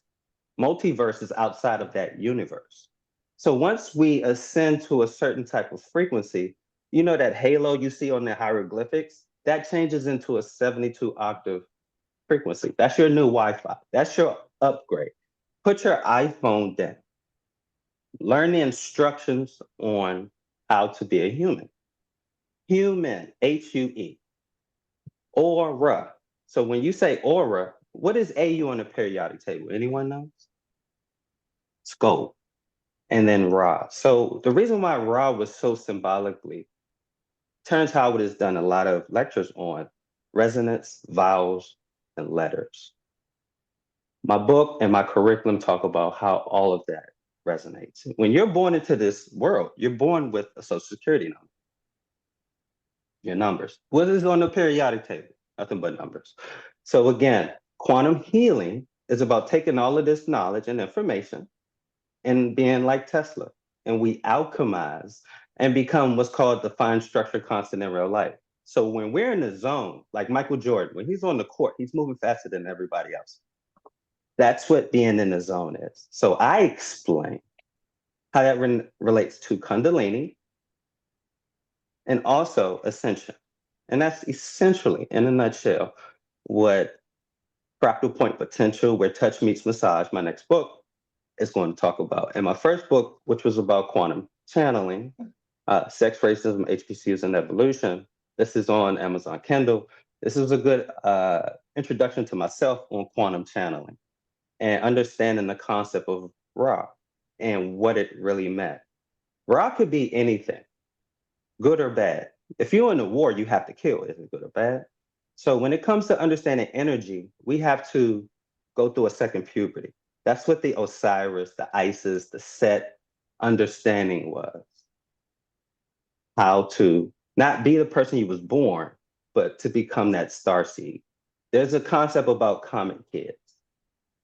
multiverses outside of that universe. So once we ascend to a certain type of frequency, you know that halo you see on the hieroglyphics, that changes into a 72 octave frequency. That's your new Wi-Fi. That's your upgrade. Put your iPhone down. Learn the instructions on how to be a human. Human, H-U-E. Aura. So when you say aura, what is AU on the periodic table? Anyone knows? Scope. And then Ra. So the reason why Ra was so symbolically, Terrence Howard has done a lot of lectures on resonance, vowels, and letters. My book and my curriculum talk about how all of that resonates. When you're born into this world, you're born with a social security number. Your numbers. What is on the periodic table? Nothing but numbers. So again, quantum healing is about taking all of this knowledge and information and being like Tesla. And we alchemize and become what's called the fine structure constant in real life. So when we're in the zone, like Michael Jordan, when he's on the court, he's moving faster than everybody else. That's what being in the zone is. So I explain how that relates to Kundalini and also ascension. And that's essentially, in a nutshell, what Fractal Point Potential, Where Touch Meets Massage, my next book, is going to talk about. And my first book, which was about quantum channeling, sex, racism, HBCUs, and evolution, this is on Amazon Kindle. This is a good introduction to myself on quantum channeling and understanding the concept of Ra and what it really meant. Ra could be anything, good or bad. If you're in a war, you have to kill. Is it good or bad? So when it comes to understanding energy, we have to go through a second puberty. That's what the Osiris, the Isis, the Set understanding was. How to not be the person you was born, but to become that starseed. There's a concept about comet kids.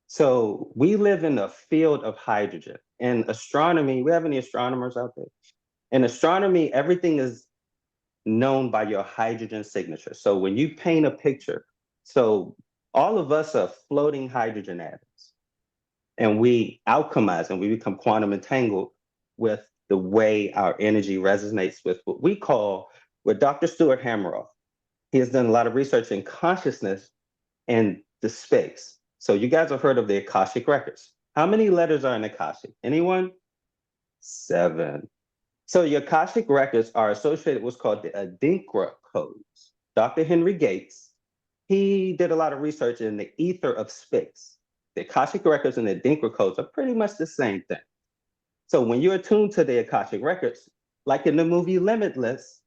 So we live in a field of hydrogen. In astronomy, we have any astronomers out there? In astronomy, everything is known by your hydrogen signature. So when you paint a picture, so all of us are floating hydrogen atoms. And we alchemize and we become quantum entangled with the way our energy resonates with what we call, with Dr. Stuart Hameroff. He has done a lot of research in consciousness and the space. So you guys have heard of the Akashic Records. How many letters are in Akashic? Anyone? 7. So your Akashic Records are associated with what's called the Adinkra codes. Dr. Henry Gates, he did a lot of research in the ether of space. The Akashic Records and the Adinkra codes are pretty much the same thing. So when you're attuned to the Akashic Records, like in the movie Limitless,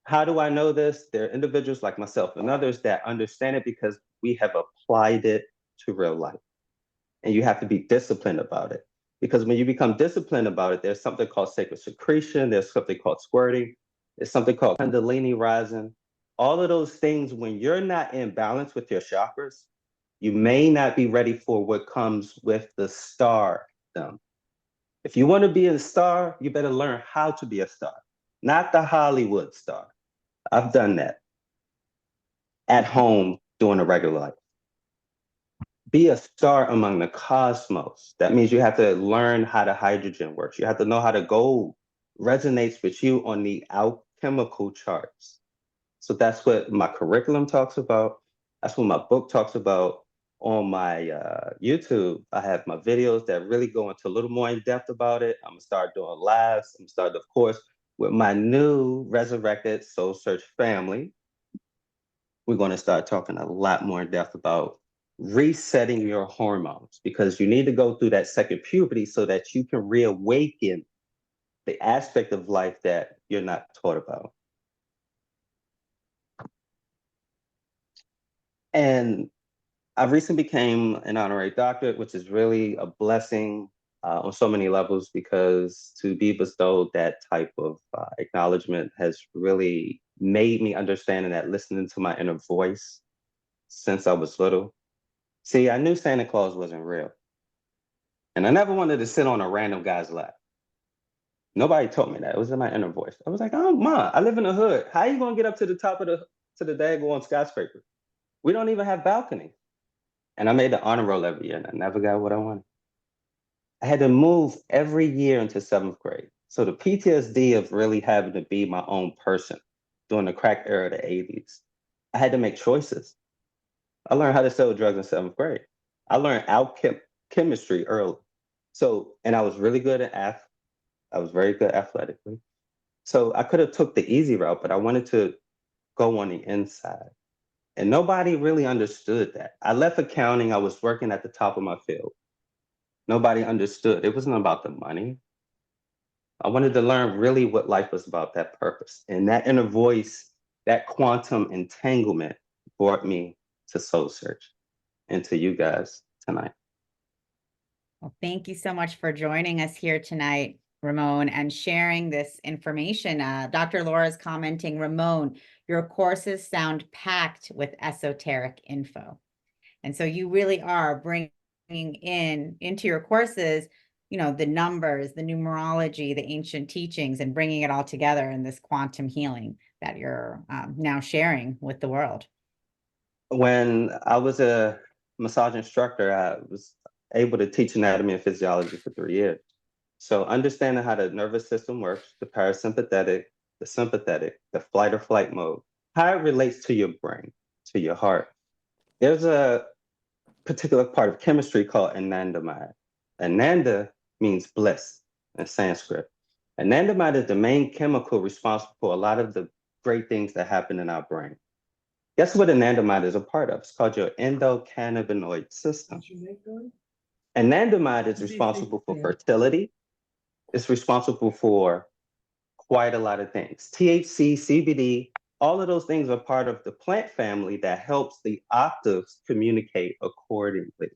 how do I know this? There are individuals like myself and others that understand it because we have applied it to real life. And you have to be disciplined about it. Because when you become disciplined about it, there's something called sacred secretion, there's something called squirting, there's something called Kundalini rising. All of those things, when you're not in balance with your chakras, you may not be ready for what comes with the stardom. If you want to be a star, you better learn how to be a star, not the Hollywood star. I've done that at home doing a regular life. Be a star among the cosmos. That means you have to learn how the hydrogen works. You have to know how the gold resonates with you on the alchemical charts. So that's what my curriculum talks about. That's what my book talks about. On my YouTube, I have my videos that really go into a little more in depth about it. I'm gonna start doing lives. I'm gonna start, of course, with my new resurrected Soul Search family. We're gonna start talking a lot more in depth about resetting your hormones, because you need to go through that second puberty so that you can reawaken the aspect of life that you're not taught about. And I recently became an honorary doctorate, which is really a blessing on so many levels, because to be bestowed that type of acknowledgement has really made me understand that listening to my inner voice since I was little. See, I knew Santa Claus wasn't real. And I never wanted to sit on a random guy's lap. Nobody told me that. It was in my inner voice. I was like, oh, Ma, I live in the hood. How are you going to get up to the top of the daggone skyscraper? We don't even have balconies. And I made the honor roll every year and I never got what I wanted. I had to move every year into 7th grade. So the PTSD of really having to be my own person during the crack era of the 80s, I had to make choices. I learned how to sell drugs in 7th grade. I learned chemistry early. So, and I was really good at I was very good athletically. So I could have took the easy route, but I wanted to go on the inside. And nobody really understood that. I left accounting. I was working at the top of my field. Nobody understood. It wasn't about the money. I wanted to learn really what life was about, that purpose. And that inner voice, that quantum entanglement brought me to Soul Search and to you guys tonight. Well, thank you so much for joining us here tonight, Ramon, and sharing this information. Dr. Laura's commenting, Ramon, your courses sound packed with esoteric info. And so you really are bringing into your courses, you know, the numbers, the numerology, the ancient teachings, and bringing it all together in this quantum healing that you're now sharing with the world. When I was a massage instructor, I was able to teach anatomy and physiology for 3 years. So understanding how the nervous system works, the parasympathetic, the sympathetic, the flight or flight mode, how it relates to your brain, to your heart. There's a particular part of chemistry called anandamide. Ananda means bliss in Sanskrit. Anandamide is the main chemical responsible for a lot of the great things that happen in our brain. Guess what anandamide is a part of? It's called your endocannabinoid system. Anandamide is responsible for fertility. It's responsible for quite a lot of things. THC, CBD, all of those things are part of the plant family that helps the octaves communicate accordingly.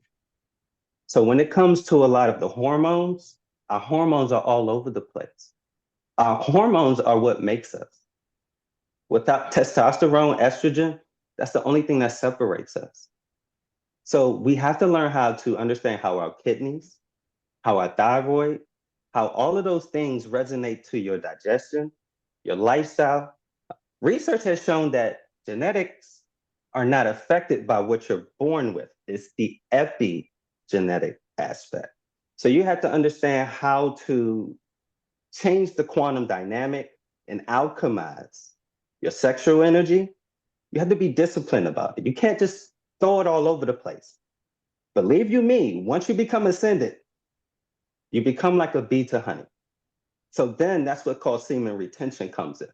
So when it comes to a lot of the hormones, our hormones are all over the place. Our hormones are what makes us. Without testosterone, estrogen, that's the only thing that separates us. So we have to learn how to understand how our kidneys, how our thyroid, how all of those things resonate to your digestion, your lifestyle. Research has shown that genetics are not affected by what you're born with. It's the epigenetic aspect. So you have to understand how to change the quantum dynamic and alchemize your sexual energy. You have to be disciplined about it. You can't just throw it all over the place. Believe you me, once you become ascendant, you become like a bee to honey. So then that's what called semen retention comes in.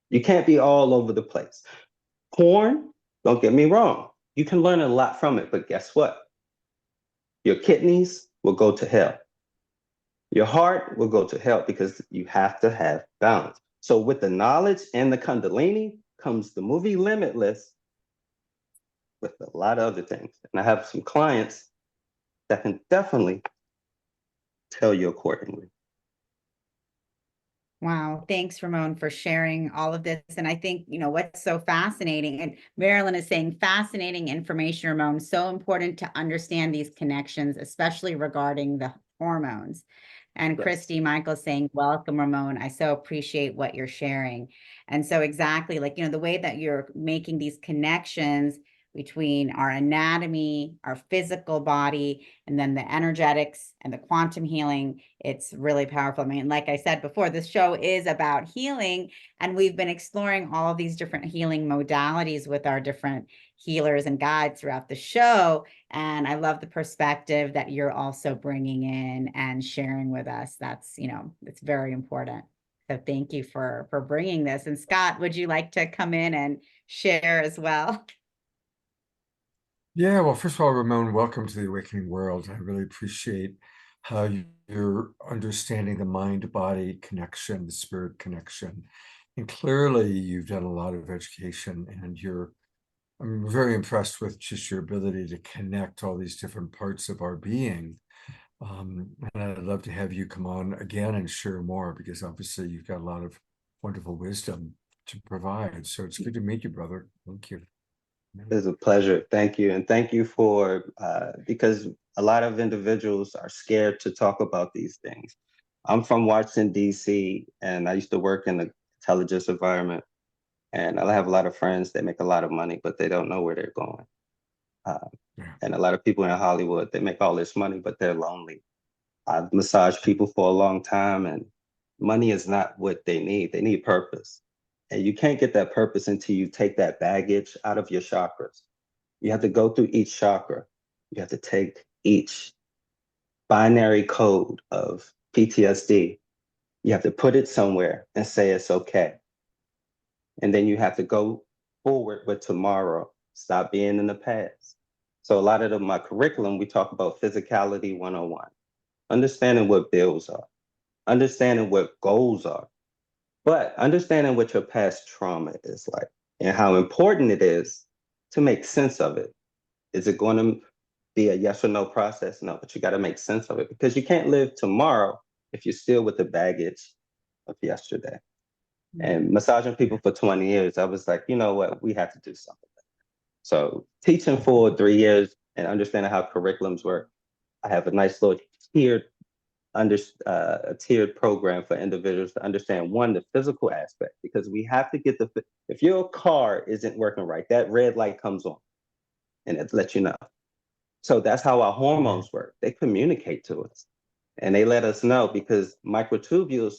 You can't be all over the place. Porn, don't get me wrong, you can learn a lot from it, but guess what? Your kidneys will go to hell. Your heart will go to hell because you have to have balance. So with the knowledge and the Kundalini comes the movie Limitless with a lot of other things. And I have some clients that can definitely tell you accordingly. Wow. Thanks, Ramon, for sharing all of this. And I think, you know, what's so fascinating, and Marilyn is saying fascinating information, Ramon, so important to understand these connections, especially regarding the hormones. And Yes. Christy Michael saying, welcome, Ramon. I so appreciate what you're sharing. And so exactly, like, you know, the way that you're making these connections between our anatomy, our physical body, and then the energetics and the quantum healing, it's really powerful. I mean, like I said before, this show is about healing, and we've been exploring all of these different healing modalities with our different healers and guides throughout the show. And I love the perspective that you're also bringing in and sharing with us. That's, you know, it's very important. So thank you for bringing this. And Scott, would you like to come in and share as well? Yeah, well, first of all, Ramon, welcome to the Awakening World. I really appreciate how you're understanding the mind-body connection, the spirit connection. And clearly you've done a lot of education, and I'm very impressed with just your ability to connect all these different parts of our being. And I'd love to have you come on again and share more, because obviously you've got a lot of wonderful wisdom to provide. So it's good to meet you, brother. Thank you. It's a pleasure. Thank you. And thank you for, because a lot of individuals are scared to talk about these things. I'm from Washington, D.C., and I used to work in the intelligence environment. And I have a lot of friends that make a lot of money, but they don't know where they're going. And a lot of people in Hollywood, they make all this money, but they're lonely. I've massaged people for a long time, and money is not what they need. They need purpose. And you can't get that purpose until you take that baggage out of your chakras. You have to go through each chakra. You have to take each binary code of PTSD. You have to put it somewhere and say it's okay. And then you have to go forward with tomorrow. Stop being in the past. So a lot of my curriculum, we talk about physicality 101, understanding what bills are, understanding what goals are, but understanding what your past trauma is like and how important it is to make sense of it. Is it going to be a yes or no process? No, but you got to make sense of it because you can't live tomorrow if you're still with the baggage of yesterday. And massaging people for 20 years, I was like, you know what, we have to do something. So teaching for 3 years and understanding how curriculums work, I have a nice little tiered program for individuals to understand, one, the physical aspect, because we have to get if your car isn't working right, that red light comes on and it lets you know. So that's how our hormones work. They communicate to us and they let us know because microtubules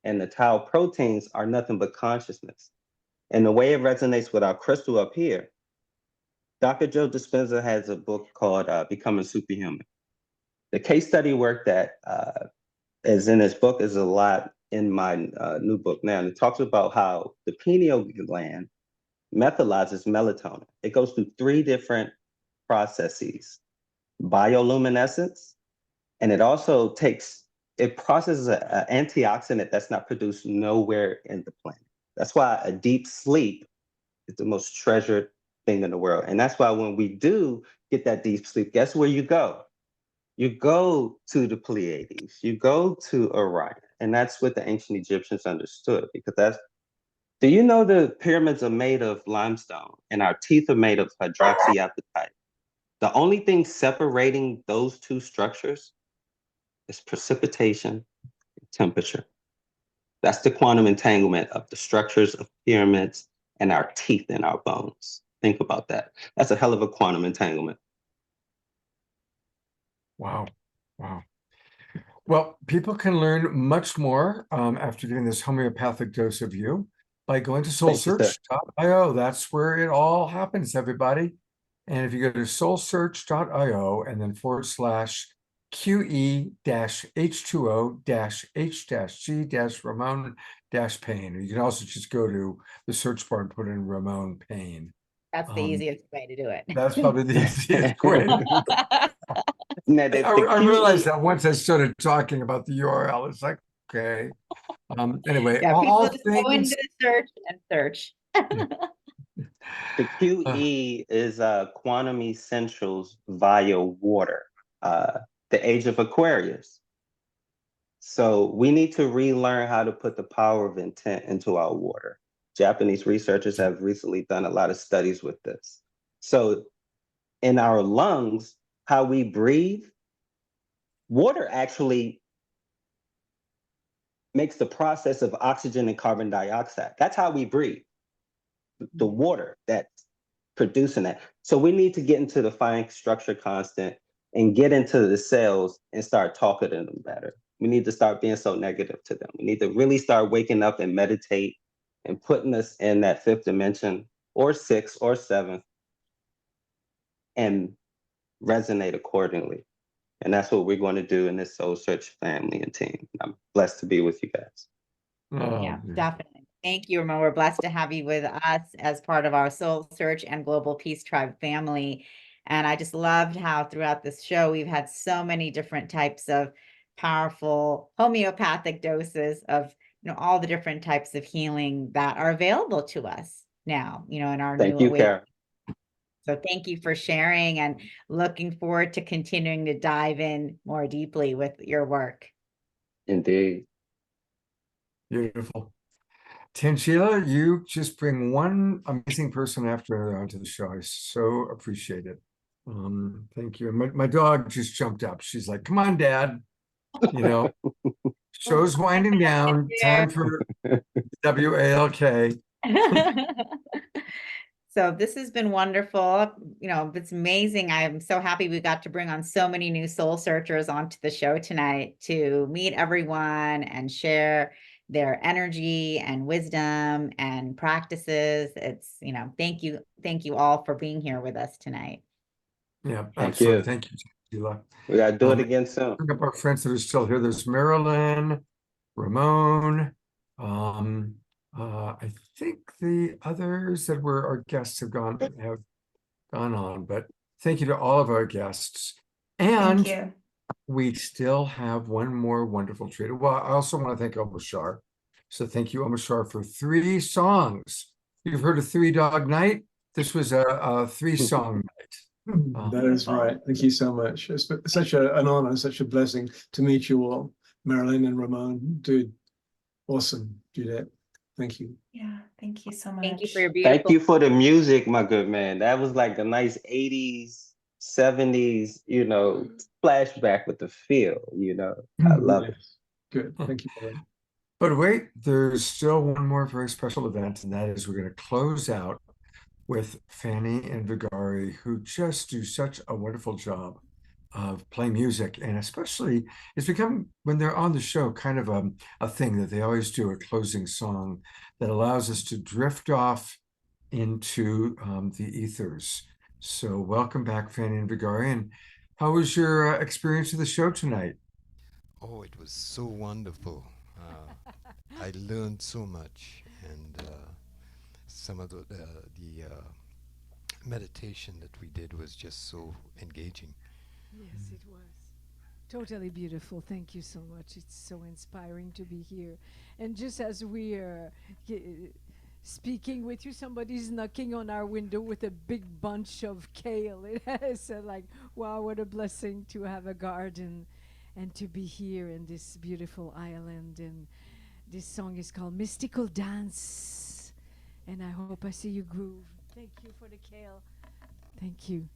and the tau proteins are nothing but consciousness. And the way it resonates with our crystal up here, Dr. Joe Dispenza has a book called Becoming Superhuman. The case study work that is in his book is a lot in my new book now. And it talks about how the pineal gland metabolizes melatonin. It goes through 3 different processes: bioluminescence, and it also it processes an antioxidant that's not produced nowhere in the planet. That's why a deep sleep is the most treasured thing in the world. And that's why when we do get that deep sleep, guess where you go? You go to the Pleiades, you go to Orion. And that's what the ancient Egyptians understood, because do you know the pyramids are made of limestone and our teeth are made of hydroxyapatite? The only thing separating those 2 structures is precipitation and temperature. That's the quantum entanglement of the structures of pyramids and our teeth and our bones. Think about that. That's a hell of a quantum entanglement. Wow. Wow. Well, people can learn much more after getting this homeopathic dose of you by going to SoulSearch.io. That's where it all happens, everybody. And if you go to SoulSearch.io and then /QE-H2O-H-G-Ramon-Payne. You can also just go to the search bar and put in Ramon Payne. That's the easiest way to do it. That's probably the easiest way. Now, I realized that once I started talking about the URL, it's like, okay. Anyway, Yeah, people all just go into the search and search. The QE is Quantum Essentials via water, the age of Aquarius. So we need to relearn how to put the power of intent into our water. Japanese researchers have recently done a lot of studies with this. So in our lungs, how we breathe, water actually makes the process of oxygen and carbon dioxide. That's how we breathe. The water that's producing that. So we need to get into the fine structure constant and get into the cells and start talking to them better. We need to start being so negative to them. We need to really start waking up and meditate and putting us in that 5th dimension or 6th or 7th and resonate accordingly. And that's what we're going to do in this Soul Search family and team. I'm blessed to be with you guys. Yeah, definitely. Thank you, Ramon. We're blessed to have you with us as part of our Soul Search and Global Peace Tribe family. And I just loved how throughout this show, we've had so many different types of powerful homeopathic doses of, all the different types of healing that are available to us now, in our Thank new you, Karen. So thank you for sharing and looking forward to continuing to dive in more deeply with your work. Indeed. Beautiful. Tanjila, you just bring one amazing person after another onto the show. I so appreciate it. Thank you. And my dog just jumped up. She's like, come on, Dad. Show's winding down. Time for WALK. So this has been wonderful. You know, it's amazing. I'm so happy we got to bring on so many new soul searchers onto the show tonight to meet everyone and share their energy and wisdom and practices. It's, you know, thank you all for being here with us tonight. Yeah, Thank absolutely. you. Thank you, Tanjila. We gotta do it again soon. Bring up our friends that are still here. There's Marilyn, Ramon. I think the others that were our guests have gone on, but thank you to all of our guests. And Thank you. we still have one more wonderful treat. Well, I also want to thank Omashar. So thank you, Omashar, for 3 songs. You've heard of 3 Dog Night? This was a 3-song night. That is right. Thank you so much. It's such an honor, such a blessing to meet you all. Marilyn and Ramon, dude, awesome, Juliet. Thank you. Yeah, thank you so much. Thank you for your beautiful. Thank you for the music, my good man. That was like a nice 80s, 70s, you know, flashback with the feel, you know. I love it. Good. Thank you, Marilyn. But wait, there's still one more very special event, and that is we're going to close out with Fanny and Vegari, who just do such a wonderful job of playing music. And especially, it's become, when they're on the show, kind of a thing that they always do, a closing song that allows us to drift off into the ethers. So welcome back, Fanny and Vegari. And how was your experience of the show tonight? Oh, it was so wonderful. I learned so much, and some of the meditation that we did was just so engaging. Yes, it was. Totally beautiful. Thank you so much. It's so inspiring to be here. And just as we are speaking with you, somebody's knocking on our window with a big bunch of kale. It's like, wow, what a blessing to have a garden and to be here in this beautiful island. And this song is called Mystical Dance. And I hope I see you groove. Thank you for the kale. Thank you.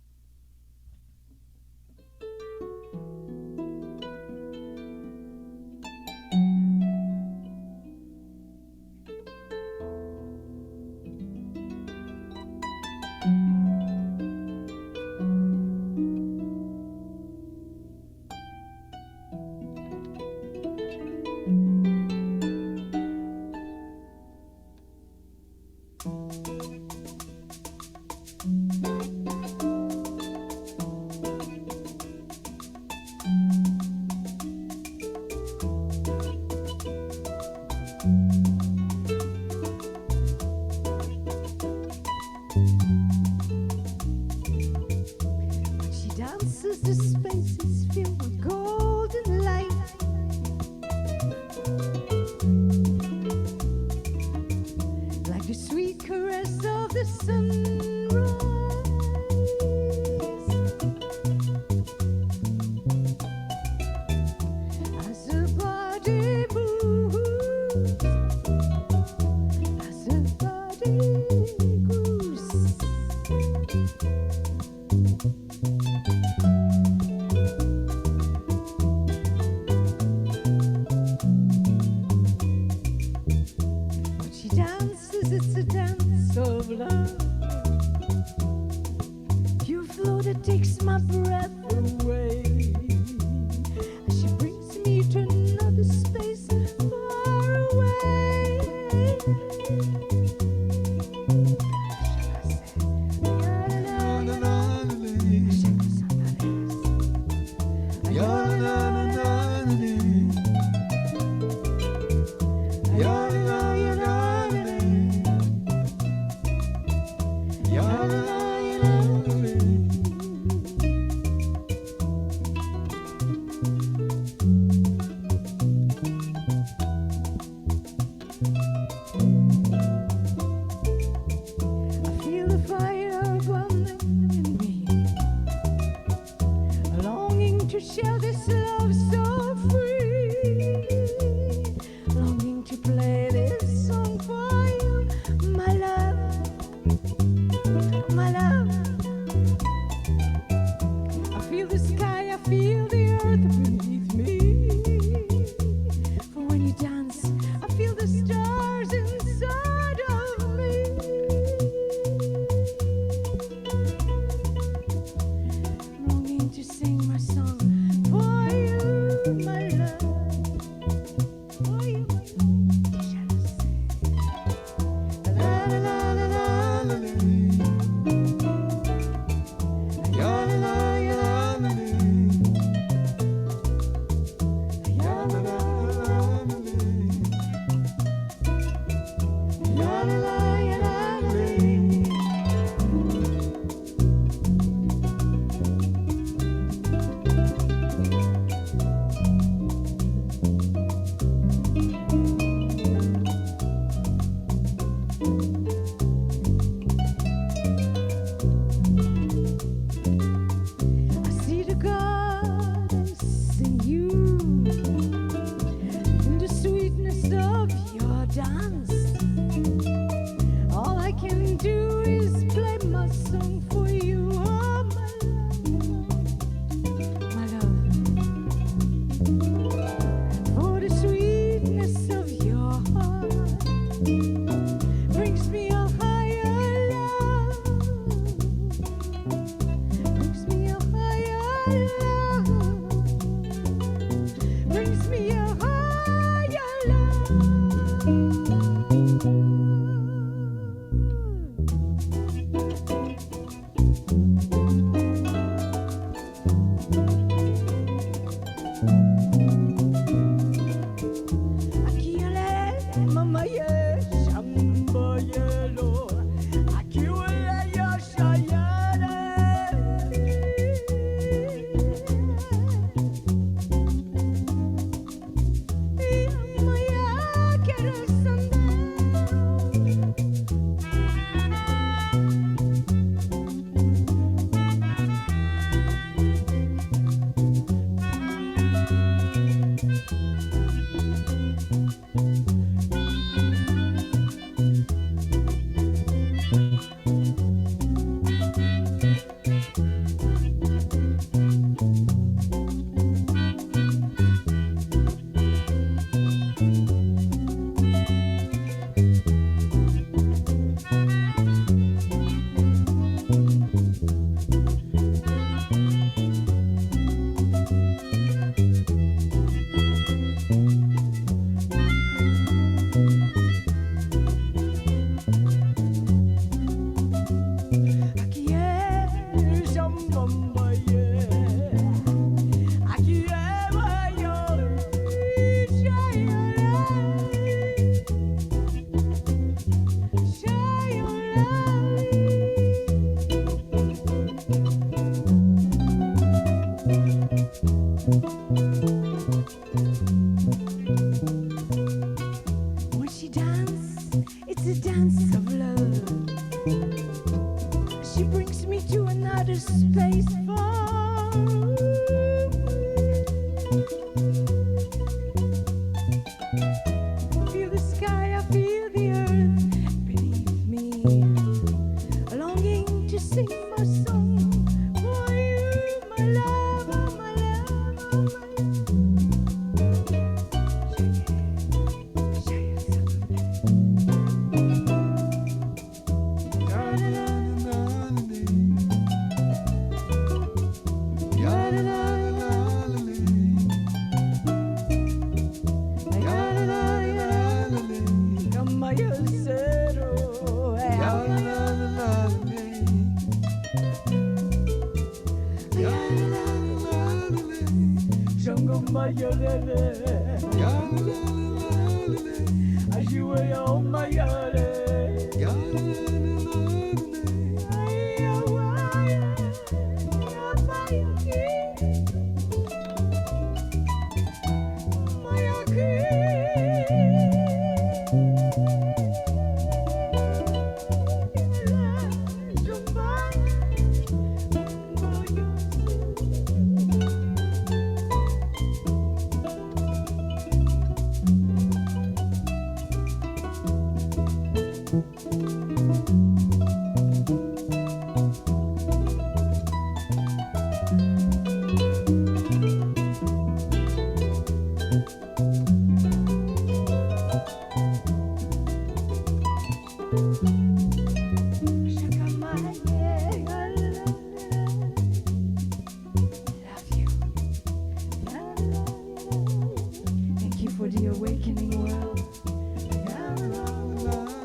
Thank you for the awakening world.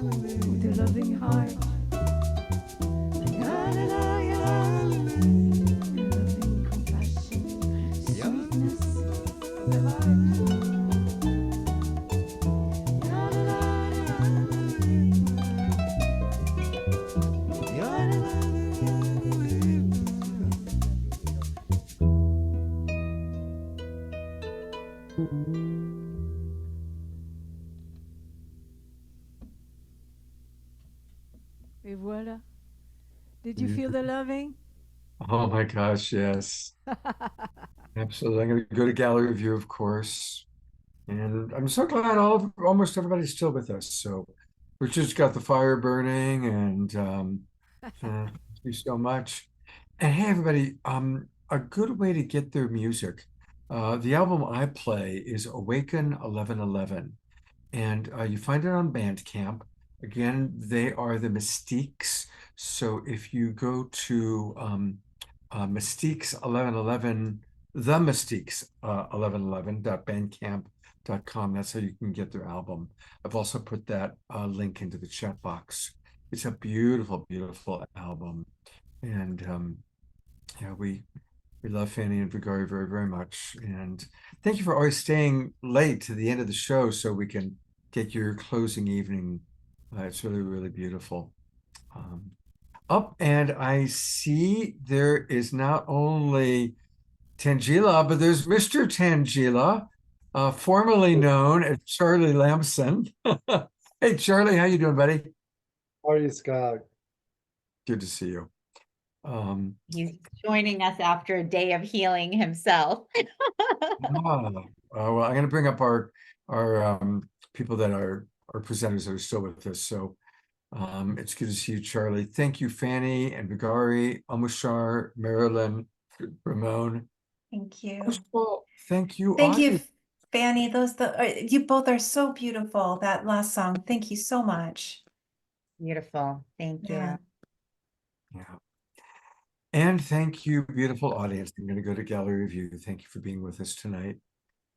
With a loving heart. Loving compassion, sweetness of the Et voilà. Did you feel the loving? Oh my gosh, yes. Absolutely. I'm going to go to gallery view, of course. And I'm so glad almost everybody's still with us. So Richard's got the fire burning, and thank you so much. And hey, everybody, a good way to get their music. The album I play is Awaken 1111, and you find it on Bandcamp. Again, they are the Mystiques. So if you go to Mystiques 1111, the Mystiques 1111.bandcamp.com, that's how you can get their album. I've also put that link into the chat box. It's a beautiful, beautiful album. And yeah, we love Fanny and Vegari very, very much. And thank you for always staying late to the end of the show so we can get your closing evening. It's really, really beautiful. And I see there is not only Tanjila, but there's Mr. Tanjila, formerly known as Charlie Lamson. Hey, Charlie, how you doing, buddy? How are you, Scott? Good to see you. He's joining us after a day of healing himself. Well, I'm going to bring up our people that are our presenters that are still with us. So it's good to see you, Charlie. Thank you, Fanny and Vegari, Omashar, Marilyn, Ramon. Thank you. First of all, thank you, Thank you, audience. Fanny. You both are so beautiful. That last song. Thank you so much. Beautiful. Thank you. Yeah. Yeah. And thank you, beautiful audience. I'm going to go to gallery review. Thank you for being with us tonight.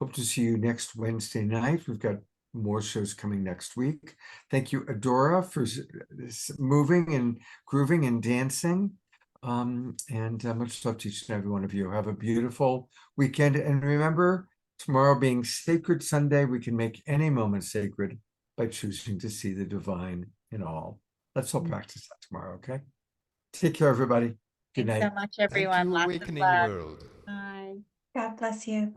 Hope to see you next Wednesday night. We've got more shows coming next week. Thank you, Adora, for moving and grooving and dancing. And much love to each and every one of you. Have a beautiful weekend. And remember, tomorrow being Sacred Sunday, we can make any moment sacred by choosing to see the divine in all. Let's all practice that tomorrow, okay? Take care, everybody. Good night. Thanks so much, everyone. Lots of Awakening love. World. Bye. God bless you.